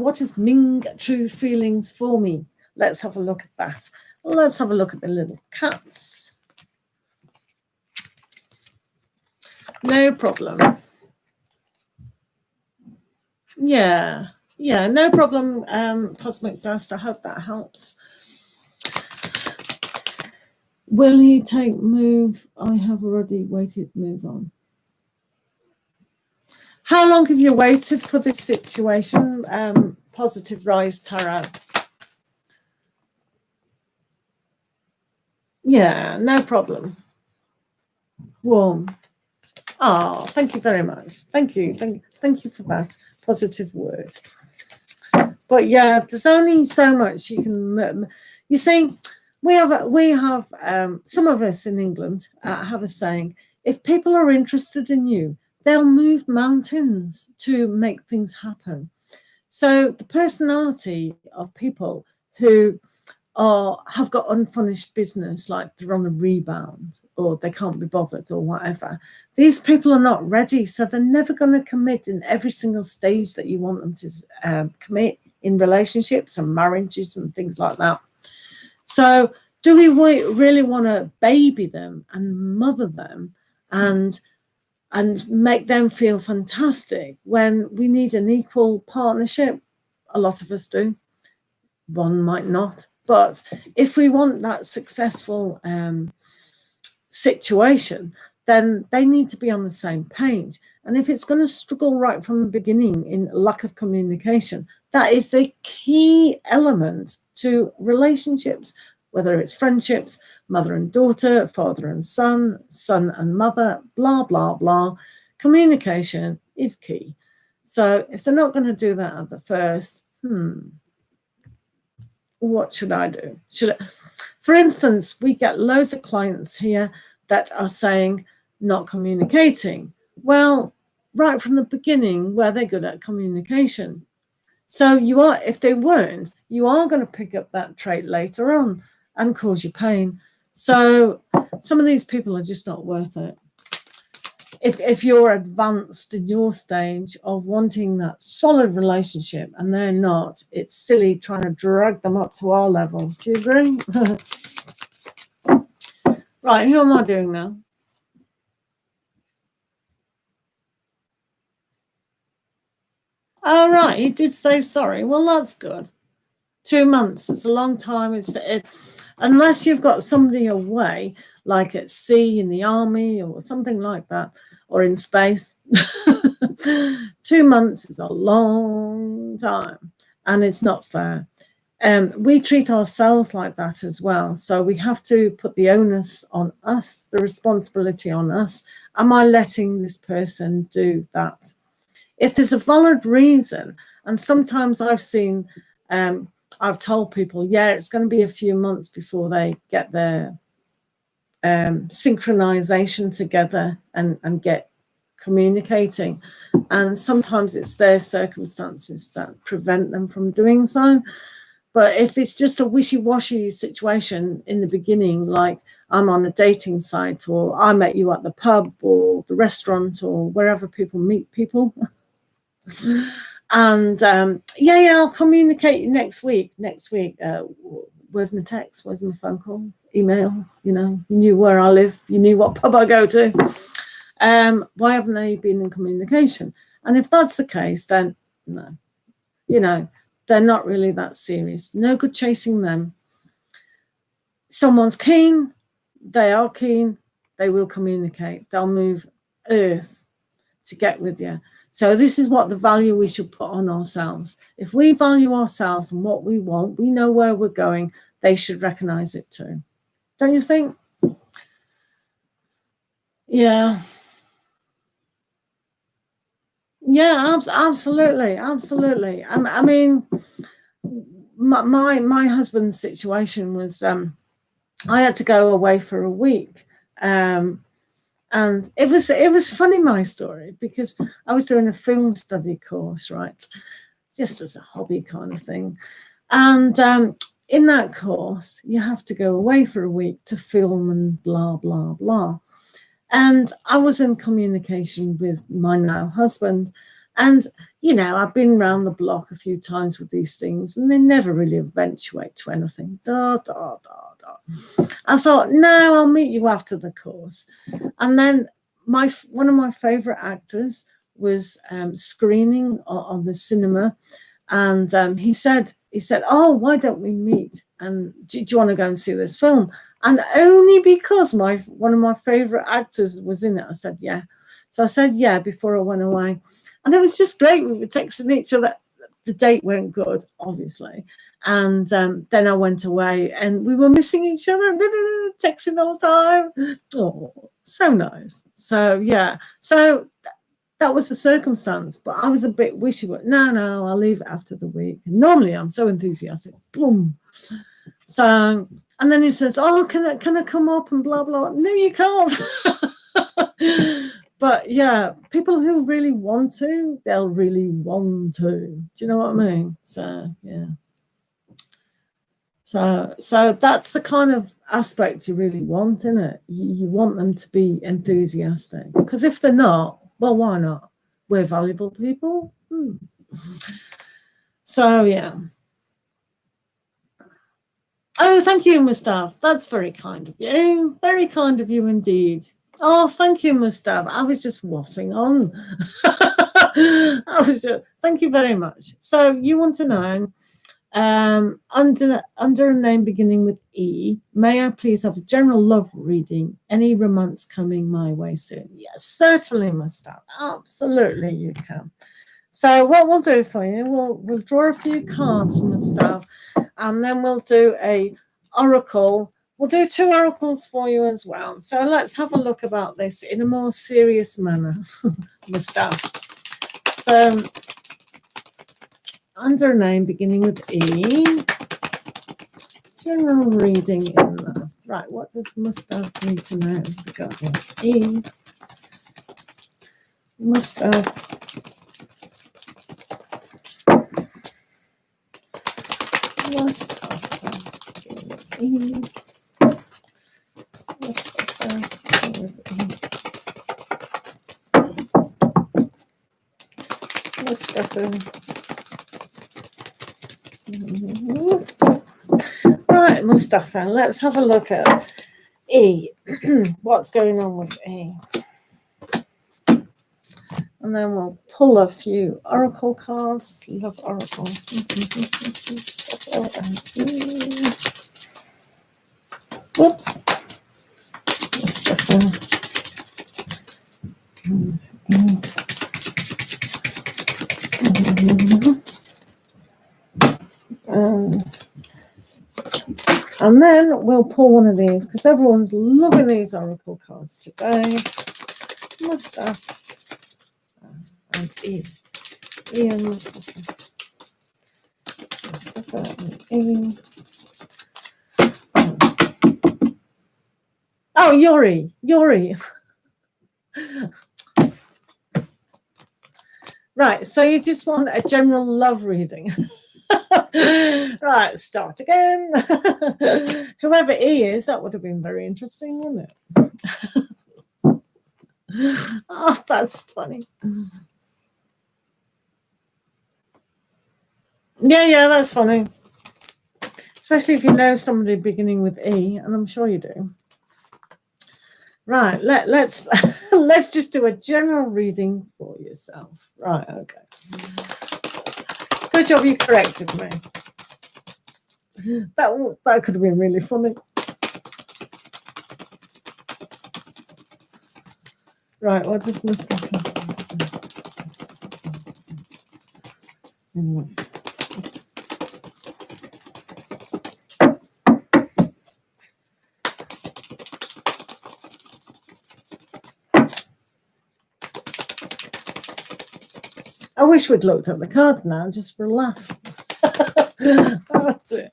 What is Ming true feelings for me? Let's have a look at that. Let's have a look at the little cats. No problem. Yeah, no problem, Cosmic Dust. I hope that helps. Will he take move? I have already waited, move on. How long have you waited for this situation, Positive Rise Tarot? Yeah, no problem. Warm. Oh, thank you very much. Thank you for that positive word. But yeah, there's only so much you can. You see, we have some of us in England have a saying: if people are interested in you, they'll move mountains to make things happen. So the personality of people who have got unfinished business, like they're on a rebound or they can't be bothered or whatever, these people are not ready. So they're never going to commit in every single stage that you want them to commit in relationships and marriages and things like that. So do we really want to baby them and mother them and make them feel fantastic when we need an equal partnership? A lot of us do. One might not. But if we want that successful situation, then they need to be on the same page. And if it's going to struggle right from the beginning in lack of communication, that is the key element to relationships, whether it's friendships, mother and daughter, father and son, son and mother, blah, blah, blah. Communication is key. So if they're not going to do that at the first, what should I do? For instance, we get loads of clients here that are saying not communicating. Well, right from the beginning, were they good at communication? So if they weren't, you are going to pick up that trait later on and cause you pain. So some of these people are just not worth it. If you're advanced in your stage of wanting that solid relationship and they're not, it's silly trying to drag them up to our level. Do you agree? Right, who am I doing now? Oh, right, he did say sorry. Well, that's good. 2 months, it's a long time. Unless you've got somebody away, like at sea, in the army, or something like that, or in space. 2 months is a long time, and it's not fair. We treat ourselves like that as well. So we have to put the onus on us, the responsibility on us. Am I letting this person do that? If there's a valid reason, and sometimes I've told people, yeah, it's going to be a few months before they get their synchronization together and get communicating. And sometimes it's their circumstances that prevent them from doing so. But if it's just a wishy-washy situation in the beginning, like I'm on a dating site or I met you at the pub or the restaurant or wherever people meet people, and I'll communicate next week. Where's my text? Where's my phone call? Email? You knew where I live. You knew what pub I go to. Why haven't they been in communication? And if that's the case, then no. They're not really that serious. No good chasing them. Someone's keen. They are keen. They will communicate. They'll move earth to get with you. So this is what the value we should put on ourselves. If we value ourselves and what we want, we know where we're going, they should recognize it too. Don't you think? Yeah. Yeah, absolutely. I mean, my husband's situation was I had to go away for a week. And it was funny, my story, because I was doing a film study course, right? just as a hobby kind of thing. And in that course, you have to go away for a week to film and blah, blah, blah. And I was in communication with my now husband. And, you know, I've been around the block a few times with these things, and they never really eventuate to anything. I thought, no, I'll meet you after the course. And then one of my favorite actors was screening on the cinema. And he said, oh, why don't we meet? And do you want to go and see this film? And only because one of my favorite actors was in it, I said, yeah. So I said, yeah, before I went away. And it was just great. We were texting each other. The date went good, obviously. And then I went away and we were missing each other, texting all the time. Oh, so nice. So, yeah. So that was the circumstance, but I was a bit wishy-washy. No, I'll leave it after the week. And normally I'm so enthusiastic. Boom. So, and then he says, oh, can I come up and blah, blah. No, you can't. But yeah, people who really want to, they'll really want to. Do you know what I mean? So, yeah. So that's the kind of aspect you really want, isn't it? You want them to be enthusiastic. Because if they're not, well, why not? We're valuable people. So, yeah. Oh, thank you, Mustafa. That's very kind of you. Very kind of you indeed. Oh, thank you, Mustafa. I was just waffling on. Thank you very much. So you want to know, under a name beginning with E, may I please have a general love reading? Any romance coming my way soon? Yes, certainly, Mustafa. Absolutely, you can. So what we'll do for you, we'll draw a few cards from the staff, and then we'll do a oracle. We'll do 2 oracles for you as well. So let's have a look about this in a more serious manner, the staff. So under a name beginning with E, general reading in love. Right, what does Mustafa need to know regarding E? Mustafa. Right, Mustafa, let's have a look at E. What's going on with E? And then we'll pull a few oracle cards. Love oracle. Whoops. And then we'll pull one of these because everyone's loving these oracle cards today. Mustafa and E. E and Mustafa. Mustafa and E. Oh, Yuri. Right, so you just want a general love reading. Right, start again. Whoever E is, that would have been very interesting, wouldn't it? Oh, that's funny. Yeah, that's funny. Especially if you know somebody beginning with E, and I'm sure you do. Right, let's just do a general reading for yourself. Right, okay. Good job you corrected me. That could have been really funny. Right, what does Mustafa? I wish we'd looked at the cards now just for a laugh. That's it.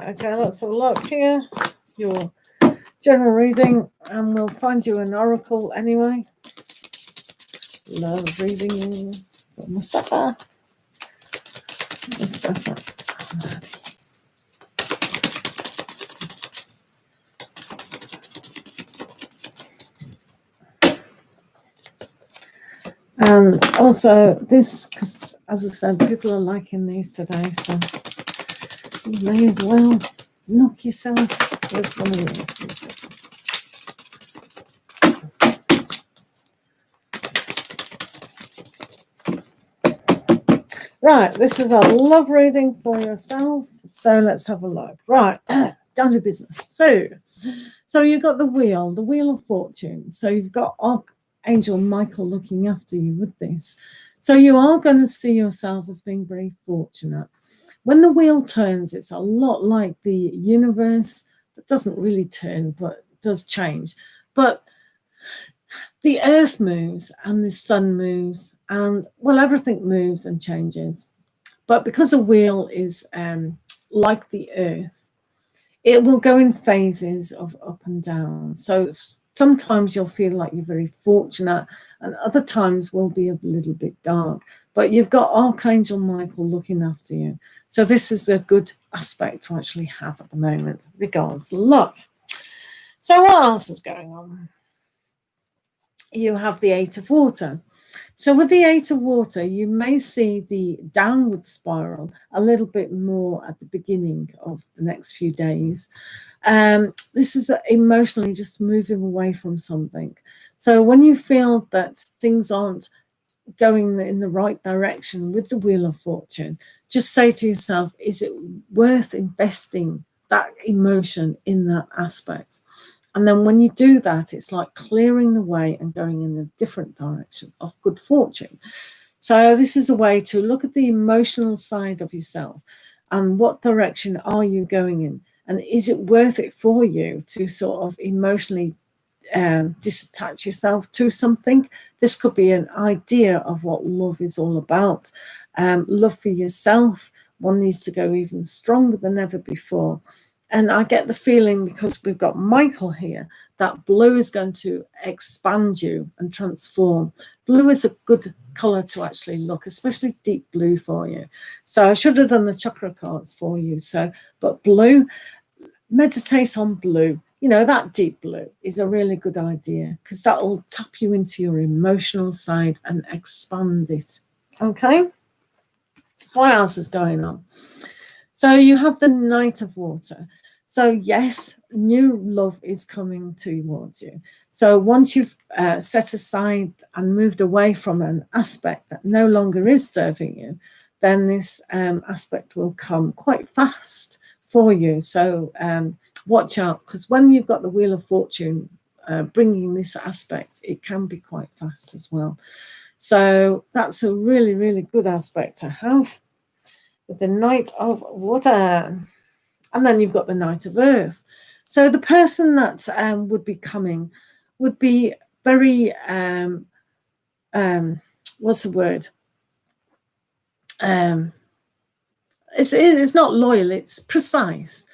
okay, let's have a look here. Your general reading, and we'll find you an oracle anyway. Love reading. Mustafa. And also this, because as I said, people are liking these today, so you may as well knock yourself with one of these. Right, this is a love reading for yourself, so let's have a look. Right, down to business. So you've got the wheel of fortune. So you've got Archangel Michael looking after you with this. So you are going to see yourself as being very fortunate. When the wheel turns, it's a lot like the universe that doesn't really turn, but does change. But the earth moves and the sun moves, and well, everything moves and changes. But because a wheel is like the earth, it will go in phases of up and down. So sometimes you'll feel like you're very fortunate, and other times will be a little bit dark. But you've got Archangel Michael looking after you. So this is a good aspect to actually have at the moment. Regards, love. So what else is going on? You have the Eight of Water. So with the Eight of Water, you may see the downward spiral a little bit more at the beginning of the next few days. This is emotionally just moving away from something. So when you feel that things aren't going in the right direction with the Wheel of Fortune, just say to yourself, is it worth investing that emotion in that aspect? And then when you do that, it's like clearing the way and going in a different direction of good fortune. So this is a way to look at the emotional side of yourself and what direction are you going in? And is it worth it for you to sort of emotionally disattach yourself to something? This could be an idea of what love is all about. Love for yourself. One needs to go even stronger than ever before. And I get the feeling, because we've got Michael here, that blue is going to expand you and transform. Blue is a good colour to actually look, especially deep blue for you. So I should have done the chakra cards for you. But blue, meditate on blue. You know, that deep blue is a really good idea, because that will tap you into your emotional side and expand it. Okay? What else is going on? So you have the Knight of Water. So yes, new love is coming towards you. So once you've set aside and moved away from an aspect that no longer is serving you, then this aspect will come quite fast for you. So watch out, because when you've got the Wheel of Fortune bringing this aspect, it can be quite fast as well. So that's a really, really good aspect to have. With the Knight of Water. And then you've got the Knight of Earth. So the person that would be coming would be very, what's the word? It's not loyal, it's precise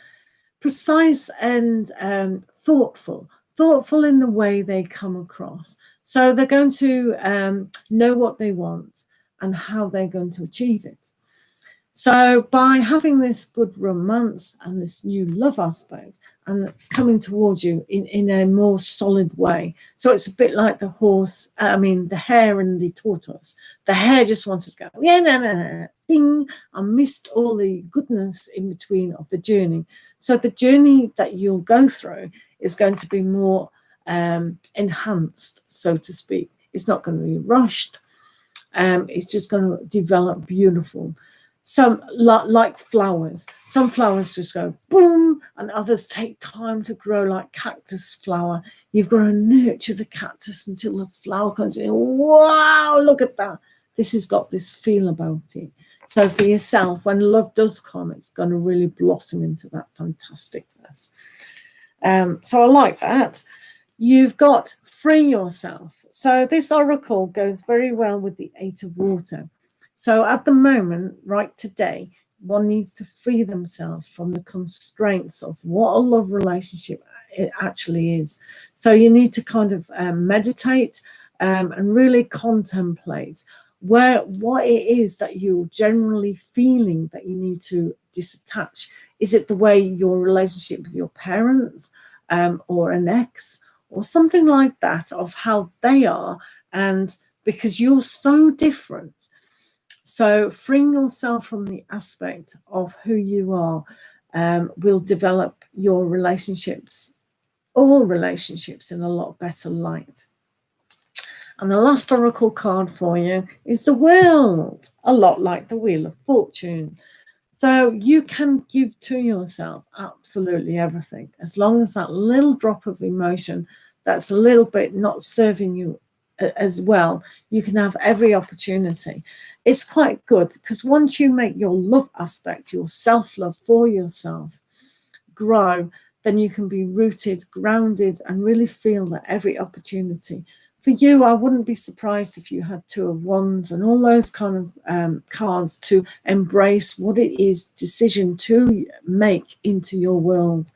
and thoughtful in the way they come across. So they're going to know what they want and how they're going to achieve it. So by having this good romance and this new love aspect, and it's coming towards you in a more solid way. So it's a bit like the hare and the tortoise. The hare just wanted to go, yeah, no, ding, I missed all the goodness in between of the journey. So the journey that you'll go through is going to be more enhanced, so to speak. It's not going to be rushed. It's just going to develop beautiful. Some like flowers. Some flowers just go boom, and others take time to grow, like cactus flower. You've got to nurture the cactus until the flower comes in. Wow, look at that. This has got this feel about it. So for yourself, when love does come, it's going to really blossom into that fantasticness. So I like that. You've got free yourself. So this oracle goes very well with the Eight of Water. So at the moment, right today, One needs to free themselves from the constraints of what a love relationship it actually is. So you need to kind of meditate and really contemplate what it is that you're generally feeling that you need to disattach. Is it the way your relationship with your parents or an ex or something like that, of how they are, and because you're so different. So freeing yourself from the aspect of who you are will develop your relationships, all relationships, in a lot better light. And the last oracle card for you is the World, a lot like the Wheel of Fortune. So you can give to yourself absolutely everything, as long as that little drop of emotion that's a little bit not serving you as well, you can have every opportunity. It's quite good, because once you make your love aspect, your self-love for yourself, grow, then you can be rooted, grounded, and really feel that every opportunity. For you, I wouldn't be surprised if you had Two of Wands and all those kind of cards to embrace what it is, decision to make into your world.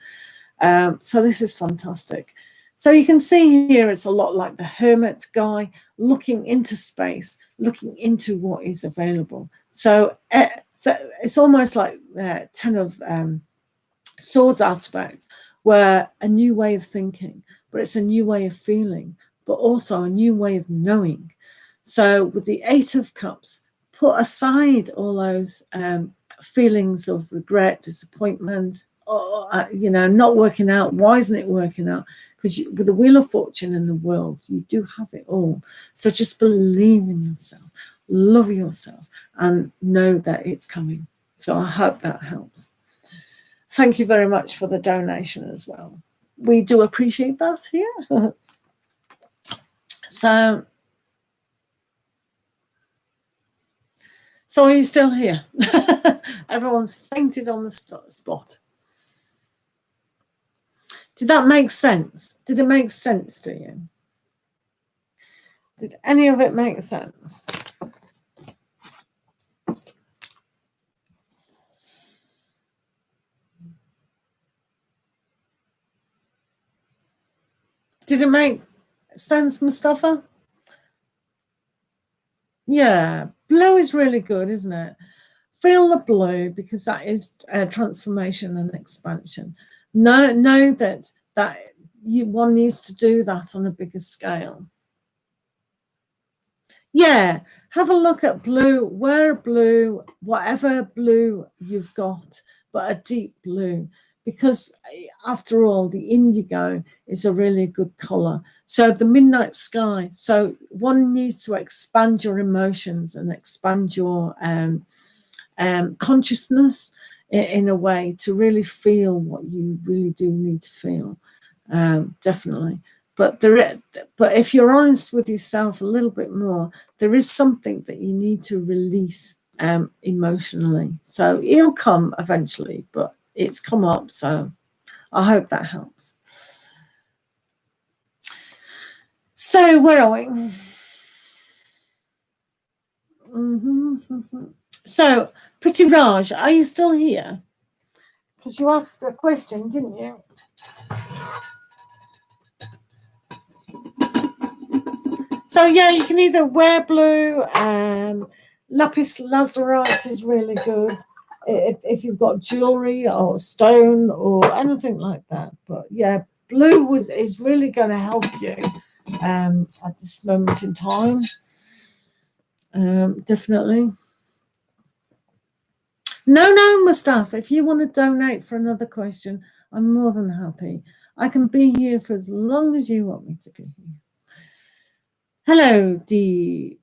So this is fantastic. So you can see here, it's a lot like the Hermit guy, looking into space, looking into what is available. So it's almost like Ten of Swords aspect, where a new way of thinking, but it's a new way of feeling, but also a new way of knowing. So with the Eight of Cups, put aside all those feelings of regret, disappointment, or, not working out. Why isn't it working out? Because with the Wheel of Fortune in the World, you do have it all. So just believe in yourself, love yourself, and know that it's coming. So I hope that helps. Thank you very much for the donation as well. We do appreciate that here. So are you still here? Everyone's fainted on the spot. Did that make sense? Did it make sense to you? Did any of it make sense? Did it make sense, Mustafa? Yeah, blue is really good, isn't it? Feel the blue, because that is transformation and expansion. Know that one needs to do that on a bigger scale. Yeah, have a look at blue, wear blue, whatever blue you've got, but a deep blue, because after all, the indigo is a really good color. So the midnight sky, so one needs to expand your emotions and expand your consciousness in a way to really feel what you really do need to feel. Definitely. But if you're honest with yourself a little bit more, there is something that you need to release emotionally. So it'll come eventually, but it's come up. So I hope that helps. So where are we? So, Pretty Raj, are you still here? Because you asked the question, didn't you? So yeah, you can either wear blue, lapis lazurite is really good if you've got jewelry or stone or anything like that. But yeah, blue is really going to help you at this moment in time. Definitely. No, Mustafa, if you want to donate for another question, I'm more than happy. I can be here for as long as you want me to be here. Hello, DRC.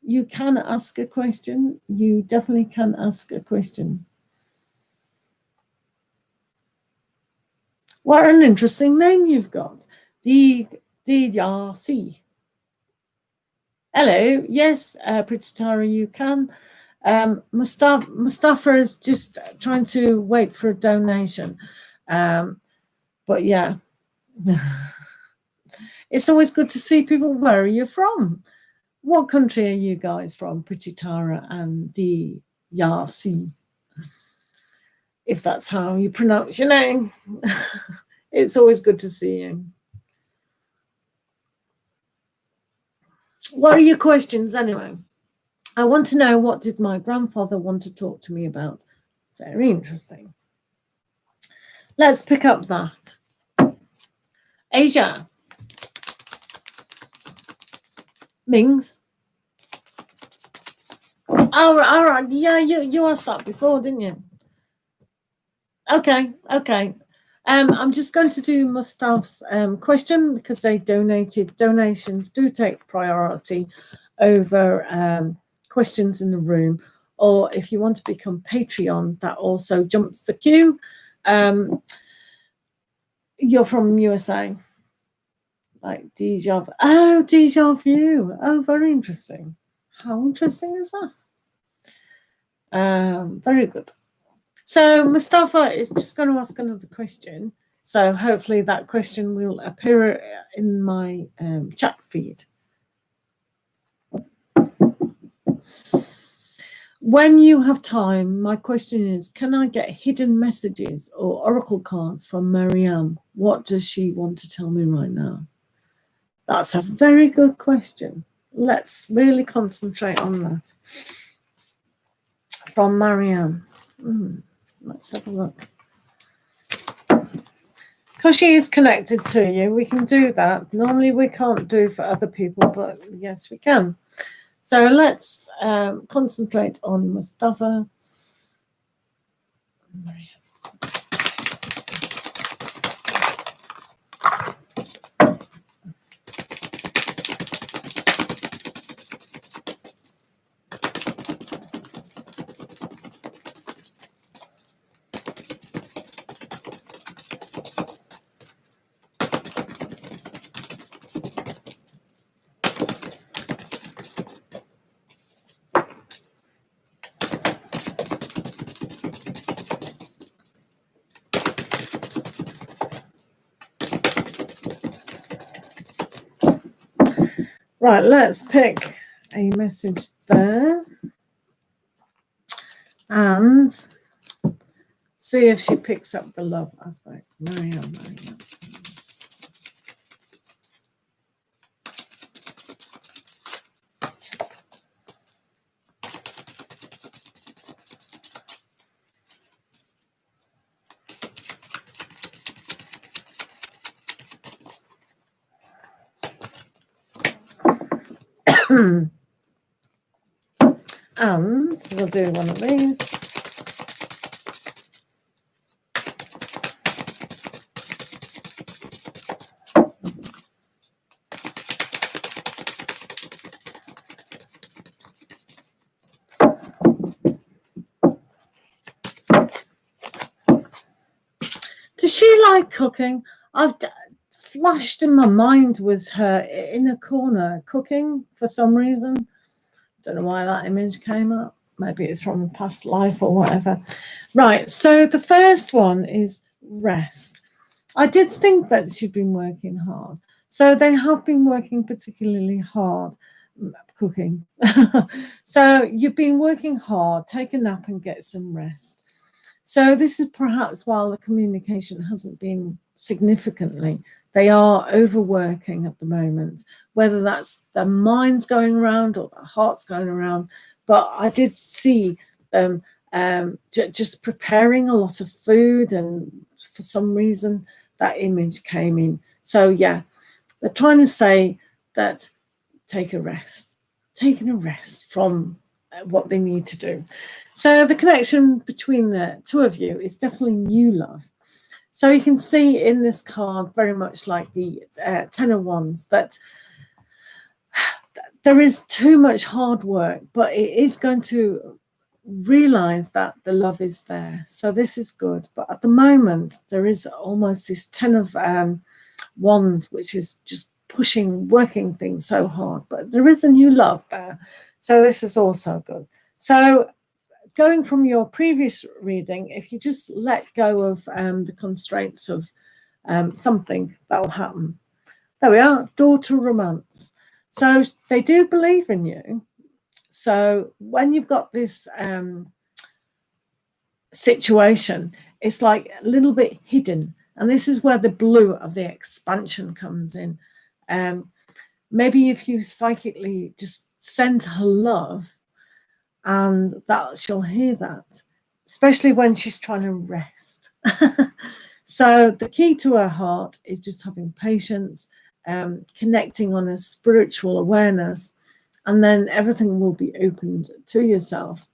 You can ask a question. You definitely can ask a question. What an interesting name you've got. DRC. Hello. Yes, Pretty Tara, you can. Mustafa is just trying to wait for a donation. But yeah. It's always good to see people. Where are you from? What country are you guys from, Pretty Tara and Yasi, if that's how you pronounce your name. It's always good to see you. What are your questions anyway? I want to know, what did my grandfather want to talk to me about? Very interesting. Let's pick up that. Asia. Mings. Oh, all right. Yeah, you asked that before, didn't you? Okay. I'm just going to do Mustav's question, because they donated. Donations do take priority over questions in the room. Or if you want to become Patreon, that also jumps the queue. You're from USA. Like deja vu. Oh, deja vu. Oh, very interesting. How interesting is that? Very good. So Mustafa is just going to ask another question. So hopefully that question will appear in my chat feed. When you have time, my question is, can I get hidden messages or oracle cards from Mariam? What does she want to tell me right now? That's a very good question. Let's really concentrate on that. From Mariam. Let's have a look. Because she is connected to you, we can do that. Normally we can't do for other people, but yes, we can. So let's concentrate on Mustafa. Mariam. Right, let's pick a message there and see if she picks up the love aspect. Mariam. And we'll do one of these. Does she like cooking? I've flashed in my mind was her in a corner cooking for some reason. Don't know why that image came up. Maybe it's from a past life or whatever. Right, so the first one is rest. I did think that she'd been working hard. So they have been working particularly hard cooking. So you've been working hard, take a nap and get some rest. So this is perhaps while the communication hasn't been significantly, they are overworking at the moment, whether that's their mind's going around or their heart's going around. But I did see them just preparing a lot of food, and for some reason that image came in. So yeah, they're trying to say that taking a rest from what they need to do. So the connection between the two of you is definitely new love. So you can see in this card, very much like the Ten of Wands, that there is too much hard work, but it is going to realize that the love is there. So this is good. But at the moment, there is almost this Ten of Wands, which is just pushing, working things so hard. But there is a new love there. So this is also good. So going from your previous reading, if you just let go of the constraints of something, that will happen. There we are, daughter romance. So they do believe in you. So when you've got this situation, it's like a little bit hidden. And this is where the blue of the expansion comes in. Maybe if you psychically just send her love, and that she'll hear that, especially when she's trying to rest. So the key to her heart is just having patience, connecting on a spiritual awareness, and then everything will be opened to yourself.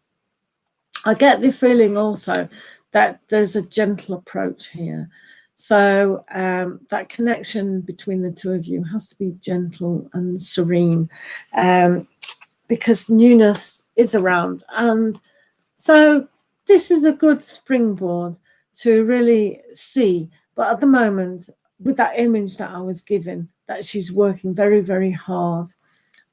I get the feeling also that there's a gentle approach here. So that connection between the two of you has to be gentle and serene, because newness is around. And so this is a good springboard to really see. But at the moment, with that image that I was given, that she's working very, very hard,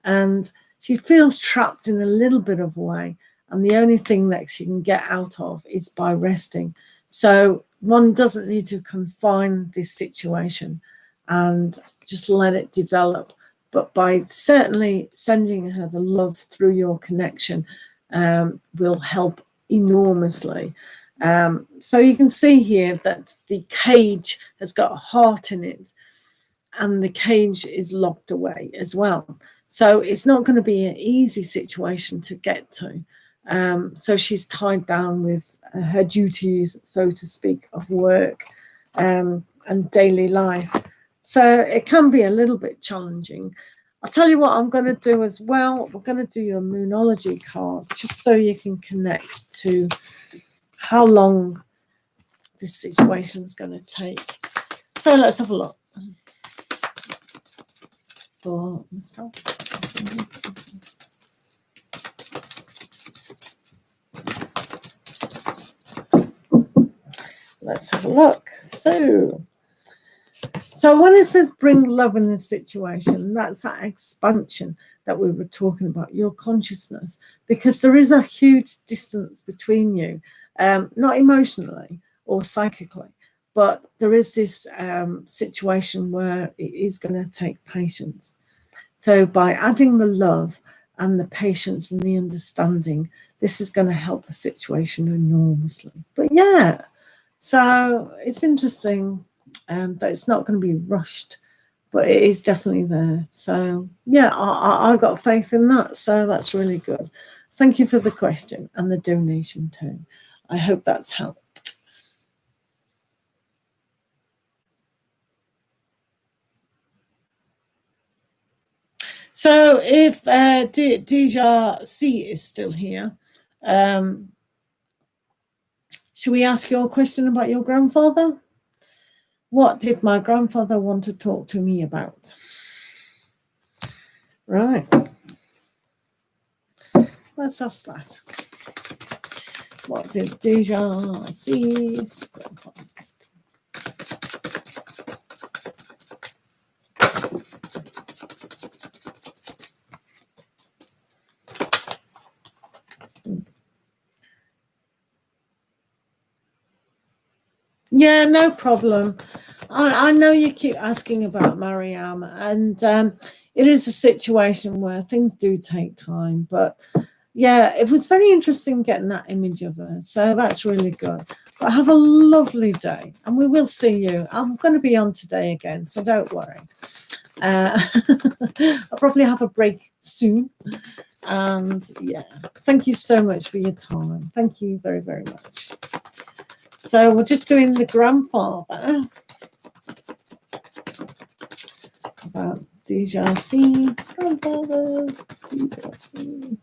and she feels trapped in a little bit of a way. And the only thing that she can get out of is by resting. So one doesn't need to confine this situation and just let it develop. But by certainly sending her the love through your connection will help enormously. So you can see here that the cage has got a heart in it, and the cage is locked away as well. So it's not going to be an easy situation to get to. So she's tied down with her duties, so to speak, of work and daily life. So it can be a little bit challenging. I'll tell you what I'm going to do as well. We're going to do your Moonology card, just so you can connect to how long this situation is going to take. So let's have a look. For myself. Let's have a look. So when it says bring love in this situation, that's that expansion that we were talking about, your consciousness, because there is a huge distance between you, not emotionally or psychically, but there is this situation where it is going to take patience. So by adding the love and the patience and the understanding, this is going to help the situation enormously. But yeah, so it's interesting that it's not going to be rushed, but it is definitely there. So yeah, I got faith in that. So that's really good. Thank you for the question and the donation too. I hope that's helped. So if Deja C is still here, should we ask your question about your grandfather? What did my grandfather want to talk to me about? Right. Let's ask that. What did Deja C's grandfather? Yeah, no problem. I know you keep asking about Mariam, and it is a situation where things do take time. But yeah, it was very interesting getting that image of her. So that's really good. But have a lovely day, and we will see you. I'm going to be on today again, so don't worry. I'll probably have a break soon. And yeah, thank you so much for your time. Thank you very, very much. So we're just doing the grandfather about Deja C. Grandfathers, Deja C.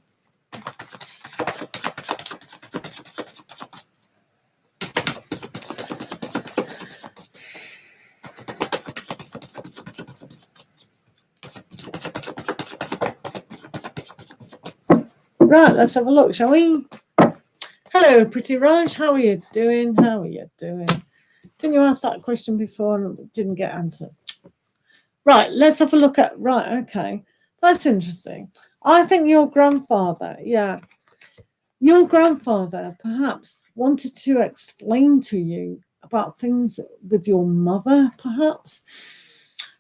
Right, let's have a look, shall we? Hello, Pretty Raj. How are you doing? How are you doing? Didn't you ask that question before and didn't get answered? Right, let's have a look at, right, okay. That's interesting. I think your grandfather, yeah, your grandfather perhaps wanted to explain to you about things with your mother, perhaps,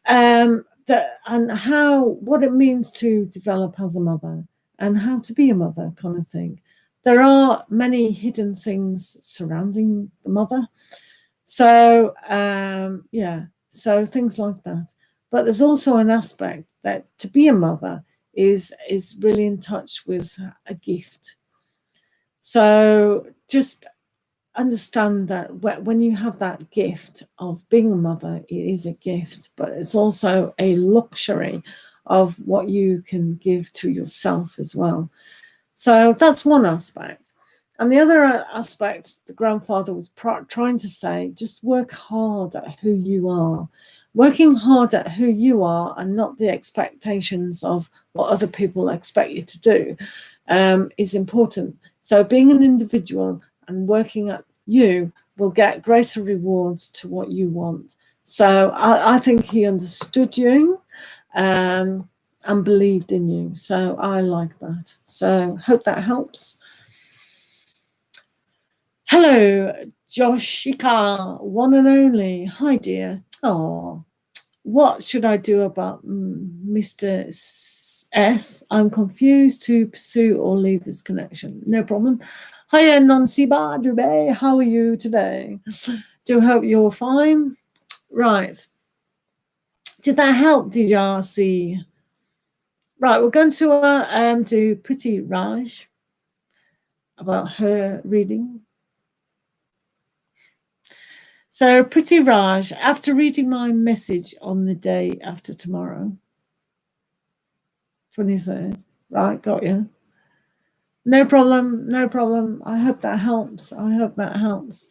that and how what it means to develop as a mother and how to be a mother, kind of thing. there are many hidden things surrounding the mother. So, yeah, so things like that. But there's also an aspect that to be a mother is really in touch with a gift. So just understand that when you have that gift of being a mother, it is a gift, but it's also a luxury of what you can give to yourself as well. So that's one aspect. And the other aspect, the grandfather was trying to say, just work hard at who you are. Working hard at who you are and not the expectations of what other people expect you to do is important. So being an individual and working at you will get greater rewards to what you want. So I think he understood you and believed in you. So I like that. So hope that helps. Hello, Joshika, one and only. Hi, dear. Oh, what should I do about Mr. S? I'm confused to pursue or leave this connection. No problem. Hiya, Nansiba Dube. How are you today? Do hope you're fine. Right. Did that help, DRC? Right, we're going to do Pretty Raj about her reading. So, Pretty Raj, after reading my message on the day after tomorrow, 23rd, right, got you. No problem, no problem. I hope that helps. I hope that helps.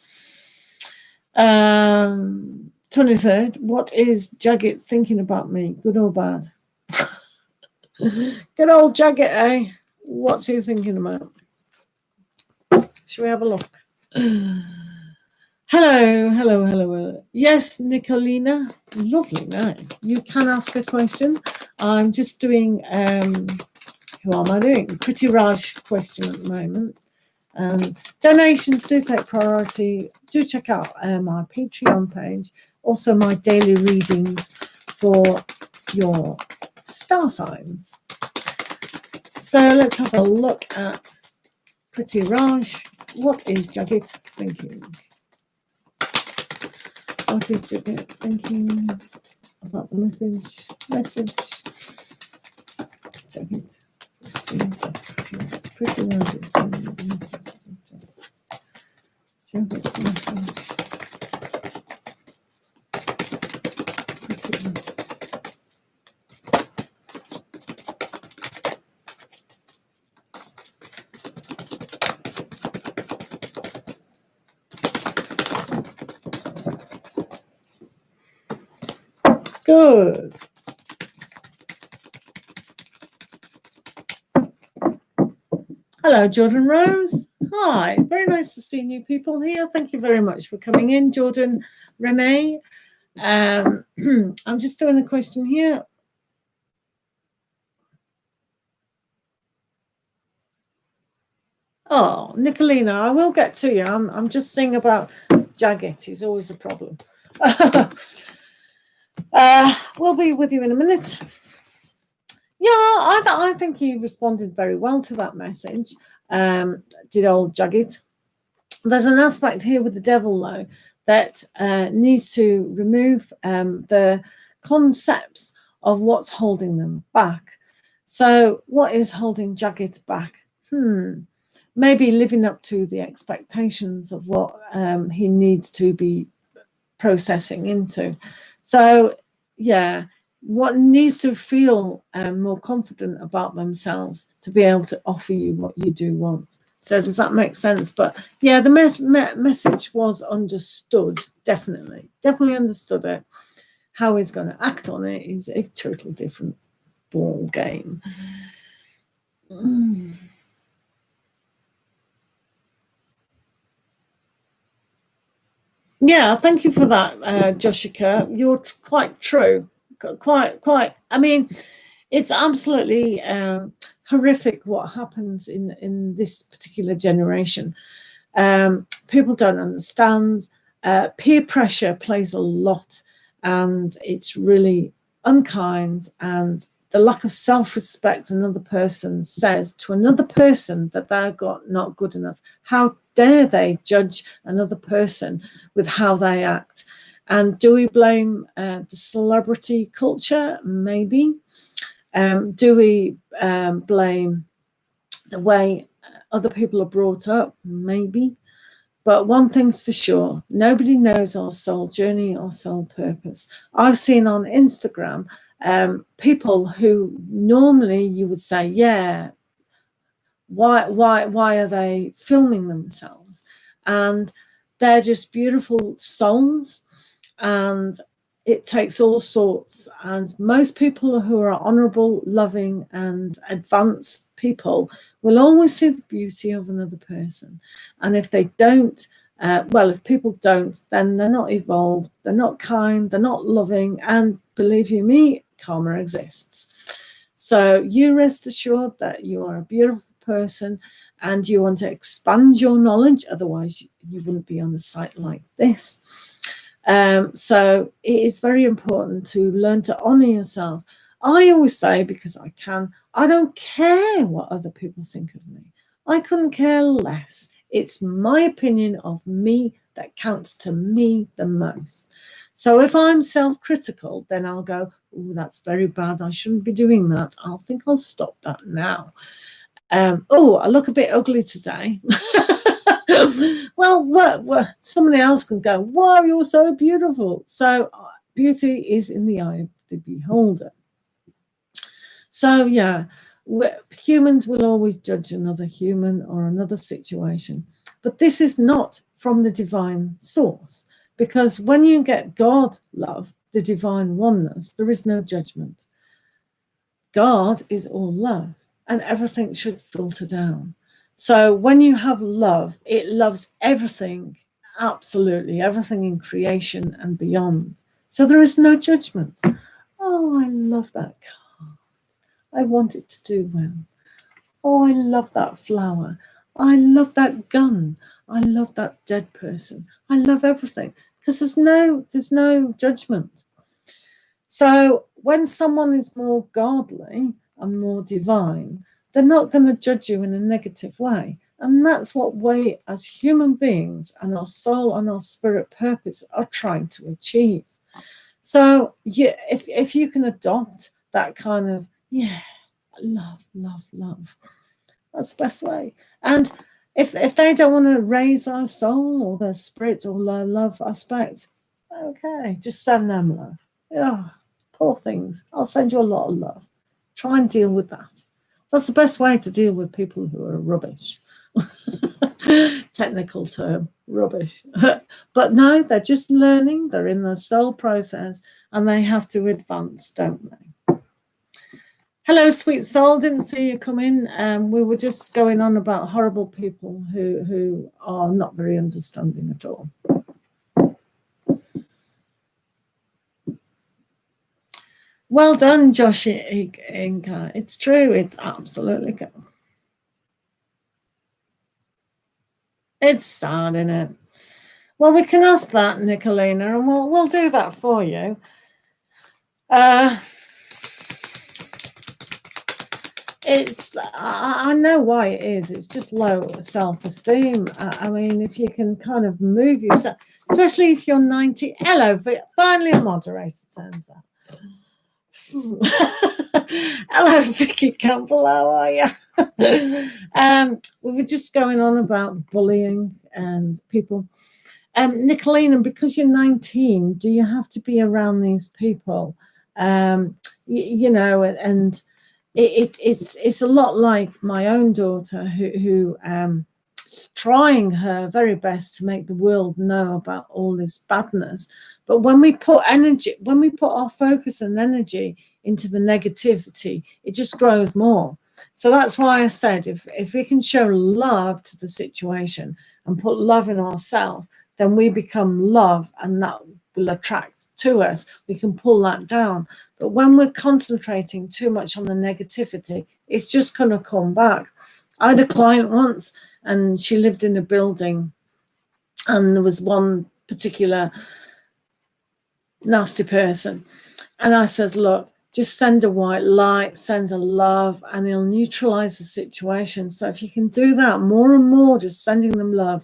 23rd, what is Jagged thinking about me, good or bad? Good old Jagged, eh? What's he thinking about? Shall we have a look? Hello, hello, hello, hello. Yes, Nicolina, lovely name. You can ask a question. I'm just doing, who am I doing? Pretty Raj question at the moment. Donations do take priority. Do check out my Patreon page. Also my daily readings for your star signs. So let's have a look at Pretty Raj. What is Jagged thinking? What is Jagged thinking about the message? Jagged. Receive Pretty Raj is sending the message to Jagged's message. Pretty Raj. Good. Hello, Jordan Rose. Hi, very nice to see new people here. Thank you very much for coming in, Jordan Renee. I'm just doing a question here. Oh, Nicolina, I will get to you. I'm just saying about Jagged. He's always a problem. We'll be with you in a minute. Yeah, I think he responded very well to that message. Did old Jagged. There's an aspect here with the devil, though, that needs to remove the concepts of what's holding them back. So what is holding Jagged back? Maybe living up to the expectations of what he needs to be processing into. So, yeah, what needs to feel more confident about themselves to be able to offer you what you do want. So does that make sense? But yeah, the message was understood, definitely understood it. How he's going to act on it is a totally different ball game. Yeah, thank you for that, Joshika. You're quite true. Quite. I mean, it's absolutely horrific what happens in this particular generation. People don't understand. Peer pressure plays a lot, and it's really unkind and the lack of self-respect another person says to another person that they're not good enough. How dare they judge another person with how they act? And do we blame the celebrity culture? Maybe. Do we blame the way other people are brought up? Maybe. But one thing's for sure, nobody knows our soul journey or soul purpose. I've seen on Instagram people who normally you would say, yeah, why are they filming themselves? And they're just beautiful souls, and it takes all sorts. And most people who are honorable, loving, and advanced people will always see the beauty of another person. And if they don't, if people don't, then they're not evolved, they're not kind, they're not loving, and believe you me, karma exists. So you rest assured that you are a beautiful person and you want to expand your knowledge, otherwise you wouldn't be on a site like this. So it is very important to learn to honor yourself. I always say, because I can, I don't care what other people think of me. I couldn't care less. It's my opinion of me that counts to me the most. So if I'm self-critical, then I'll go, oh, that's very bad. I shouldn't be doing that. I'll think I'll stop that now. Oh, I look a bit ugly today. Well, somebody else can go, wow, you're so beautiful. So beauty is in the eye of the beholder. So yeah, humans will always judge another human or another situation. But this is not from the divine source, because when you get God love, the divine oneness, there is no judgment. God is all love, and everything should filter down. So when you have love, it loves everything, absolutely everything in creation and beyond. So there is no judgment. Oh, I love that car. I want it to do well. Oh, I love that flower. I love that gun. I love that dead person. I love everything, because there's no judgment. So when someone is more godly and more divine, they're not going to judge you in a negative way. And that's what we as human beings and our soul and our spirit purpose are trying to achieve. So if you can adopt that kind of, love, that's the best way. And if they don't want to raise our soul or their spirit or their love aspect, okay, just send them love. Yeah, poor things. I'll send you a lot of love. Try and deal with that. That's the best way to deal with people who are rubbish. Technical term, rubbish. But no, they're just learning. They're in the soul process and they have to advance, don't they? Hello, sweet soul. Didn't see you come in. We were just going on about horrible people who are not very understanding at all. Well done, Josh Inca. It's true. It's absolutely good. It's sad, isn't it? Well, we can ask that, Nicolina, and we'll do that for you. I know why it is. It's just low self-esteem. I mean, if you can kind of move yourself, especially if you're 90. Hello, finally a moderator turns up. Hello, Vicky Campbell. How are you? We were just going on about bullying and people. Nicolina, because you're 19, do you have to be around these people? You know, and it's a lot like my own daughter who trying her very best to make the world know about all this badness. But when we put our focus and energy into the negativity, it just grows more. So that's why I said, if we can show love to the situation and put love in ourselves, then we become love, and that will attract to us. We can pull that down. But when we're concentrating too much on the negativity, it's just going to come back. I had a client once, and she lived in a building, and there was one particular nasty person. And I said, look, just send a white light, send a love, and it'll neutralize the situation. So if you can do that more and more, just sending them love,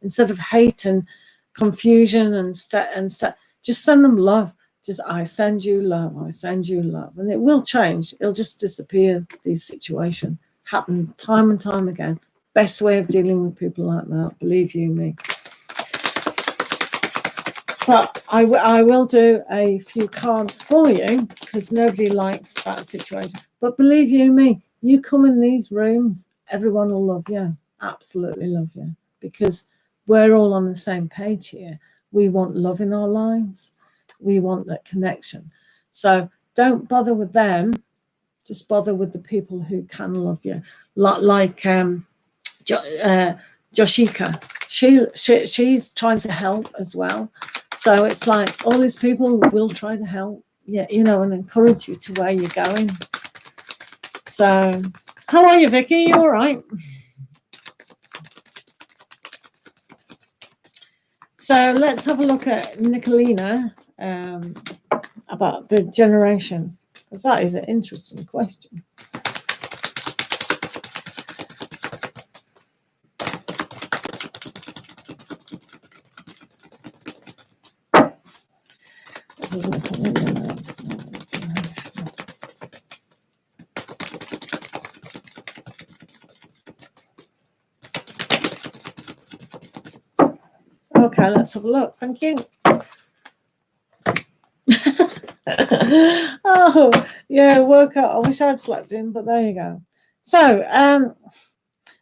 instead of hate and confusion and just send them love. Just, I send you love, I send you love. And it will change. It'll just disappear. These situations happen time and time again. Best way of dealing with people like that, believe you me. But I will do a few cards for you because nobody likes that situation. But believe you me, you come in these rooms, everyone will love you. Absolutely love you. Because we're all on the same page here. We want love in our lives. We want that connection. So don't bother with them. Just bother with the people who can love you. Like Joshika. She's trying to help as well. So it's like all these people will try to help, yeah, you know, and encourage you to where you're going. So how are you, Vicky? You all right? So let's have a look at Nicolina about the generation, because that is an interesting question. This is Nicolina. Okay, let's have a look. Thank you. Oh, yeah, woke up. I wish I'd slept in, but there you go. So,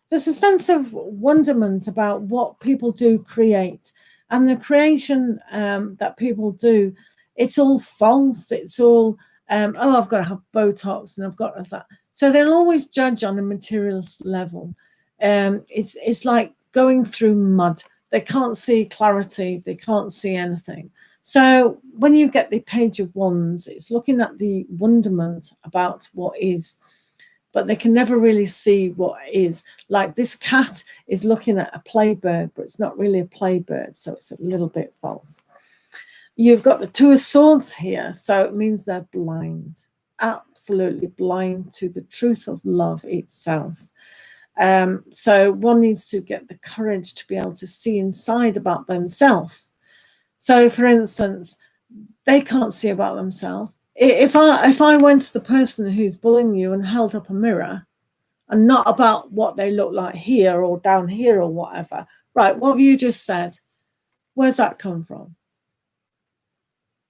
there's a sense of wonderment about what people do create. And the creation that people do, it's all false. It's all, oh, I've got to have Botox and I've got to have that. So they'll always judge on a materialist level. It's like going through mud. They can't see clarity. They can't see anything. So when you get the Page of Wands, it's looking at the wonderment about what is, but they can never really see what is. Like this cat is looking at a playbird, but it's not really a playbird, so it's a little bit false. You've got the Two of Swords here, so it means they're blind, absolutely blind to the truth of love itself. So one needs to get the courage to be able to see inside about themselves. So, for instance, they can't see about themselves. If I went to the person who's bullying you and held up a mirror, and not about what they look like here or down here or whatever, right, what have you just said? Where's that come from?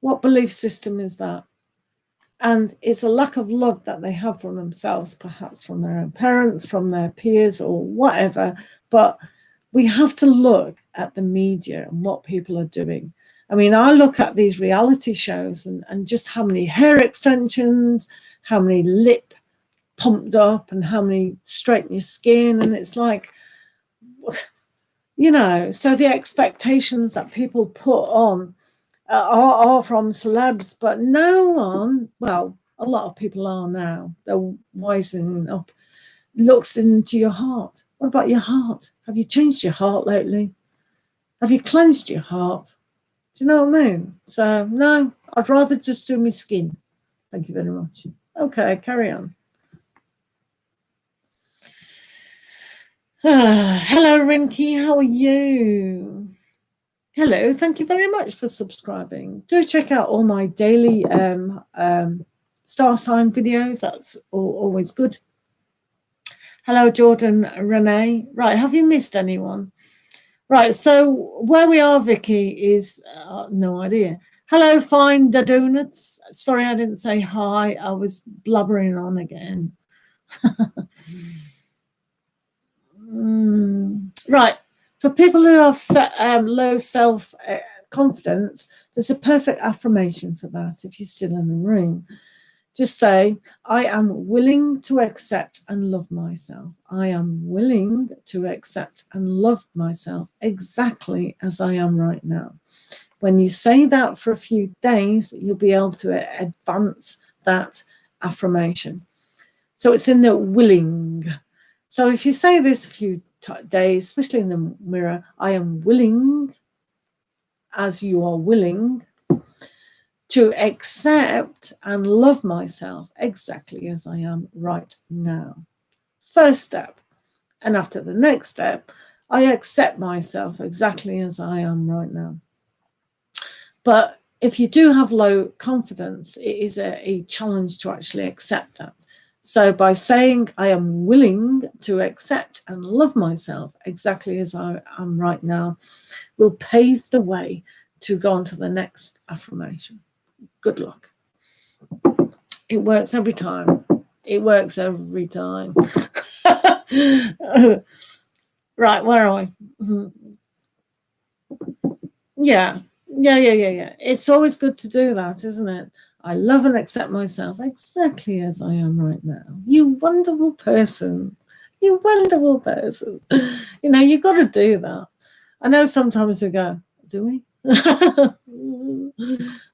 What belief system is that? And it's a lack of love that they have from themselves, perhaps from their own parents, from their peers or whatever. But we have to look at the media and what people are doing. I mean, I look at these reality shows and just how many hair extensions, how many lip pumped up, and how many straighten your skin. And it's like, you know, so the expectations that people put on are from celebs, but no one, well, a lot of people are now, they're wising up, looks into your heart. What about your heart? Have you changed your heart lately? Have you cleansed your heart? Do you know what I mean? So, no, I'd rather just do my skin. Thank you very much. Okay, carry on. Hello, Rinky. How are you? Hello. Thank you very much for subscribing. Do check out all my daily star sign videos. That's always good. Hello, Jordan Renee. Right, have you missed anyone? Right, so where we are, Vicky, is no idea. Hello, Fine the Donuts. Sorry I didn't say hi. I was blubbering on again. Right, for people who have low self-confidence, there's a perfect affirmation for that if you're still in the room. Just say, I am willing to accept and love myself. I am willing to accept and love myself exactly as I am right now. When you say that for a few days, you'll be able to advance that affirmation. So it's in the willing. So if you say this a few days, especially in the mirror, I am willing, as you are willing, to accept and love myself exactly as I am right now. First step. And after the next step, I accept myself exactly as I am right now. But if you do have low confidence, it is a challenge to actually accept that. So by saying I am willing to accept and love myself exactly as I am right now, will pave the way to go on to the next affirmation. Good luck. It works every time. It works every time. Right, where are we? Yeah. It's always good to do that, isn't it? I love and accept myself exactly as I am right now. You wonderful person. You wonderful person. You know, you've got to do that. I know sometimes we go, do we?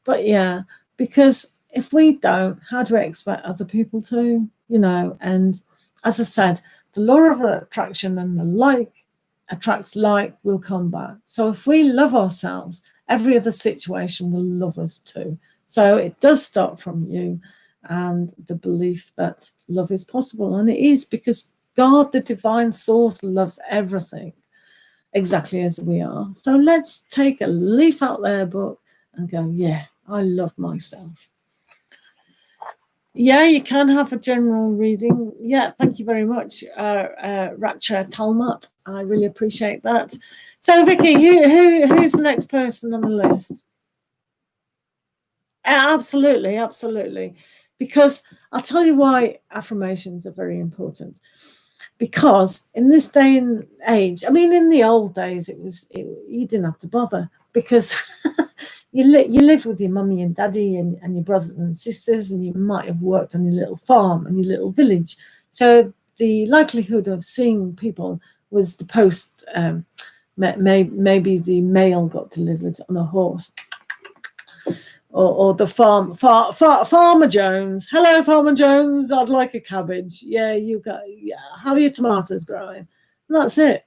But yeah, because if we don't, how do we expect other people to? You know, and as I said, the law of attraction and the like attracts like will come back. So if we love ourselves, every other situation will love us too. So it does start from you and the belief that love is possible. And it is, because God, the divine source, loves everything exactly as we are. So let's take a leaf out their book and go, yeah, I love myself. Yeah, you can have a general reading. Yeah, thank you very much, Ratcha Talmat. I really appreciate that. So, Vicky, who's the next person on the list? Absolutely. Because I'll tell you why affirmations are very important. Because in this day and age, I mean, in the old days, you didn't have to bother, because you live with your mummy and daddy and your brothers and sisters, and you might have worked on your little farm and your little village. So the likelihood of seeing people was the post. Maybe the mail got delivered on a horse. Or the Farmer Jones. Hello, Farmer Jones. I'd like a cabbage. Yeah, how are your tomatoes growing? And that's it.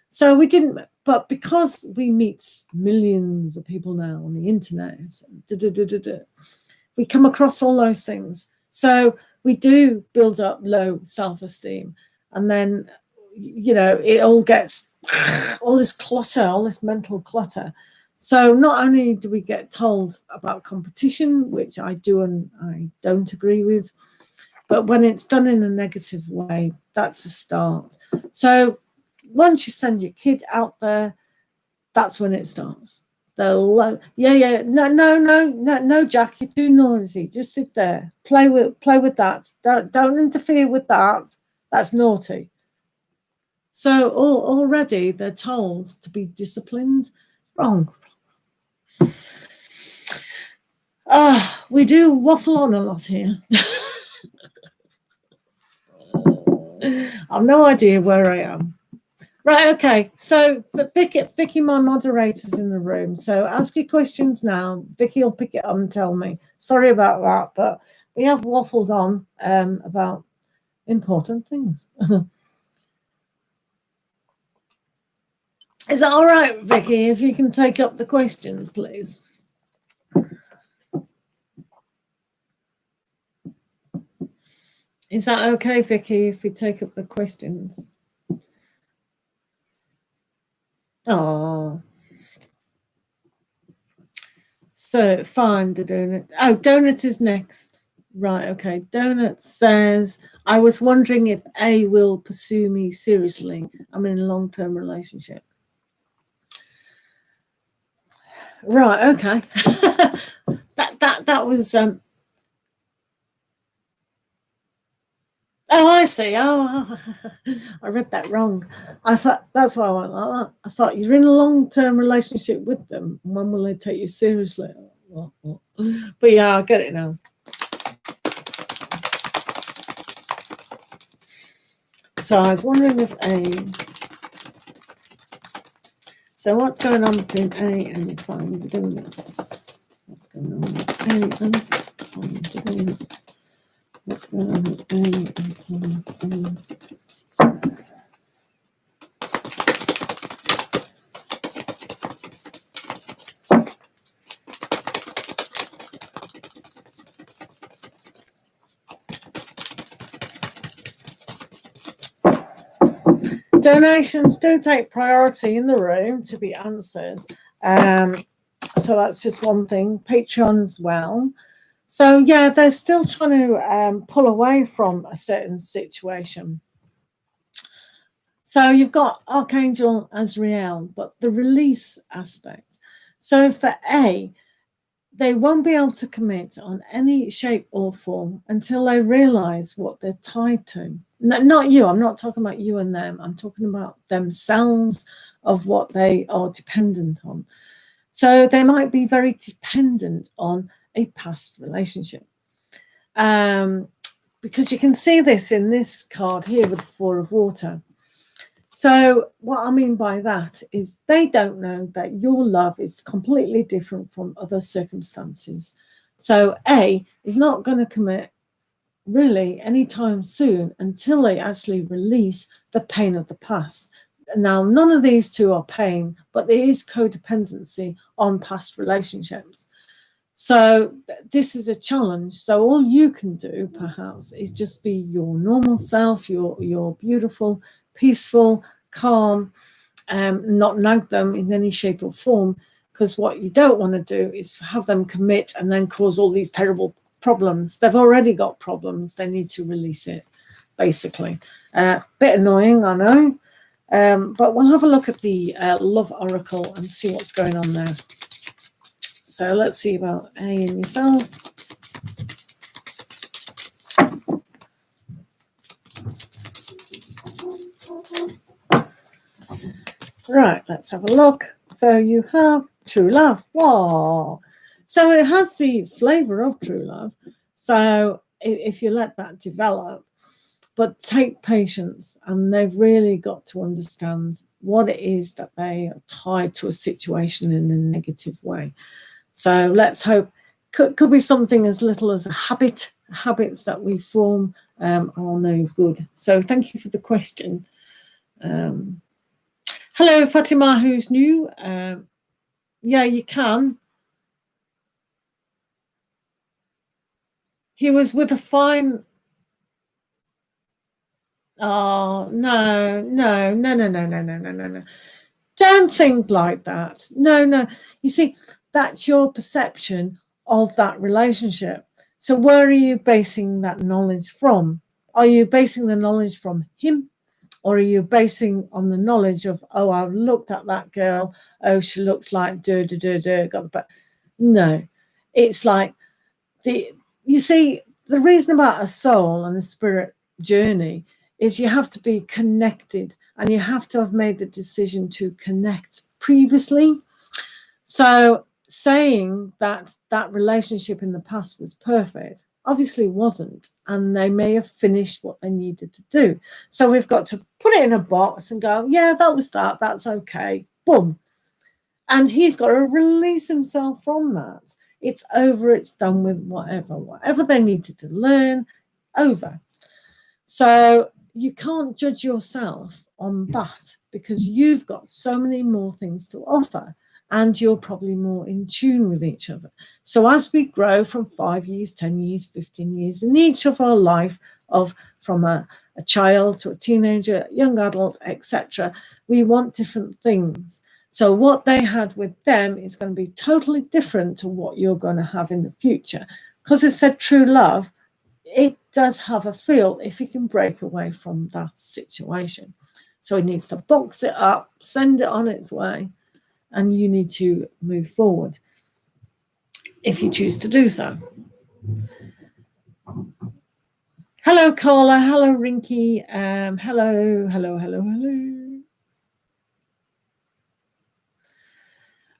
So we didn't, but because we meet millions of people now on the internet, we come across all those things. So we do build up low self-esteem, and then, you know, it all gets all this clutter, all this mental clutter. So not only do we get told about competition, which I do and I don't agree with, but when it's done in a negative way, that's a start. So once you send your kid out there, that's when it starts. No, Jack, you're too noisy. Just sit there, play with that. Don't interfere with that. That's naughty. So already they're told to be disciplined. Wrong. We do waffle on a lot here. I've no idea where I am. Right, okay. So Vicky, my moderator's in the room. So ask your questions now. Vicky will pick it up and tell me. Sorry about that, but we have waffled on about important things. Is that all right, Vicky, if you can take up the questions, please? Is that okay, Vicky, if we take up the questions? Oh. So find the donut. Oh, Donut is next. Right, okay. Donut says, I was wondering if A will pursue me seriously. I'm in a long-term relationship. Right, okay. that was oh, I see. Oh, I read that wrong. I thought that's why I went like that. I thought you're in a long-term relationship with them. When will they take you seriously? But yeah, I get it now. So I was wondering if A. So what's going on between A and Find the Donuts? What's going on with A and Find the Donuts? What's going on with A and Find the Donuts? Donations do take priority in the room to be answered. So that's just one thing. Patreon as well. So yeah, they're still trying to pull away from a certain situation. So you've got Archangel Azrael, but the release aspect. So for A, they won't be able to commit on any shape or form until they realize what they're tied to. No, not you. I'm not talking about you and them. I'm talking about themselves, of what they are dependent on. So they might be very dependent on a past relationship. Because you can see this in this card here with the Four of Water. So what I mean by that is they don't know that your love is completely different from other circumstances. So A is not going to commit really anytime soon until they actually release the pain of the past. Now, none of these two are pain, but there is codependency on past relationships. So this is a challenge. So all you can do, perhaps, is just be your normal self, your beautiful, peaceful, calm, not nag them in any shape or form, because what you don't want to do is have them commit and then cause all these terrible problems. They've already got problems. They need to release it, basically. Bit annoying, I know. But we'll have a look at the Love Oracle and see what's going on there. So let's see about A and yourself. Right, let's have a look. So you have true love. Wow. So it has the flavor of true love. So if you let that develop, but take patience, and they've really got to understand what it is that they are tied to a situation in a negative way. So let's hope, could be something as little as a habit. Habits that we form are no good. So thank you for the question. Hello, Fatima, who's new. Yeah, you can. He was with a fine... Oh, no. Don't think like that. No. You see, that's your perception of that relationship. So where are you basing that knowledge from? Are you basing the knowledge from him? Or are you basing on the knowledge of, oh, I've looked at that girl. Oh, she looks like got the back. No, it's like you see, the reason about a soul and a spirit journey is you have to be connected, and you have to have made the decision to connect previously. So saying that that relationship in the past was perfect obviously wasn't, and they may have finished what they needed to do. So we've got to put it in a box and go, yeah, that was that, that's okay, boom. And he's got to release himself from that. It's over, it's done with, whatever they needed to learn, over. So you can't judge yourself on that, because you've got so many more things to offer, and you're probably more in tune with each other. So as we grow from 5 years, 10 years, 15 years in each of our life, from a child to a teenager, young adult, etc., we want different things. So what they had with them is going to be totally different to what you're going to have in the future. Because it said true love, it does have a feel if you can break away from that situation. So it needs to box it up, send it on its way, and you need to move forward if you choose to do so. Hello, Carla. Hello, Rinky. Hello.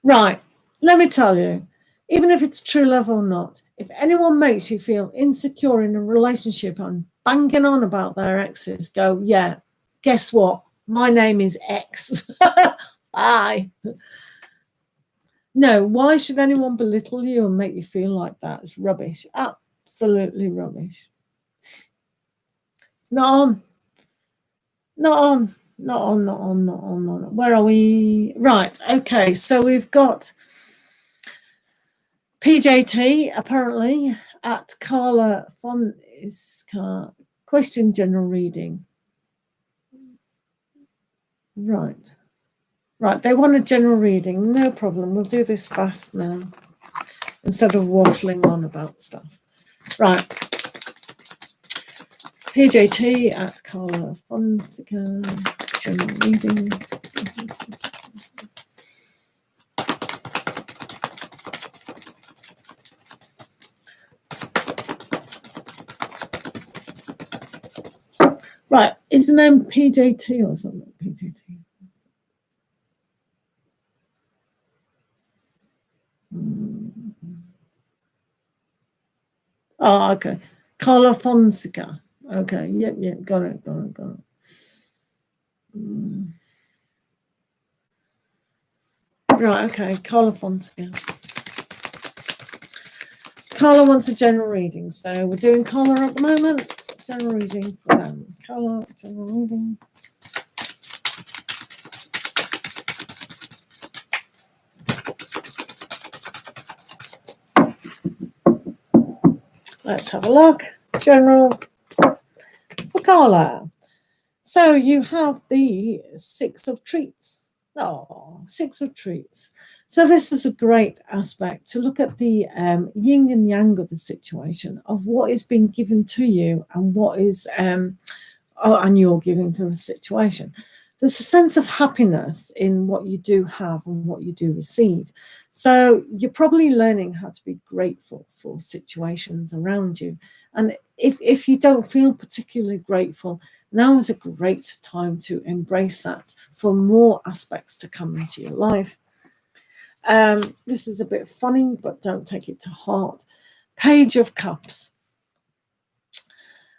Right, let me tell you, even if it's true love or not, if anyone makes you feel insecure in a relationship and banging on about their exes, go, yeah, guess what? My name is X. Bye. No, why should anyone belittle you and make you feel like that? It's rubbish. Absolutely rubbish. Not on. Where are we? Right, okay, so we've got PJT, apparently, at Carla Fon's question general reading. Right. Right, they want a general reading. No problem. We'll do this fast now instead of waffling on about stuff. Right. PJT at Carla Fonseca. General reading. Right, is the name PJT or something? PJT. Oh, okay. Carla Fonseca. Okay, yep, got it. Right, okay, Carla Fonseca. Carla wants a general reading, so we're doing Carla at the moment. General reading for them. Carla, general reading. Let's have a look. General for Carla. So you have the Six of Treats. Oh, Six of Treats. So this is a great aspect to look at the yin and yang of the situation, of what is being given to you and what is and you're giving to the situation. There's a sense of happiness in what you do have and what you do receive. So you're probably learning how to be grateful for situations around you. And if you don't feel particularly grateful, now is a great time to embrace that for more aspects to come into your life. This is a bit funny, but don't take it to heart. Page of Cups.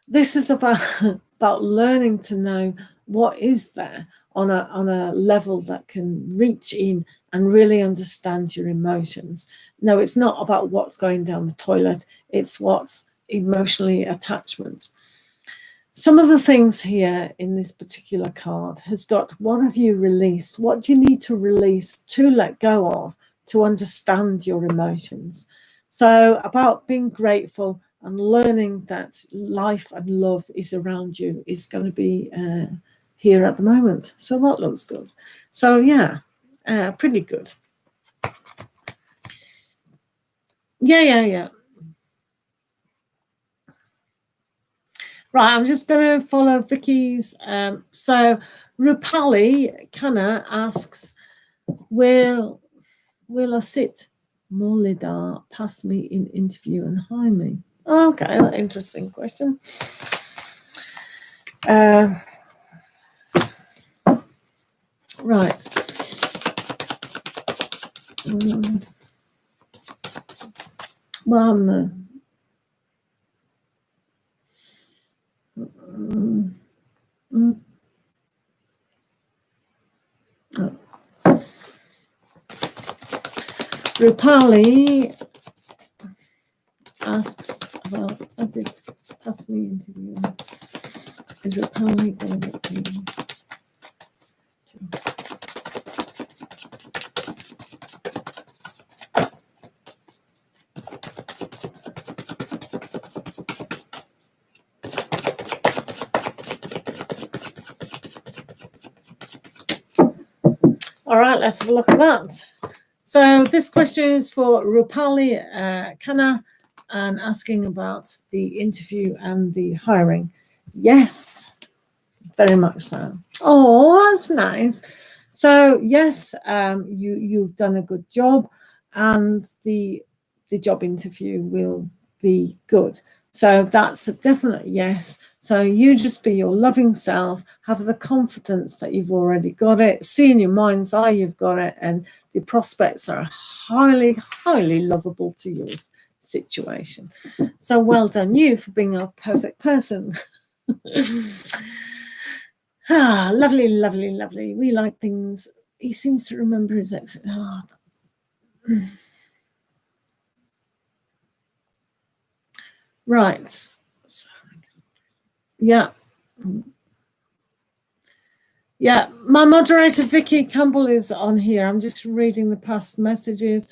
This is about learning to know what is there on a level that can reach in and really understand your emotions. No, it's not about what's going down the toilet. It's what's emotionally attachment. Some of the things here in this particular card has got what have you released? What do you need to release to let go of to understand your emotions? So about being grateful and learning that life and love is around you is going to be here at the moment. So that looks good. So yeah, pretty good. Yeah. Right, I'm just going to follow Vicky's. So Rupali Khanna asks, will I sit Molida pass me in interview and hire me? Oh, okay, interesting question. Right. Well, no. Rupali asks about, as it pass me interview, is Rupali going to be? All right, let's have a look at that. So this question is for Rupali Khanna and asking about the interview and the hiring. Yes, very much so. Oh, that's nice. So yes, you've done a good job, and the job interview will be good. So that's a definite yes. So you just be your loving self, have the confidence that you've already got it, see in your mind's eye you've got it, and the prospects are highly, highly lovable to your situation. So well done you for being a perfect person. Lovely. We like things. He seems to remember his exit. Right. So, yeah. Yeah, my moderator Vicky Campbell is on here. I'm just reading the past messages.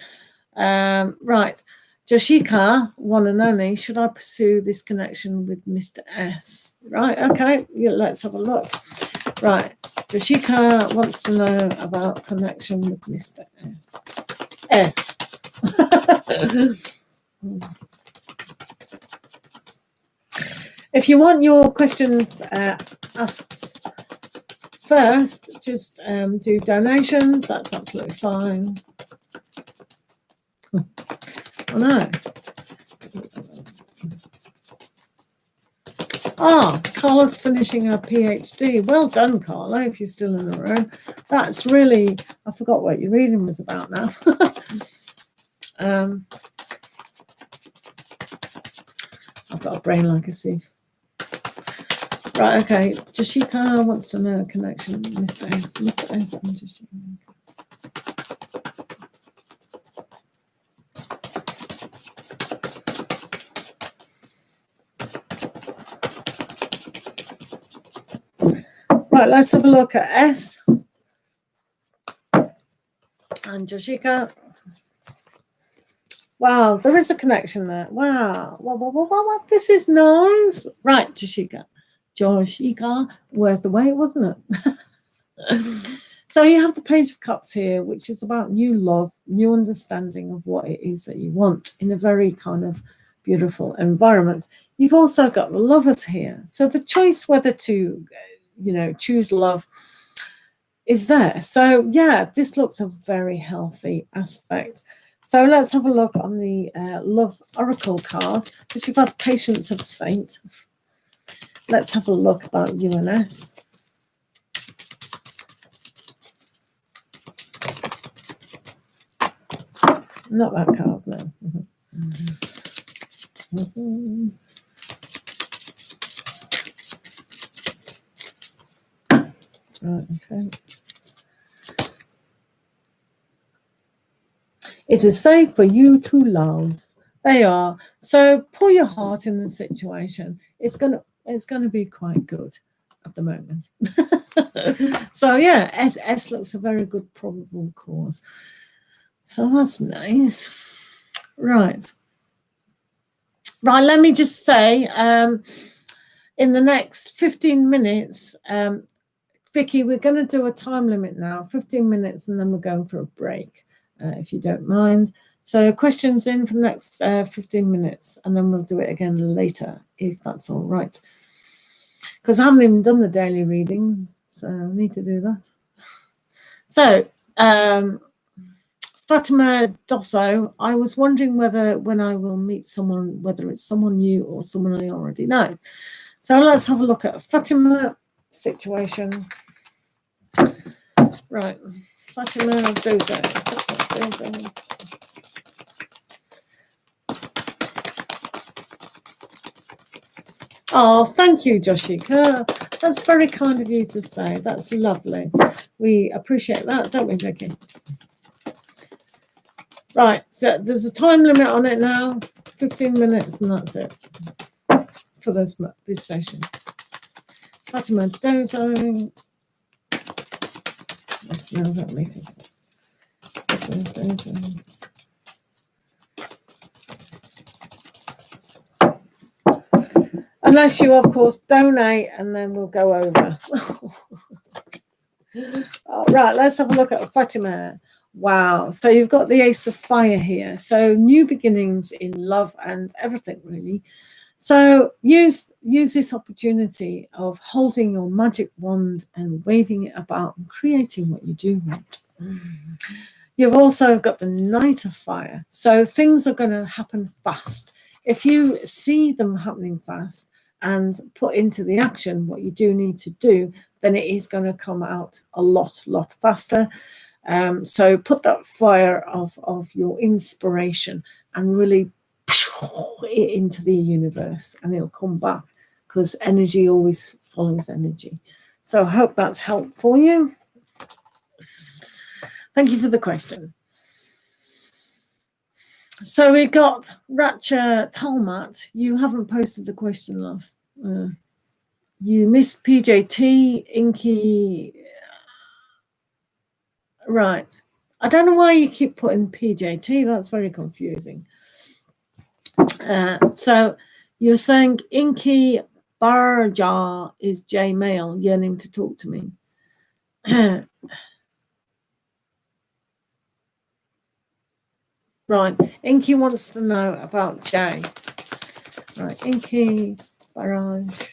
Right. Joshika, one and only, should I pursue this connection with Mr. S? Right, okay, yeah, let's have a look. Right, Jashika wants to know about connection with Mr. S. If you want your question asked first, just do donations. That's absolutely fine. Oh no. Carla's finishing her PhD. Well done, Carla, if you're still in the room. That's really, I forgot what your reading was about now. I've got a brain like a sieve. Right, okay. Jashika wants to know a connection. Mr. S. Mr. S and Jashika. Right, let's have a look at S and Jashika. Wow, there is a connection there. Wow. Wow. This is nice. Right, Jashika, worth the wait, wasn't it? So you have the Page of Cups here, which is about new love, new understanding of what it is that you want in a very kind of beautiful environment. You've also got the Lovers here. So the choice whether to, choose love is there. So yeah, this looks a very healthy aspect. So let's have a look on the Love Oracle card, because you've had Patience of Saint. Let's have a look about you and S. Not that card, no. Right, okay. It is safe for you to love. They are. So pour your heart in the situation. It's gonna be quite good at the moment. So yeah, S looks a very good probable cause. So that's nice. Right. Let me just say, in the next 15 minutes, Vicky, we're going to do a time limit now, 15 minutes, and then we're going for a break, if you don't mind. So questions in for the next 15 minutes, and then we'll do it again later, if that's all right. Because I haven't even done the daily readings, so I need to do that. So, Fatima Dosso, I was wondering whether when I will meet someone, whether it's someone new or someone I already know. So let's have a look at a Fatima situation. Right, Fatima Dosso. Oh, thank you, Jashika. That's very kind of you to say. That's lovely. We appreciate that, don't we, Vicky? Right, so there's a time limit on it now, 15 minutes, and that's it for this session. Fatima Dozo. Let's know that later. Fatima Dozo. Unless you, of course, donate, and then we'll go over. All right, let's have a look at Fatima. Wow. So you've got the Ace of Fire here. So new beginnings in love and everything, really. So use this opportunity of holding your magic wand and waving it about and creating what you do want. You've also got the Knight of Fire. So things are going to happen fast. If you see them happening fast and put into the action what you do need to do, then it is going to come out a lot faster. So put that fire of your inspiration and really it into the universe, and it'll come back, because energy always follows energy. So I hope that's helped for you. Thank you for the question. So we got Ratcha Talmat. You haven't posted the question, love. You missed PJT, Inky. Right. I don't know why you keep putting PJT. That's very confusing. So you're saying Inky Barja is J male yearning to talk to me. Right, Inky wants to know about Jay. Right, Inky Barrage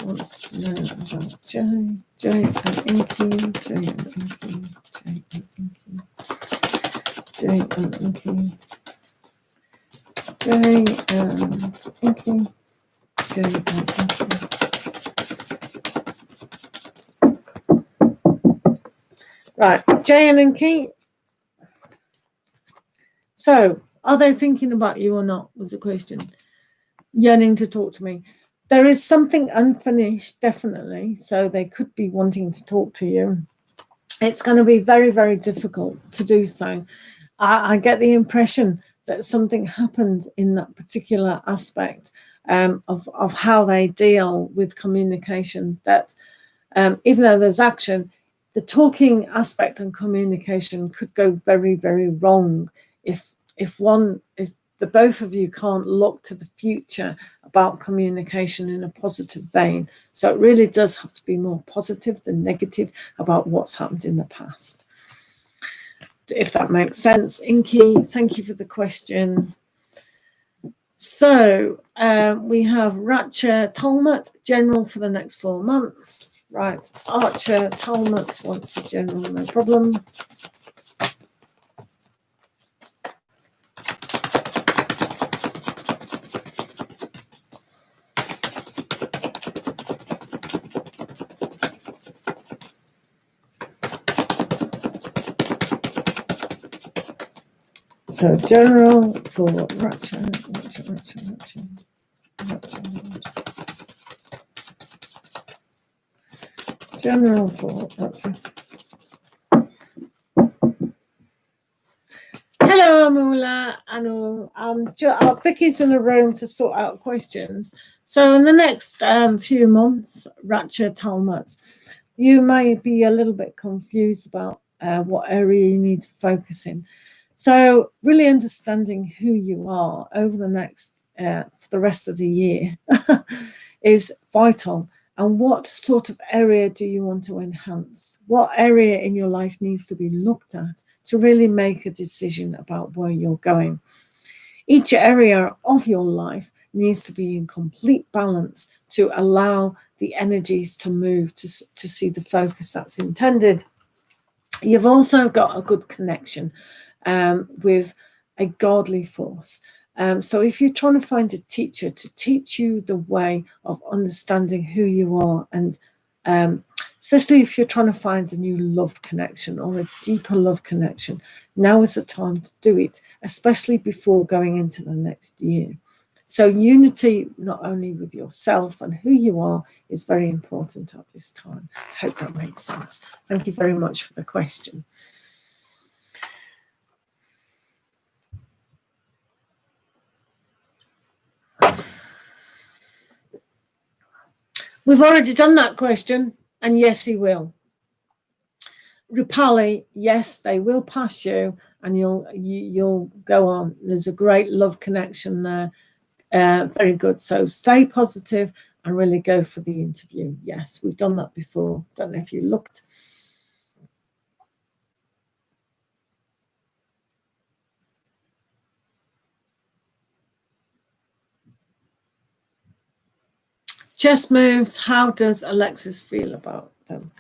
wants to know about Jay. Jay and Inky. Jay and Inky. Jay and Inky. Jay and Inky. Jay and Inky. Jay and Inky. Right, Jay and Inky. So, are they thinking about you or not, was the question. Yearning to talk to me. There is something unfinished, definitely. So they could be wanting to talk to you. It's going to be very, very difficult to do so. I get the impression that something happened in that particular aspect of how they deal with communication, that even though there's action, the talking aspect and communication could go very, very wrong if the both of you can't look to the future about communication in a positive vein. So it really does have to be more positive than negative about what's happened in the past. If that makes sense. Inky, thank you for the question. So we have Ratcha Talmud, general for the next 4 months. Right, Archer Talmud wants the general, no problem. So general for Ratcha. General for Ratcha. Hello, Amula. Anu. Vicky's in the room to sort out questions. So in the next few months, Ratcha Talmud, you may be a little bit confused about what area you need to focus in. So really understanding who you are over the next, for the rest of the year is vital. And what sort of area do you want to enhance? What area in your life needs to be looked at to really make a decision about where you're going? Each area of your life needs to be in complete balance to allow the energies to move to see the focus that's intended. You've also got a good connection with a godly force. So if you're trying to find a teacher to teach you the way of understanding who you are, and especially if you're trying to find a new love connection or a deeper love connection, now is the time to do it, especially before going into the next year. So unity, not only with yourself and who you are, is very important at this time. I hope that makes sense. Thank you very much for the question. We've already done that question, and yes, he will. Rupali, yes, they will pass you, and you'll go on. There's a great love connection there. Very good. So stay positive and really go for the interview. Yes, we've done that before. Don't know if you looked. Chess moves. How does Alexis feel about them?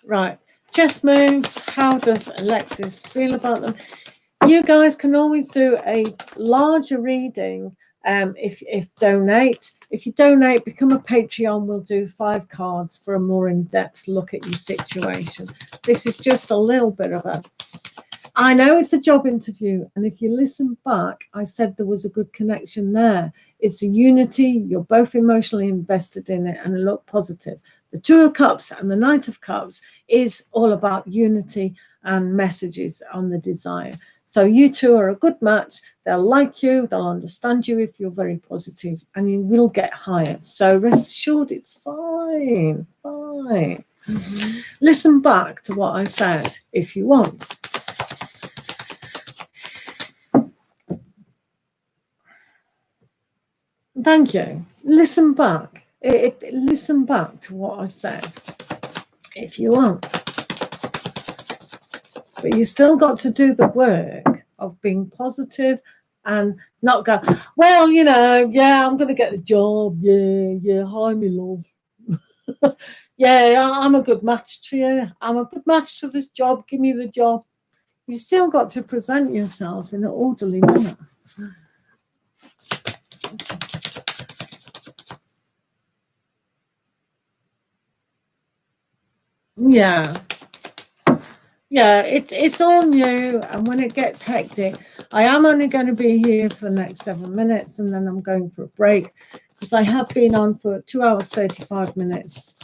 Right. Chess moves. How does Alexis feel about them? You guys can always do a larger reading if donate. If you donate, become a Patreon, we'll do 5 cards for a more in-depth look at your situation. This is just a little bit of a... I know it's a job interview, and if you listen back, I said there was a good connection there. It's a unity. You're both emotionally invested in it and look positive. The Two of Cups and the Knight of Cups is all about unity and messages on the desire. So you two are a good match. They'll like you. They'll understand you if you're very positive, and you will get hired. So rest assured, it's fine. Fine. Mm-hmm. Listen back to what I said if you want. Thank you. Listen back. Listen back to what I said. if you want. But you still got to do the work of being positive and not go, well, you know, yeah, I'm going to get a job. Yeah, hi, me love. Yeah, I'm a good match to you. I'm a good match to this job. Give me the job. You still got to present yourself in an orderly manner. Yeah. Yeah, it's all new, and when it gets hectic, I am only going to be here for the next 7 minutes, and then I'm going for a break because I have been on for 2 hours 35 minutes.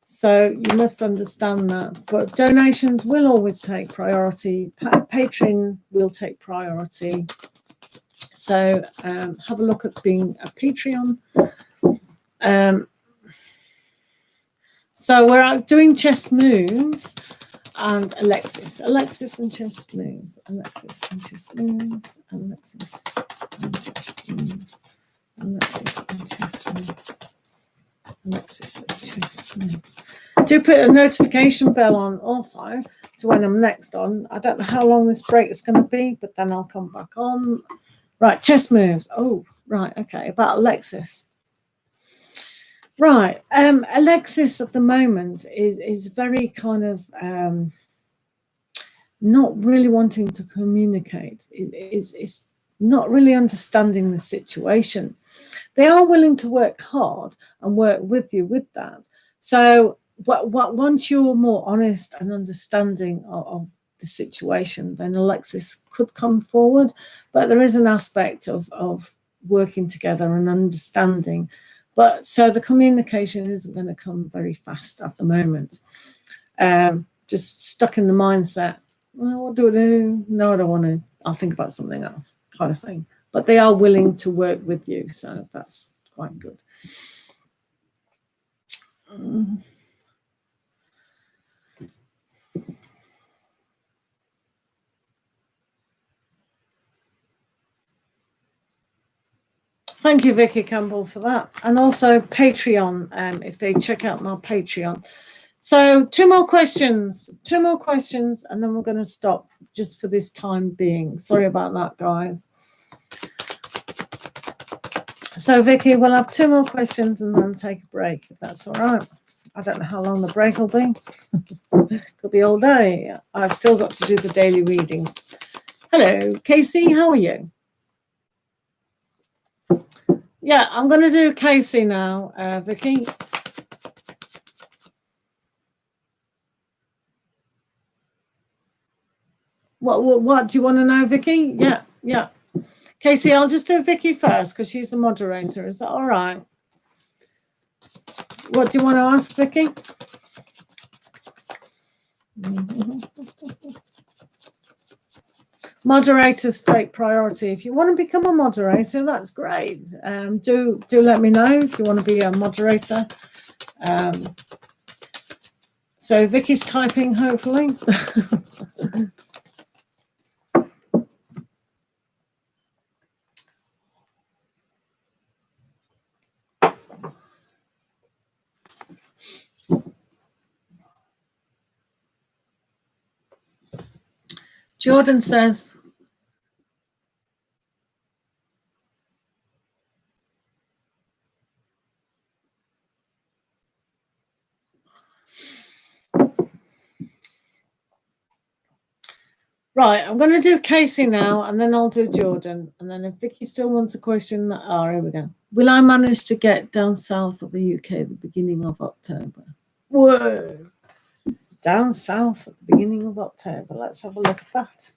So you must understand that. But donations will always take priority. Patreon will take priority. So have a look at being a Patreon. So we're out doing chess moves. And Alexis and chess moves, Alexis and chess moves, Alexis and chess moves, Alexis and chess moves, Alexis and chess moves. Do put a notification bell on also to when I'm next on. I don't know how long this break is going to be, but then I'll come back on. Right, chess moves. Oh, right, okay, about Alexis. Right, Alexis at the moment is very kind of not really wanting to communicate, is not really understanding the situation. They are willing to work hard and work with you with that. So once you're more honest and understanding of the situation, then Alexis could come forward. But there is an aspect of working together and understanding. But so the communication isn't going to come very fast at the moment. Just stuck in the mindset, well, what do I do? No, I don't want to. I'll think about something else, kind of thing. But they are willing to work with you, so that's quite good. Thank you, Vicky Campbell, for that. And also Patreon, if they check out my Patreon. So two more questions, and then we're going to stop just for this time being. Sorry about that, guys. So, Vicky, we'll have two more questions and then take a break, if that's all right. I don't know how long the break will be. Could be all day. I've still got to do the daily readings. Hello, Casey, how are you? Yeah, I'm going to do Casey now, Vicky. What do you want to know, Vicky? Yeah. Casey, I'll just do Vicky first because she's the moderator. Is that all right? What do you want to ask, Vicky? Moderators take priority. If you want to become a moderator, that's great. Do let me know if you want to be a moderator. So Vicky's typing, hopefully. Jordan says, right, I'm going to do Casey now, and then I'll do Jordan. And then if Vicky still wants a question, here we go. Will I manage to get down south of the UK at the beginning of October? Whoa. Down south at the beginning of October. Let's have a look at that.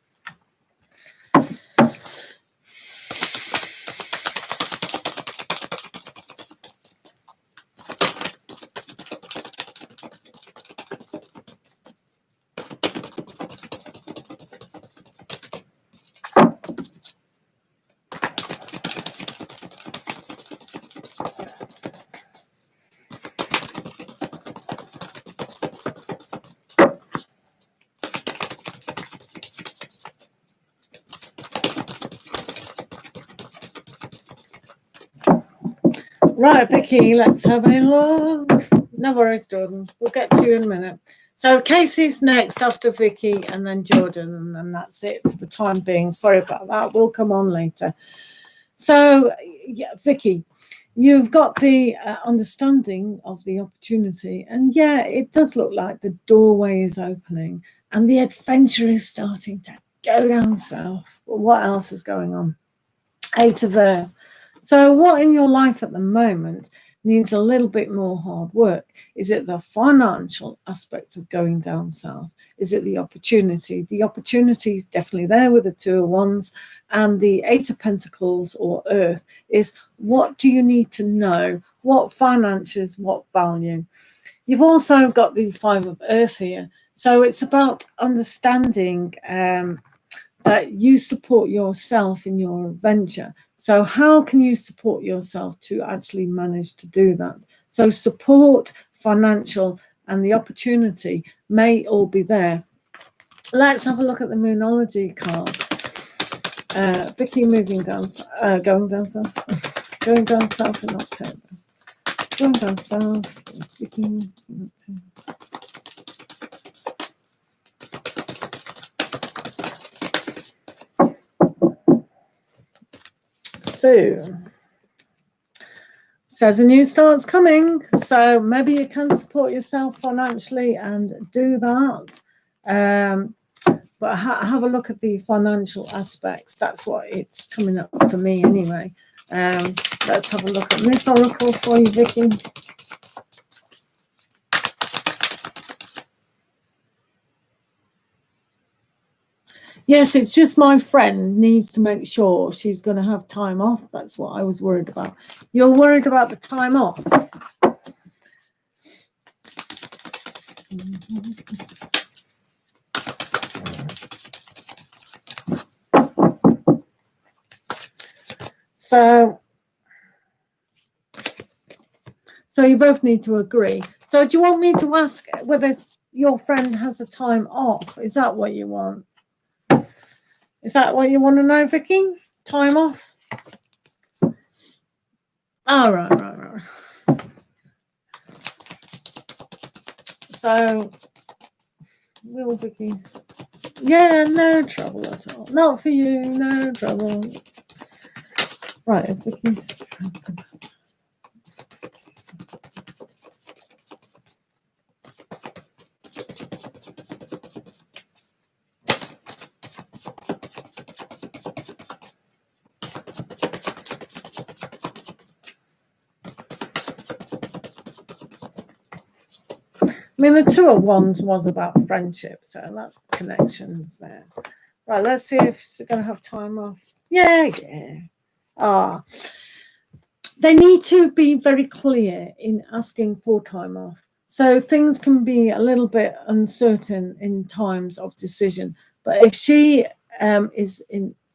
Right, Vicky, let's have a look. No worries, Jordan. We'll get to you in a minute. So Casey's next after Vicky and then Jordan, and then that's it for the time being. Sorry about that. We'll come on later. So, yeah, Vicky, you've got the understanding of the opportunity. And yeah, it does look like the doorway is opening and the adventure is starting to go down south. But what else is going on? 8 of Earth. So what in your life at the moment needs a little bit more hard work? Is it the financial aspect of going down south? Is it the opportunity? The opportunity is definitely there with the 2 of Wands, and the 8 of Pentacles or Earth is what do you need to know? What finances, what value? You've also got the 5 of Earth here. So it's about understanding that you support yourself in your adventure. So how can you support yourself to actually manage to do that? So support, financial, and the opportunity may all be there. Let's have a look at the Moonology card. Vicky moving down, going down south, going down south in October. Going down south, Vicky in October. So, says a new start's coming. So maybe you can support yourself financially and do that. But have a look at the financial aspects. That's what it's coming up for me anyway. Let's have a look at this oracle for you, Vicky. Yes, it's just my friend needs to make sure she's going to have time off. That's what I was worried about. You're worried about the time off? So you both need to agree. So do you want me to ask whether your friend has a time off? Is that what you want? Is that what you want to know, Vicky? Time off? Oh, right. So, will Vicky's... Yeah, no trouble at all. Not for you, no trouble. Right, it's Vicky's... I mean, the 2 of Wands was about friendship, so that's connections there. Right, let's see if she's going to have time off. Yeah. They need to be very clear in asking for time off. So things can be a little bit uncertain in times of decision. But if she is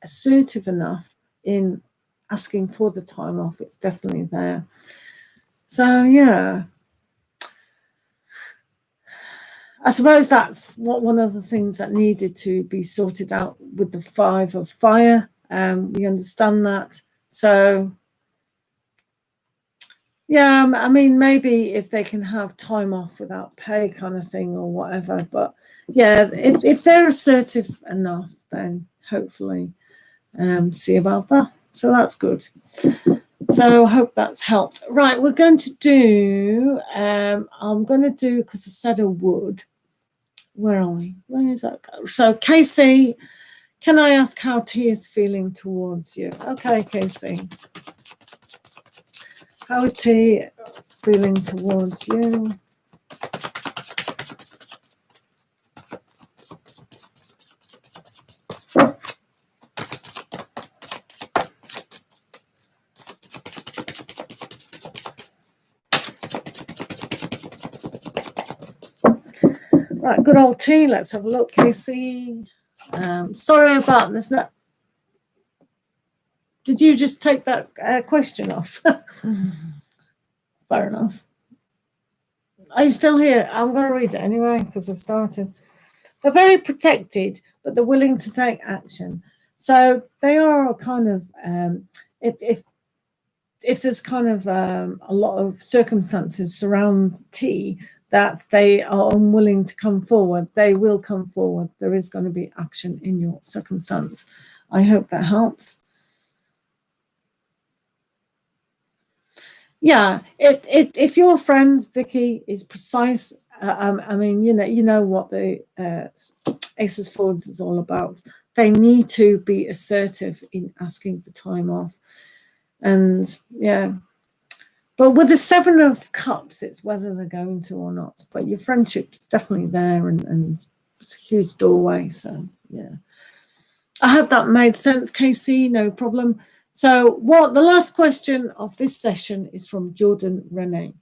assertive enough in asking for the time off, it's definitely there. So, yeah. I suppose that's one of the things that needed to be sorted out with the 5 of Fire. We understand that. So, yeah, I mean, maybe if they can have time off without pay kind of thing or whatever. But, yeah, if they're assertive enough, then hopefully see about that. So that's good. So I hope that's helped. Right, we're going to do, I'm going to do, because I said I would. Where are we? Where is that? So, Casey, can I ask how T is feeling towards you? Okay, Casey. How is T feeling towards you? Right, good old T. Let's have a look, Casey. Sorry about this. Did you just take that question off? Fair enough. Are you still here? I'm going to read it anyway because I've started. They're very protected, but they're willing to take action. So they are kind of, if if there's kind of a lot of circumstances surround tea that they are unwilling to come forward, they will come forward. There is going to be action in your circumstance. I hope that helps. Yeah, if your friend Vicky is precise, I mean, you know what the Ace of Swords is all about. They need to be assertive in asking for time off, and yeah. But with the Seven of Cups, it's whether they're going to or not. But your friendship's definitely there, and it's a huge doorway. So yeah, I hope that made sense, Casey. No problem. So the last question of this session is from Jordan Renee.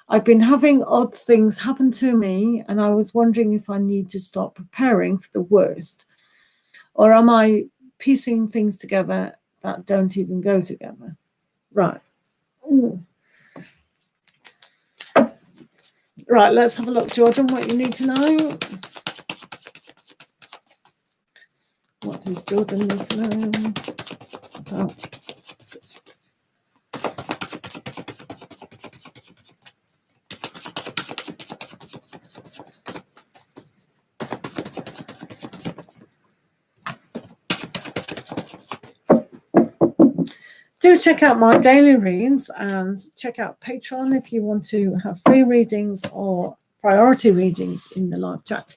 I've been having odd things happen to me, and I was wondering if I need to start preparing for the worst, or am I piecing things together that don't even go together? Right. Ooh. Right, let's have a look, Jordan, what you need to know. What does Jordan need to know? Oh. Do check out my daily readings and check out Patreon if you want to have free readings or priority readings in the live chat.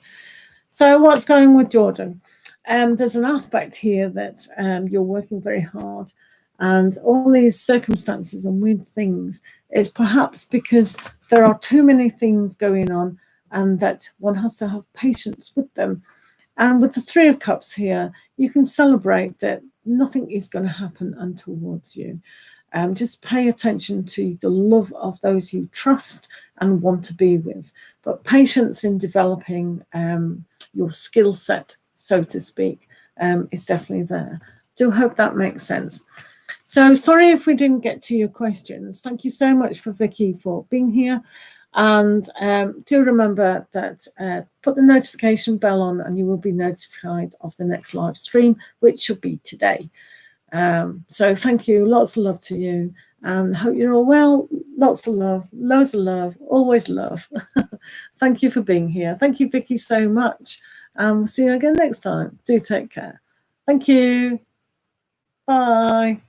So what's going with Jordan? There's an aspect here that you're working very hard, and all these circumstances and weird things is perhaps because there are too many things going on, and that one has to have patience with them. And with the Three of Cups here, you can celebrate that nothing is going to happen untowards you. Just pay attention to the love of those you trust and want to be with. But patience in developing your skill set, so to speak, is definitely there. Do hope that makes sense. So sorry if we didn't get to your questions. Thank you so much for Vicky for being here. And do remember that put the notification bell on and you will be notified of the next live stream, which should be today. So thank you. Lots of love to you. And hope you're all well. Lots of love. Loads of love. Always love. Thank you for being here. Thank you, Vicky, so much. We'll see you again next time. Do take care. Thank you. Bye.